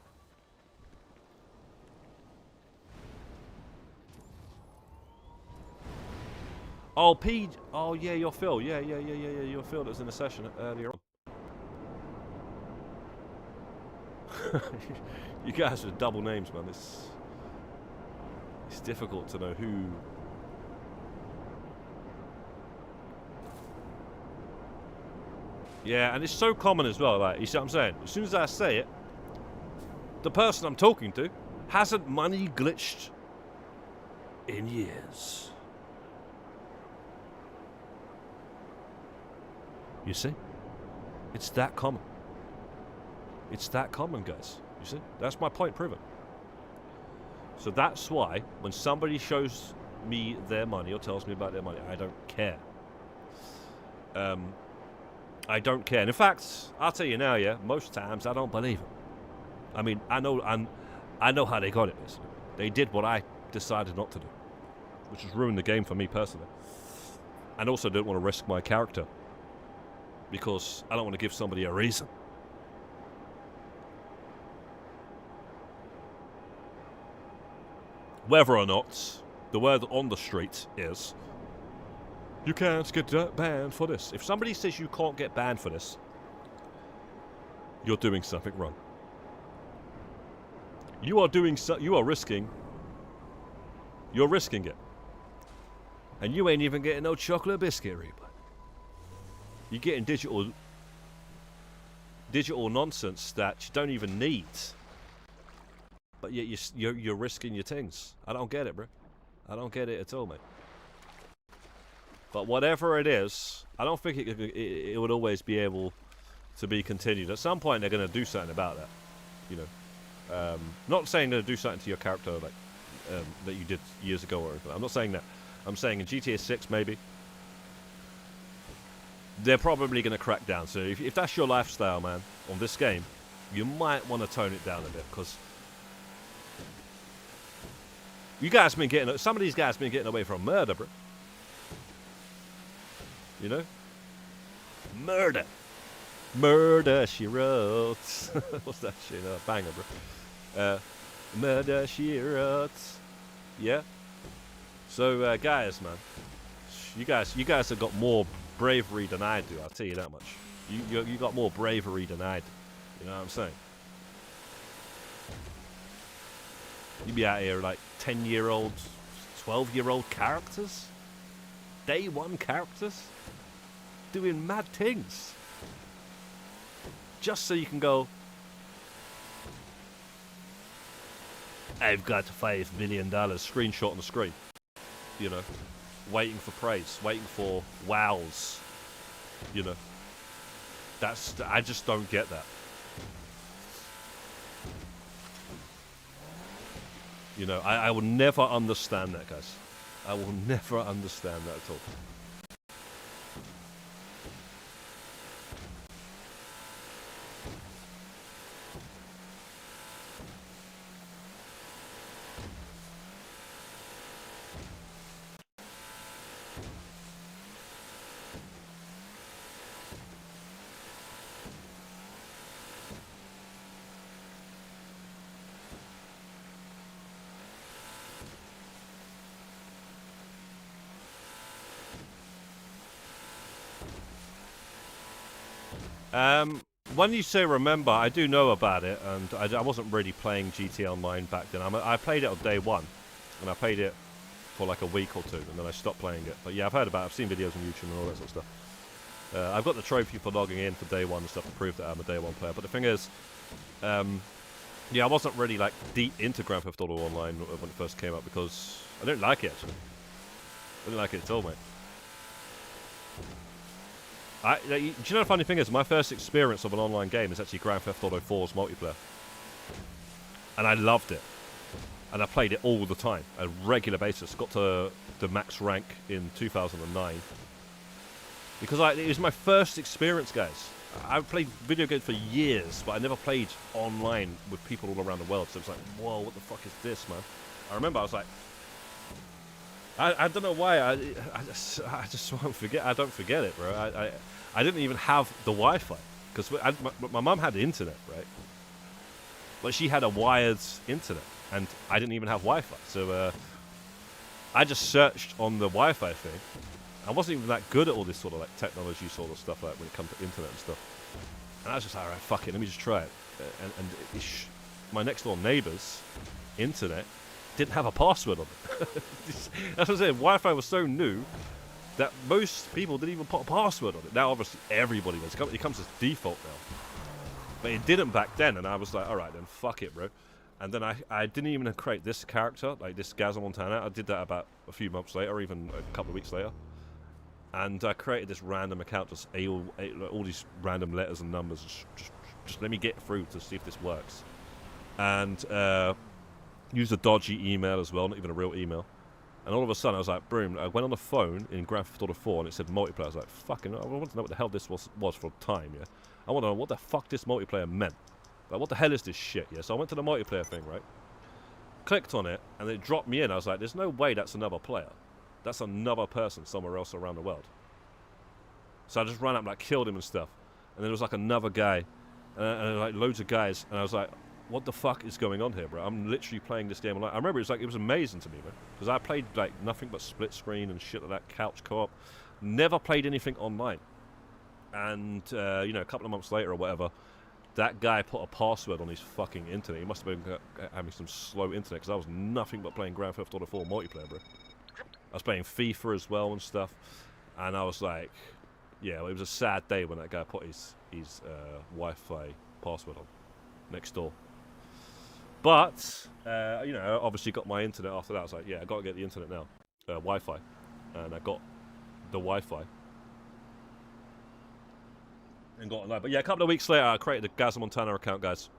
Oh, P. Oh, yeah, you're Phil. Yeah. You're Phil that was in the session earlier on. You guys are double names, man. It's difficult to know who. Yeah, and it's so common as well. Like, you see what I'm saying? As soon as I say it, the person I'm talking to hasn't money glitched in years. You see? It's that common. It's that common, guys. You see? That's my point proven. So that's why when somebody shows me their money or tells me about their money, I don't care. I don't care. And in fact, I'll tell you now, yeah, most times I don't believe them. I mean, I know how they got it. Basically. They did what I decided not to do, which has ruined the game for me personally. And also don't want to risk my character because I don't want to give somebody a reason. Whether or not the word on the street is, you can't get banned for this. If somebody says you can't get banned for this, you're doing something wrong. You are risking. You're risking it. And you ain't even getting no chocolate biscuit, Reaper. You're getting digital nonsense that you don't even need. But yet you're risking your things. I don't get it, bro. I don't get it at all, mate. But whatever it is, I don't think it would always be able to be continued. At some point, they're going to do something about that. You know, not saying they're going to do something to your character like that you did years ago or anything. I'm not saying that. I'm saying in GTA 6 maybe. They're probably going to crack down. So if that's your lifestyle, man, on this game, you might want to tone it down a bit because you guys been getting, some of these guys been getting away from murder, bro. You know? Murder. Murder, she wrote. What's that shit? Banger, bro. Murder, she wrote. Yeah? So, guys, man. You guys have got more bravery than I do, I'll tell you that much. You got more bravery than I do. You know what I'm saying? You be out here like 10-year-old, 12-year-old characters? Day one characters? Doing mad things. Just so you can go, I've got $5 million, screenshot on the screen. You know, waiting for praise, waiting for wows. You know, I just don't get that. You know, I will never understand that, guys. I will never understand that at all. When you say remember, I do know about it, and I wasn't really playing GTA Online back then. I played it on day one, and I played it for like a week or two, and then I stopped playing it. But yeah, I've heard about it. I've seen videos on YouTube and all that sort of stuff. I've got the trophy for logging in for day one and stuff to prove that I'm a day one player. But the thing is, yeah, I wasn't really like deep into Grand Theft Auto Online when it first came out because I didn't like it actually. I didn't like it at all, mate. Do you know the funny thing is, my first experience of an online game is actually Grand Theft Auto 4's multiplayer. And I loved it. And I played it all the time, at a regular basis. Got to the max rank in 2009. Because it was my first experience, guys. I've played video games for years, but I never played online with people all around the world. So it was like, whoa, what the fuck is this, man? I remember I was like, I don't know why. I just won't forget. I don't forget it, bro. I didn't even have the Wi-Fi because my mum had the internet, right? But she had a wired internet, and I didn't even have Wi-Fi. So I just searched on the Wi-Fi thing. I wasn't even that good at all this sort of like technology sort of stuff, like when it comes to internet and stuff. And I was just like, all right, fuck it, let me just try it. And my next door neighbour's internet didn't have a password on it. That's what I'm saying. Wi-Fi was so new that most people didn't even put a password on it. Now, obviously, everybody does. It comes as default now. But it didn't back then, and I was like, all right, then fuck it, bro. And then I didn't even create this character, like this Gaza Montana. I did that about a few months later, or even a couple of weeks later. And I created this random account, just all these random letters and numbers. Just let me get through to see if this works. And used a dodgy email as well, not even a real email. And all of a sudden, I was like, boom, I went on the phone in Grand Theft Auto 4, and it said multiplayer. I was like, fucking, I wanted to know what the hell this was for time, yeah? I want to know what the fuck this multiplayer meant. Like, what the hell is this shit, yeah? So I went to the multiplayer thing, right? Clicked on it, and it dropped me in. I was like, there's no way that's another player. That's another person somewhere else around the world. So I just ran up and, like, killed him and stuff. And then there was, like, another guy, and like, loads of guys, and I was like, what the fuck is going on here, bro? I'm literally playing this game online. I remember it was amazing to me, man. Because I played, like, nothing but split screen and shit like that, couch co-op. Never played anything online. And, you know, a couple of months later or whatever, that guy put a password on his fucking internet. He must have been having some slow internet, because I was nothing but playing Grand Theft Auto 4 multiplayer, bro. I was playing FIFA as well and stuff. And I was like, yeah, it was a sad day when that guy put his Wi-Fi password on next door. But, you know, obviously got my internet after that. I was like, yeah, I got to get the internet now. Wi-Fi. And I got the Wi-Fi. And got online. But yeah, a couple of weeks later, I created a Gaza Montana account, guys.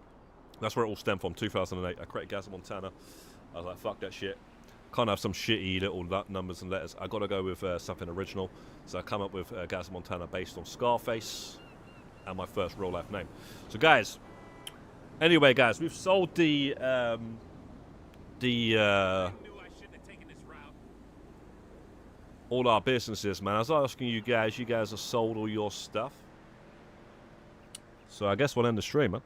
That's where it all stemmed from, 2008. I created Gaza Montana. I was like, fuck that shit. Can't have some shitty little numbers and letters. I got to go with something original. So I come up with Gaza Montana based on Scarface and my first real-life name. So, guys... Anyway, guys, we've sold all our businesses, man. I was asking you guys have sold all your stuff. So I guess we'll end the stream, man.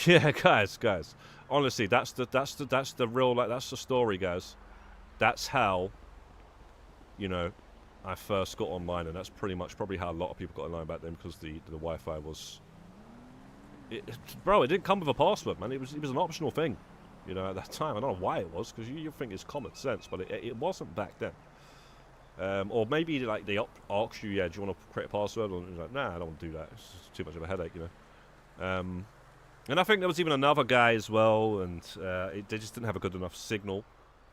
Yeah, guys. Honestly, that's the real, like, that's the story, guys. That's how, you know, I first got online, and that's pretty much probably how a lot of people got online back then, because the Wi-Fi was... bro, it didn't come with a password, man. It was an optional thing, you know, at that time. I don't know why it was, because you think it's common sense, but it wasn't back then. Or maybe, like, they asked you, yeah, do you want to create a password? And you're like, nah, I don't want to do that. It's just too much of a headache, you know. And I think there was even another guy as well, and they just didn't have a good enough signal.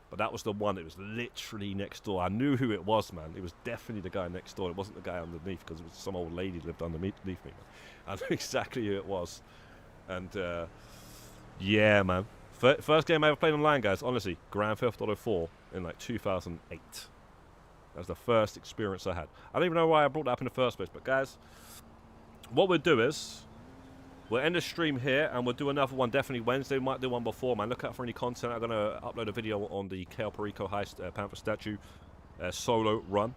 But that was the one that was literally next door. I knew who it was, man. It was definitely the guy next door. It wasn't the guy underneath, because it was some old lady lived underneath me, man. I knew exactly who it was. And, yeah, man. First game I ever played online, guys, honestly, Grand Theft Auto 4 in, like, 2008. That was the first experience I had. I don't even know why I brought that up in the first place, but, guys, what we'll do is... we'll end the stream here, and we'll do another one definitely Wednesday. We might do one before, man. Look out for any content. I'm going to upload a video on the Kale Perico Heist Panther statue solo run.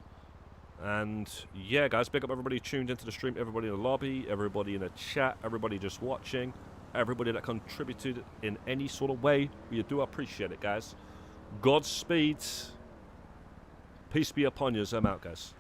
And, yeah, guys, big up everybody tuned into the stream, everybody in the lobby, everybody in the chat, everybody just watching, everybody that contributed in any sort of way. We do appreciate it, guys. Godspeed. Peace be upon you. I'm out, guys.